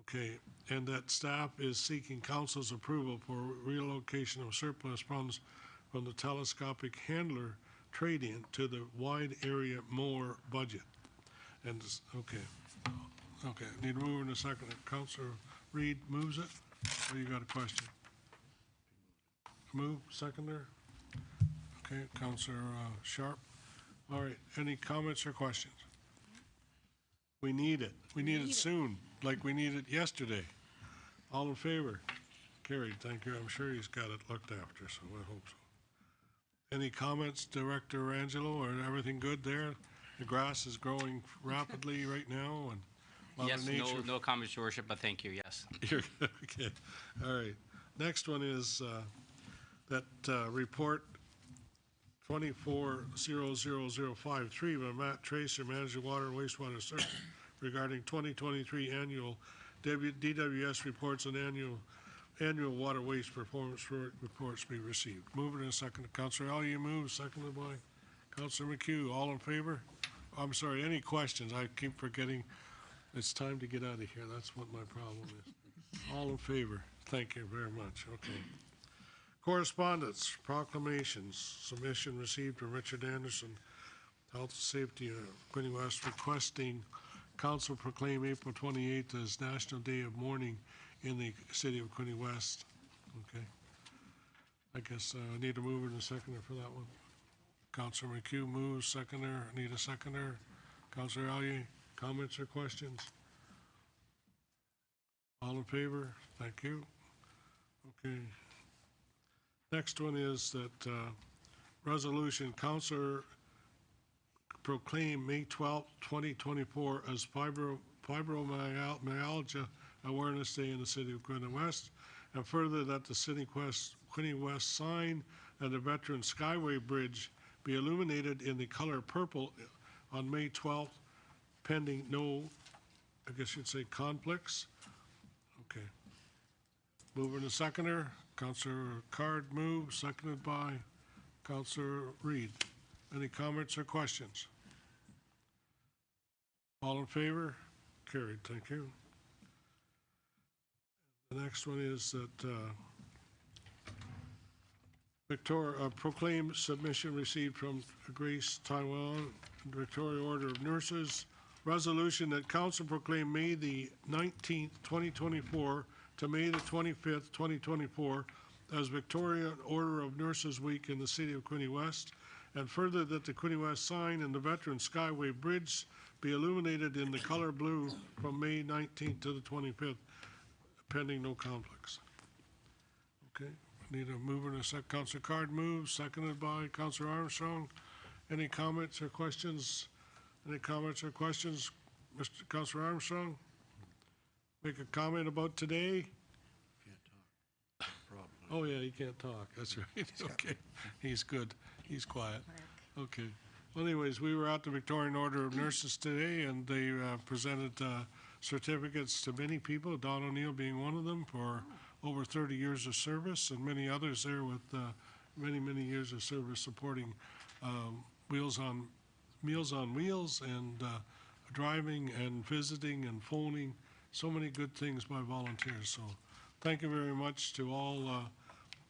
Speaker 1: Okay, and that staff is seeking council's approval for relocation of surplus funds from the telescopic handler trade-in to the wide area mower budget. And, okay, need to move in a second. Councilor Reid moves it, or you got a question? Move, seconder? Okay, Councilor Sharp. All right, any comments or questions? We need it. We need it soon, like we need it yesterday. All in favor? Carried, thank you. I'm sure he's got it looked after, so I hope so. Any comments, Director Angelo, or everything good there? The grass is growing rapidly right now, and Mother Nature.
Speaker 13: No comments, Your Worship, but thank you, yes.
Speaker 1: Okay, all right. Next one is that report 24-00053 by Matt Tracer, Manager Water and Wastewater Service, regarding 2023 annual DWS reports and annual water waste performance reports be received. Move it in a second. Councillor Elliott moves, seconded by Councillor McHugh. All in favor? I'm sorry, any questions? I keep forgetting. It's time to get out of here. That's what my problem is. All in favor? Thank you very much. Okay. Correspondence, proclamations, submission received from Richard Anderson, Health and Safety of Quinte West, requesting council proclaim April 28th as National Day of Mourning in the city of Quinte West. Okay. I guess I need a mover and a seconder for that one. Councillor McHugh moves, seconder. Need a seconder. Councillor Allier, comments or questions? All in favor? Thank you. Okay. Next one is that resolution, councillor proclaim May 12th, 2024 as Fibromyalgia Awareness Day in the city of Quinte West, and further that the Quinte West sign and the Veteran Skyway Bridge be illuminated in the color purple on May 12th, pending no, I guess you'd say, conflicts. Okay. Moving to seconder. Councillor Card moves, seconded by Councillor Reid. Any comments or questions? All in favor? Carried, thank you. The next one is that proclaim submission received from Grace Taiwan, Victoria Order of Nurses, resolution that council proclaim May the 19th, 2024 to May the 25th, 2024 as Victoria Order of Nurses Week in the city of Quinte West, and further that the Quinte West sign and the Veteran Skyway Bridge be illuminated in the color blue from May 19th to the 25th, pending no conflicts. Okay, need a mover and a second. Councillor Card moves, seconded by Councillor Armstrong. Any comments or questions? Any comments or questions? Mr. Councilor Armstrong? Make a comment about today? Oh, yeah, he can't talk. That's right. Okay. He's good. He's quiet. Okay. Well, anyways, we were at the Victorian Order of Nurses today, and they presented certificates to many people, Don O'Neill being one of them, for over 30 years of service, and many others there with many, many years of service supporting Meals on Wheels and driving and visiting and phoning. So many good things by volunteers. So thank you very much to all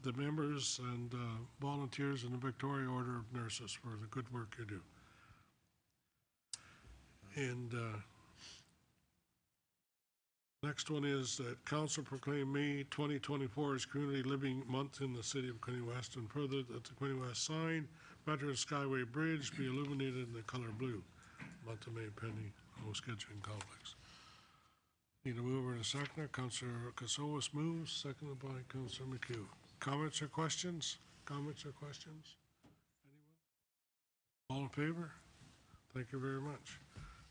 Speaker 1: the members and volunteers in the Victoria Order of Nurses for the good work you do. And next one is that Council proclaim May 2024 as Community Living Month in the City of Quinte West, and further that the Quinte West sign, Veterans Skyway Bridge be illuminated in the color blue. Month of May pending no scheduling conflicts. Need a mover and a seconder. Councilor Kasowas moves, seconded by Councilor McHugh. Comments or questions? Comments or questions? Anyone? All in favor? Thank you very much.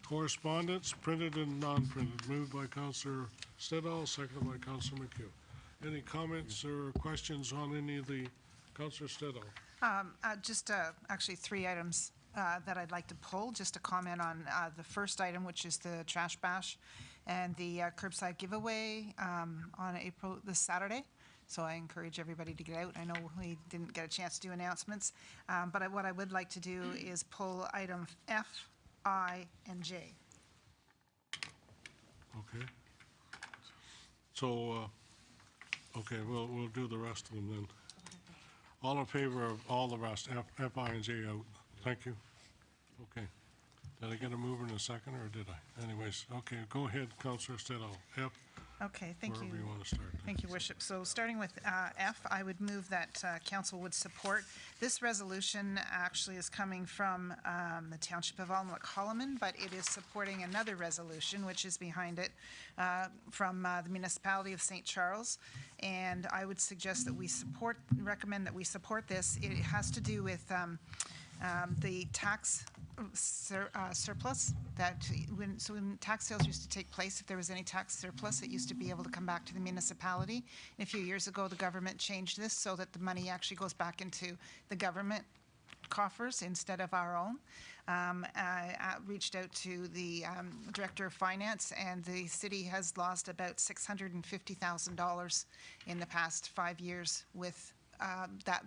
Speaker 1: Correspondence, printed and non-printed, moved by Councilor Stedall, seconded by Councilor McHugh. Any comments or questions on any of the, Councilor Stedall?
Speaker 10: Just actually 3 items that I'd like to pull, just to comment on the first item, which is the trash bash and the curbside giveaway on this Saturday. So I encourage everybody to get out. I know we didn't get a chance to do announcements, but what I would like to do is pull item F, I, and J.
Speaker 1: Okay. So, okay, we'll do the rest of them then. All in favor of all the rest, F, I, and J out. Thank you. Okay. Did I get a mover in a second, or did I? Anyways, okay, go ahead, Councilor Stedall. F.
Speaker 10: Okay, thank you.
Speaker 1: Wherever you want to start.
Speaker 10: Thank you, Worship. So starting with F, I would move that council would support. This resolution actually is coming from the Township of Alnwick-Holloman, but it is supporting another resolution, which is behind it, from the municipality of St. Charles. And I would suggest that we recommend that we support this. It has to do with the tax surplus that when tax sales used to take place, if there was any tax surplus, it used to be able to come back to the municipality. And a few years ago, the government changed this so that the money actually goes back into the government coffers instead of our own. I reached out to the Director of Finance, and the city has lost about $650,000 in the past 5 years with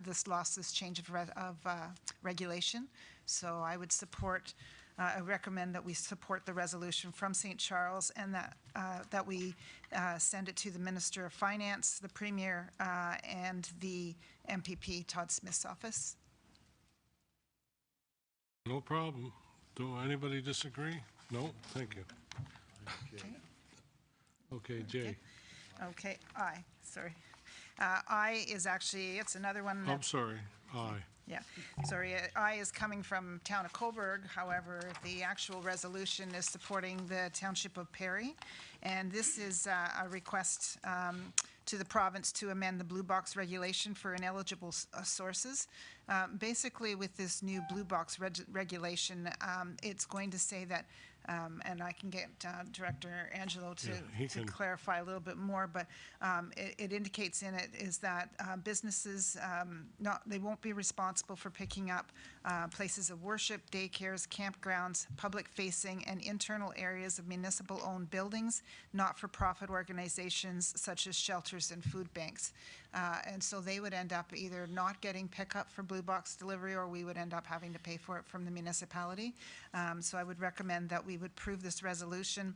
Speaker 10: this change of regulation. So I would I recommend that we support the resolution from St. Charles, and that we send it to the Minister of Finance, the Premier, and the MPP, Todd Smith's office.
Speaker 1: No problem. Do anybody disagree? No? Thank you. Okay, Jay.
Speaker 10: Okay, I, sorry. I is actually, it's another one.
Speaker 1: I'm sorry, I.
Speaker 10: Yeah, sorry, I is coming from Town of Coburg. However, the actual resolution is supporting the Township of Perry. And this is a request to the province to amend the blue box regulation for ineligible sources. Basically, with this new blue box regulation, it's going to say that, and I can get Director Angelo to clarify a little bit more, but it indicates in it is that businesses, they won't be responsible for picking up places of worship, daycares, campgrounds, public-facing and internal areas of municipal-owned buildings, not-for-profit organizations such as shelters and food banks. And so they would end up either not getting pickup for blue box delivery, or we would end up having to pay for it from the municipality. So I would recommend that we would approve this resolution,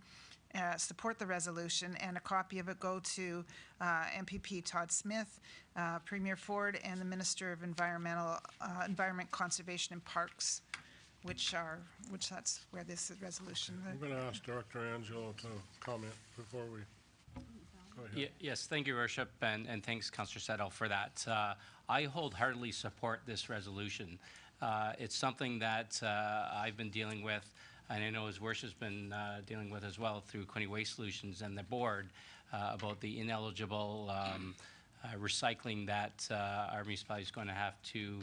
Speaker 10: support the resolution, and a copy of it go to MPP Todd Smith, Premier Ford, and the Minister of Environment, Conservation and Parks, which that's where this resolution.
Speaker 1: I'm going to ask Director Angelo to comment before we go ahead.
Speaker 13: Yes, thank you, Worship, and thanks, Councillor Settle, for that. I wholeheartedly support this resolution. It's something that I've been dealing with, and I know his Worship's been dealing with as well through Quinte Waste Solutions and the board about the ineligible recycling that our municipality is going to have to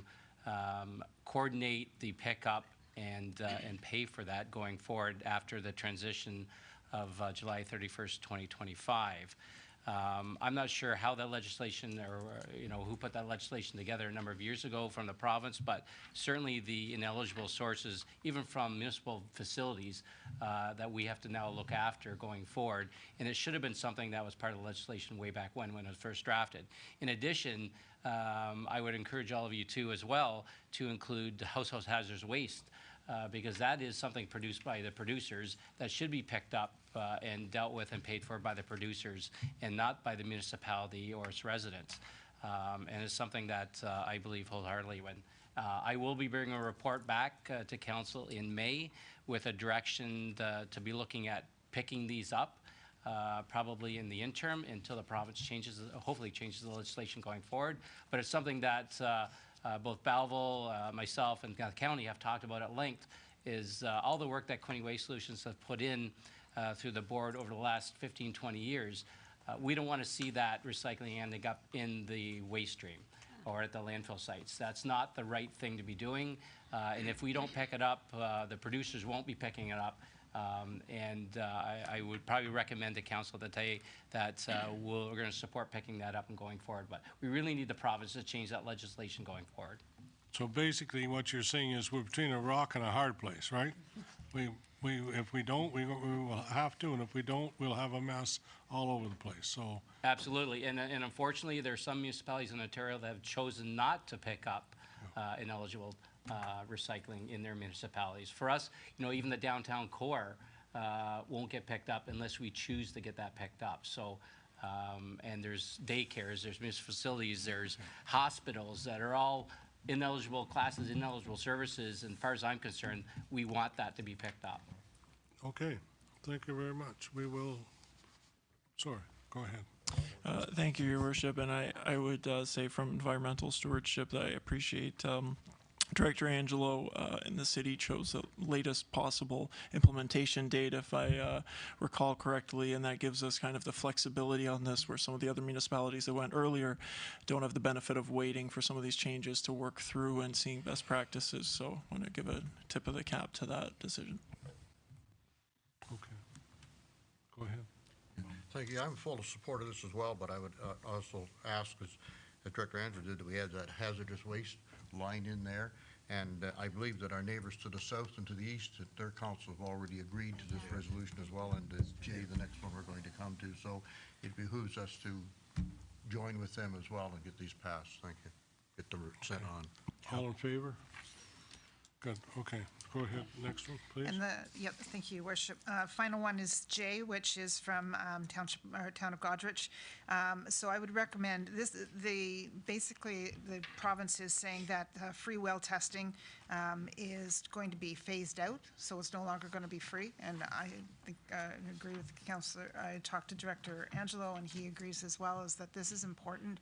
Speaker 13: coordinate the pickup and pay for that going forward after the transition of July 31st, 2025. I'm not sure how that legislation or, who put that legislation together a number of years ago from the province, but certainly the ineligible sources, even from municipal facilities, that we have to now look after going forward. And it should have been something that was part of the legislation way back when it was first drafted. In addition, I would encourage all of you too as well to include household hazardous waste, because that is something produced by the producers that should be picked up and dealt with and paid for by the producers and not by the municipality or its residents. And it's something that I believe wholeheartedly in. I will be bringing a report back to council in May with a direction to be looking at picking these up, probably in the interim until the province hopefully changes the legislation going forward. But it's something that both Belleville, myself, and the county have talked about at length, is all the work that Quinte Waste Solutions have put in through the board over the last 15, 20 years. We don't want to see that recycling ending up in the waste stream or at the landfill sites. That's not the right thing to be doing. And if we don't pick it up, the producers won't be picking it up. I would probably recommend to council today that we're going to support picking that up and going forward. But we really need the province to change that legislation going forward.
Speaker 1: So basically what you're saying is we're between a rock and a hard place, right? If we don't, we will have to, and if we don't, we'll have a mess all over the place. So
Speaker 13: absolutely, and unfortunately, there are some municipalities in Ontario that have chosen not to pick up ineligible recycling in their municipalities. For us, even the downtown core won't get picked up unless we choose to get that picked up. So, and there's daycares, there's municipal facilities, there's hospitals that are all ineligible classes, ineligible services, and as far as I'm concerned, we want that to be picked up.
Speaker 1: Okay, thank you very much. We will, sorry, go ahead.
Speaker 8: Thank you, Your Worship, and I would say from environmental stewardship that I appreciate Director Angelo and the city chose the latest possible implementation date, if I recall correctly, and that gives us kind of the flexibility on this, where some of the other municipalities that went earlier don't have the benefit of waiting for some of these changes to work through and seeing best practices. So I want to give a tip of the cap to that decision.
Speaker 1: Okay, go ahead.
Speaker 4: Thank you. I'm full support of this as well, but I would also ask, as Director Andrew did, that we add that hazardous waste line in there. And I believe that our neighbors to the south and to the east, that their council have already agreed to this resolution as well, and Jay, the next one we're going to come to. So it behooves us to join with them as well and get these passed. Thank you. Get the route set on.
Speaker 1: All in favor? Good, okay. Go ahead, next one, please.
Speaker 10: And yep, thank you, Worship. Final one is J, which is from Town of Godrich. So I would recommend this. Basically the province is saying that free well testing is going to be phased out, so it's no longer going to be free. And I think I agree with the councillor. I talked to Director Angelo, and he agrees as well, is that this is important.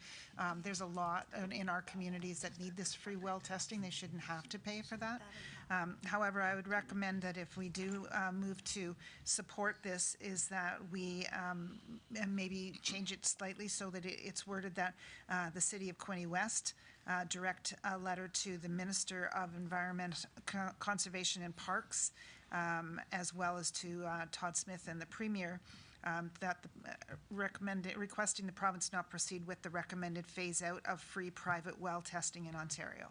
Speaker 10: There's a lot in our communities that need this free well testing. They shouldn't have to pay for that. However, I would recommend that if we do move to support this, is that we maybe change it slightly so that it's worded that the City of Quinte West direct a letter to the Minister of Environment, Conservation and Parks, as well as to Todd Smith and the Premier, that requesting the province not proceed with the recommended phase out of free private well testing in Ontario.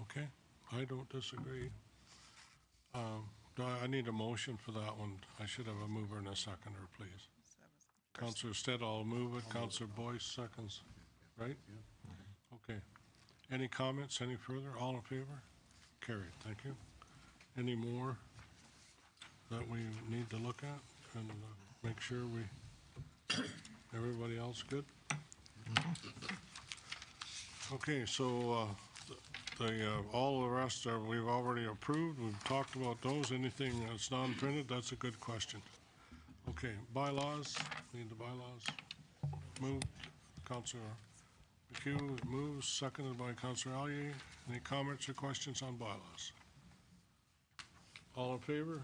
Speaker 1: Okay, I don't disagree. I need a motion for that one. I should have a mover and a seconder, please. Councillor Stedall will move it. Councillor Boyce seconds, right? Okay. Any comments, any further? All in favor? Carried, thank you. Any more that we need to look at and make sure everybody else good? Okay, so all the rest we've already approved. We've talked about those. Anything that's non-printed, that's a good question. Okay, bylaws. Need the bylaws. Moved. Councillor McHugh moves, seconded by Councillor Allier. Any comments or questions on bylaws? All in favor?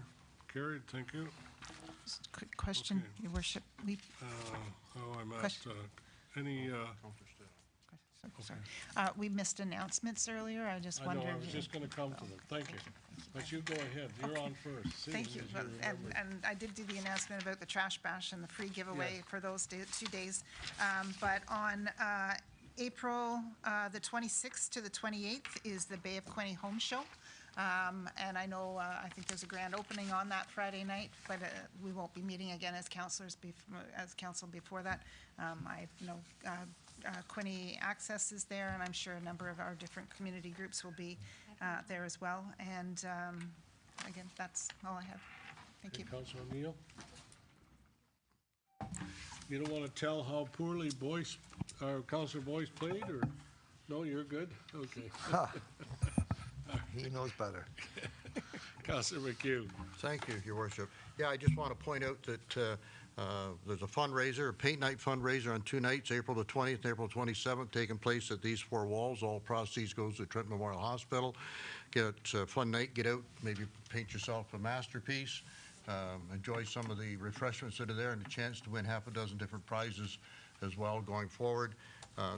Speaker 1: Carried. Thank you.
Speaker 10: Just a quick question, Your Worship.
Speaker 1: I'm at any.
Speaker 10: sorry. We missed announcements earlier. I just
Speaker 1: I know,
Speaker 10: wondered.
Speaker 1: I was just gonna come to them. Thank you. But you go ahead. You're on first. Seeing
Speaker 10: Thank you.
Speaker 1: as
Speaker 10: Well, And,
Speaker 1: remembered.
Speaker 10: and I did do the announcement about the trash bash and the free giveaway
Speaker 1: Yes.
Speaker 10: for those 2 days. But on April the 26th to the 28th is the Bay of Quinte Home Show. And I know, I think there's a grand opening on that Friday night, but we won't be meeting again as council before that. I know Quinte Access is there, and I'm sure a number of our different community groups will be there as well. And again, that's all I have. Thank you.
Speaker 1: Councilor O'Neill? You don't want to tell how poorly Boyce, or Councilor Boyce played, or? No, you're good? Okay.
Speaker 4: He knows better.
Speaker 1: Councilor McHugh.
Speaker 4: Thank you, Your Worship. Yeah, I just want to point out that there's a fundraiser, a paint night fundraiser on 2 nights, April the 20th and April 27th, taking place at these 4 walls. All proceeds goes to Trent Memorial Hospital. Get a fun night, get out, maybe paint yourself a masterpiece, enjoy some of the refreshments that are there, and a chance to win half a dozen different prizes as well going forward.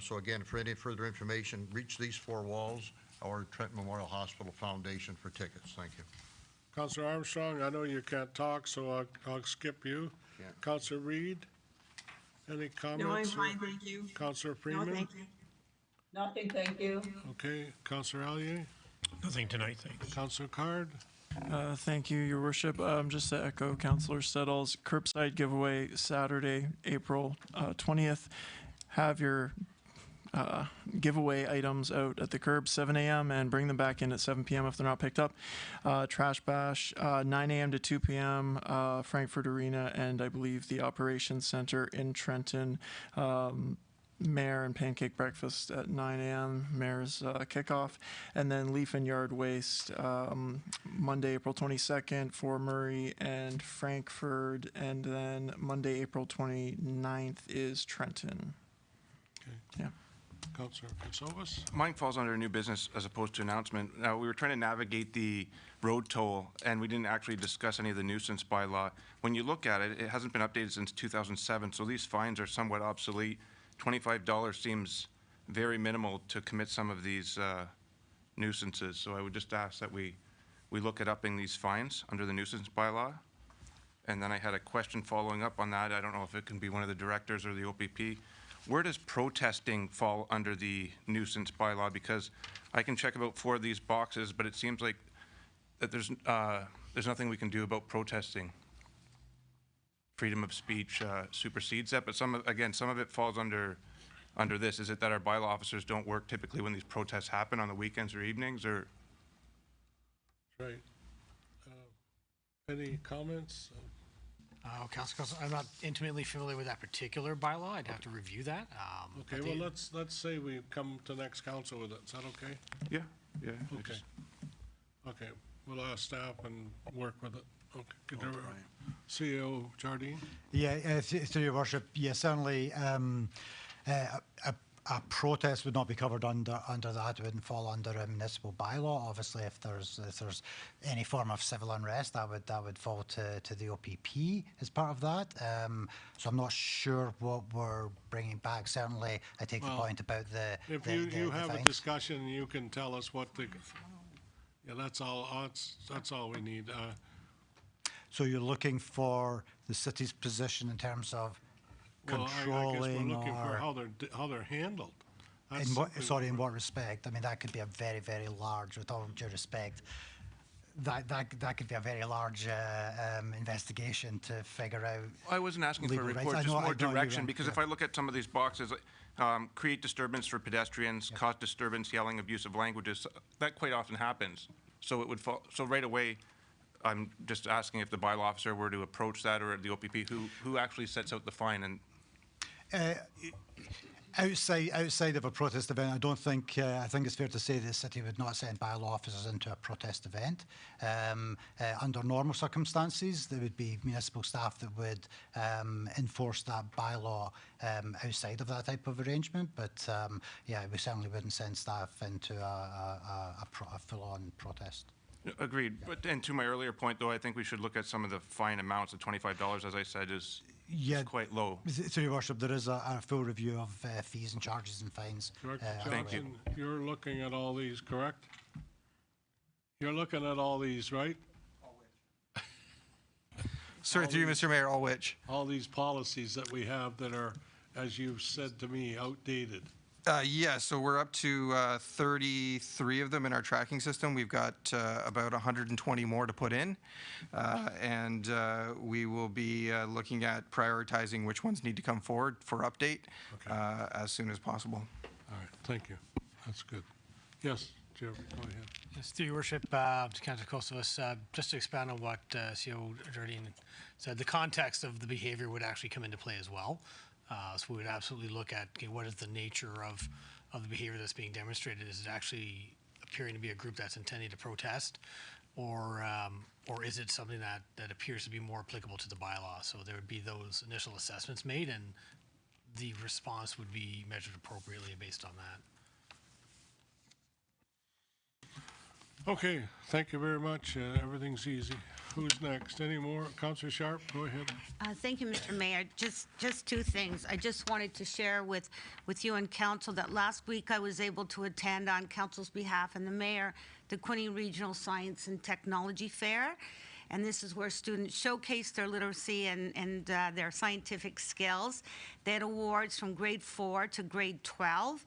Speaker 4: So again, for any further information, reach these 4 walls or Trent Memorial Hospital Foundation for tickets. Thank you.
Speaker 1: Councilor Armstrong, I know you can't talk, so I'll skip you.
Speaker 4: Can't.
Speaker 1: Councilor Reid, any comments?
Speaker 17: No, I'm fine, thank you.
Speaker 1: Councilor
Speaker 17: No,
Speaker 1: Freeman?
Speaker 17: thank you. Nothing, thank you.
Speaker 1: Okay, Councilor Allier?
Speaker 11: Nothing tonight, thanks.
Speaker 1: Councilor Card?
Speaker 8: Thank you, Your Worship. Just to echo Councillor Settle's curbside giveaway Saturday, April 20th. Have your giveaway items out at the curb 7 a.m. and bring them back in at 7 p.m. if they're not picked up. Trash bash 9 a.m. to 2 p.m. Frankfurt Arena and I believe the Operations Center in Trenton. Mayor and pancake breakfast at 9 a.m. Mayor's kickoff, and then leaf and yard waste Monday, April 22nd for Murray and Frankfurt, and then Monday, April 29th is Trenton.
Speaker 1: Okay.
Speaker 8: Yeah.
Speaker 1: Councilor Katsovas?
Speaker 15: Mine falls under new business as opposed to announcement. Now, we were trying to navigate the road toll, and we didn't actually discuss any of the nuisance bylaw. When you look at it, it hasn't been updated since 2007, so these fines are somewhat obsolete. $25 seems very minimal to commit some of these nuisances. So I would just ask that we look at upping these fines under the nuisance bylaw. And then I had a question following up on that. I don't know if it can be one of the directors or the OPP. Where does protesting fall under the nuisance bylaw? Because I can check about 4 of these boxes, but it seems like that there's nothing we can do about protesting. Freedom of speech supersedes that, but some of it falls under this. Is it that our bylaw officers don't work typically when these protests happen on the weekends or evenings, or?
Speaker 1: Right. Any comments?
Speaker 11: Council, I'm not intimately familiar with that particular bylaw. I'd have to review that.
Speaker 1: Okay, well, let's say we come to next council with it. Is that okay?
Speaker 15: Yeah, yeah.
Speaker 1: Okay. Okay, we'll ask staff and work with it. Okay. Good. CEO Jardine?
Speaker 9: Yeah, through your worship, yeah, certainly a protest would not be covered under that. It wouldn't fall under a municipal bylaw. Obviously, if there's any form of civil unrest, that would fall to the OPP as part of that. So I'm not sure what we're bringing back. Certainly, I take the point about the.
Speaker 1: If you have a discussion, you can tell us what the. Yeah, that's all. That's all we need.
Speaker 9: So you're looking for the city's position in terms of controlling,
Speaker 1: I guess we're looking
Speaker 9: or
Speaker 1: for how they're handled.
Speaker 9: in what respect? I mean, that could be a very, very large, with all due respect, that could be a very large investigation to figure out.
Speaker 15: I wasn't asking for a report, just more direction, because if I look at some of these boxes, create disturbance for pedestrians, cause disturbance, yelling, abusive languages, that quite often happens. So it would fall. So right away, I'm just asking if the bylaw officer were to approach that, or the OPP, who actually sets out the fine. And
Speaker 9: outside of a protest event, I don't think. I think it's fair to say the city would not send bylaw officers into a protest event. Under normal circumstances, there would be municipal staff that would enforce that bylaw outside of that type of arrangement. But yeah, we certainly wouldn't send staff into a full-on protest.
Speaker 15: Agreed. But and to my earlier point, though, I think we should look at some of the fine amounts. The $25, as I said, is
Speaker 9: Yeah,
Speaker 15: quite low.
Speaker 9: through your worship, there is a full review of fees and charges and fines.
Speaker 1: Director
Speaker 15: Thank you.
Speaker 1: Johnson, you're looking at all these, correct? You're looking at all these, right?
Speaker 7: Sorry, through you, Mr. Mayor, all which?
Speaker 1: All these policies that we have that are, as you said to me, outdated.
Speaker 7: Yeah, so we're up to 33 of them in our tracking system. We've got about 120 more to put in. And we will be looking at prioritizing which ones need to come forward for update as soon as possible.
Speaker 1: All right, thank you. That's good. Yes, Jeremy, go ahead.
Speaker 11: Yes, through your worship, to Councillor Kosovas, just to expand on what CO Jardine said, the context of the behavior would actually come into play as well. So we would absolutely look at, okay, what is the nature of the behavior that's being demonstrated? Is it actually appearing to be a group that's intending to protest, or is it something that appears to be more applicable to the bylaw? So there would be those initial assessments made, and the response would be measured appropriately based on that.
Speaker 1: Okay, thank you very much. Everything's easy. Who's next? Any more? Councillor Sharp, go ahead.
Speaker 14: Thank you, Mr. Mayor. Just two things. I just wanted to share with you and council that last week I was able to attend on council's behalf and the mayor the Quinte Regional Science and Technology Fair. And this is where students showcase their literacy and their scientific skills. They had awards from grade 4 to grade 12.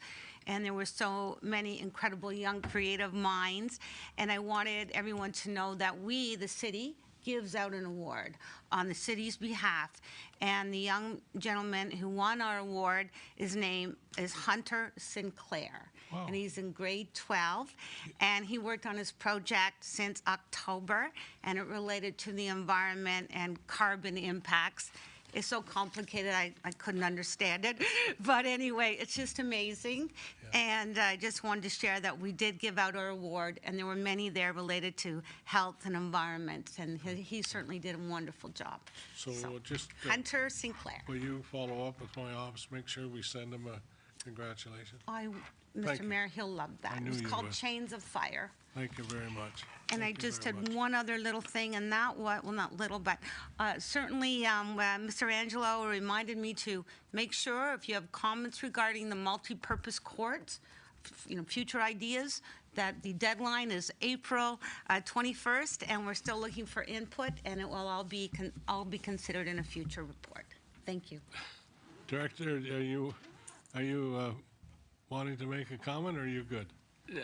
Speaker 14: And there were so many incredible young creative minds. And I wanted everyone to know that we, the city, gives out an award on the city's behalf. And the young gentleman who won our award, his name is Hunter Sinclair.
Speaker 1: Wow.
Speaker 14: And he's in grade 12. And he worked on his project since October, and it related to the environment and carbon impacts. It's so complicated, I couldn't understand it. But anyway, it's just amazing. Yeah. And I just wanted to share that we did give out our award, and there were many there related to health and environment, and he certainly did a wonderful job.
Speaker 1: So just...
Speaker 14: Hunter Sinclair.
Speaker 1: Will you follow up with my office, make sure we send him a congratulations?
Speaker 14: Mr. Mayor, he'll love that. It was called Chains of Fire.
Speaker 1: Thank you very much.
Speaker 14: And I just had one other little thing, and that was, well, not little, but certainly Mr. Angelo reminded me to make sure if you have comments regarding the multi-purpose courts, future ideas, that the deadline is April 21st, and we're still looking for input, and it will all be considered in a future report. Thank you.
Speaker 1: Director, are you wanting to make a comment, or are you good?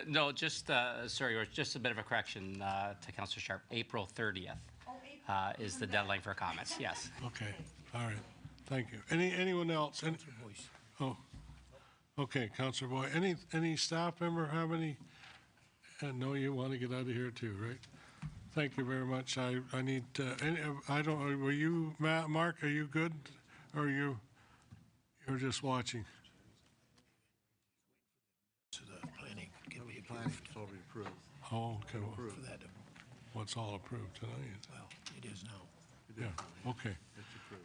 Speaker 13: No, just, sorry, just a bit of a correction to Councillor Sharp. April 30th is the deadline for comments, yes.
Speaker 1: Okay, all right, thank you. Anyone else? Oh, okay, Councillor Boyd. Any staff member have any? No, you want to get out of here too, right? Thank you very much. I need, I don't, were you, Mark, are you good? Or you're just watching?
Speaker 4: It's already approved.
Speaker 1: Oh, okay. What's all approved tonight?
Speaker 20: Well, it is now.
Speaker 1: Yeah, okay.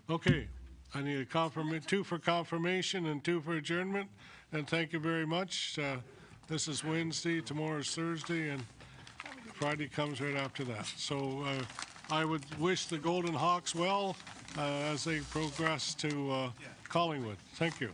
Speaker 1: Okay, I need a 2 for confirmation and 2 for adjournment, and thank you very much. This is Wednesday, tomorrow is Thursday, and Friday comes right after that. So I would wish the Golden Hawks well as they progress to Collingwood. Thank you.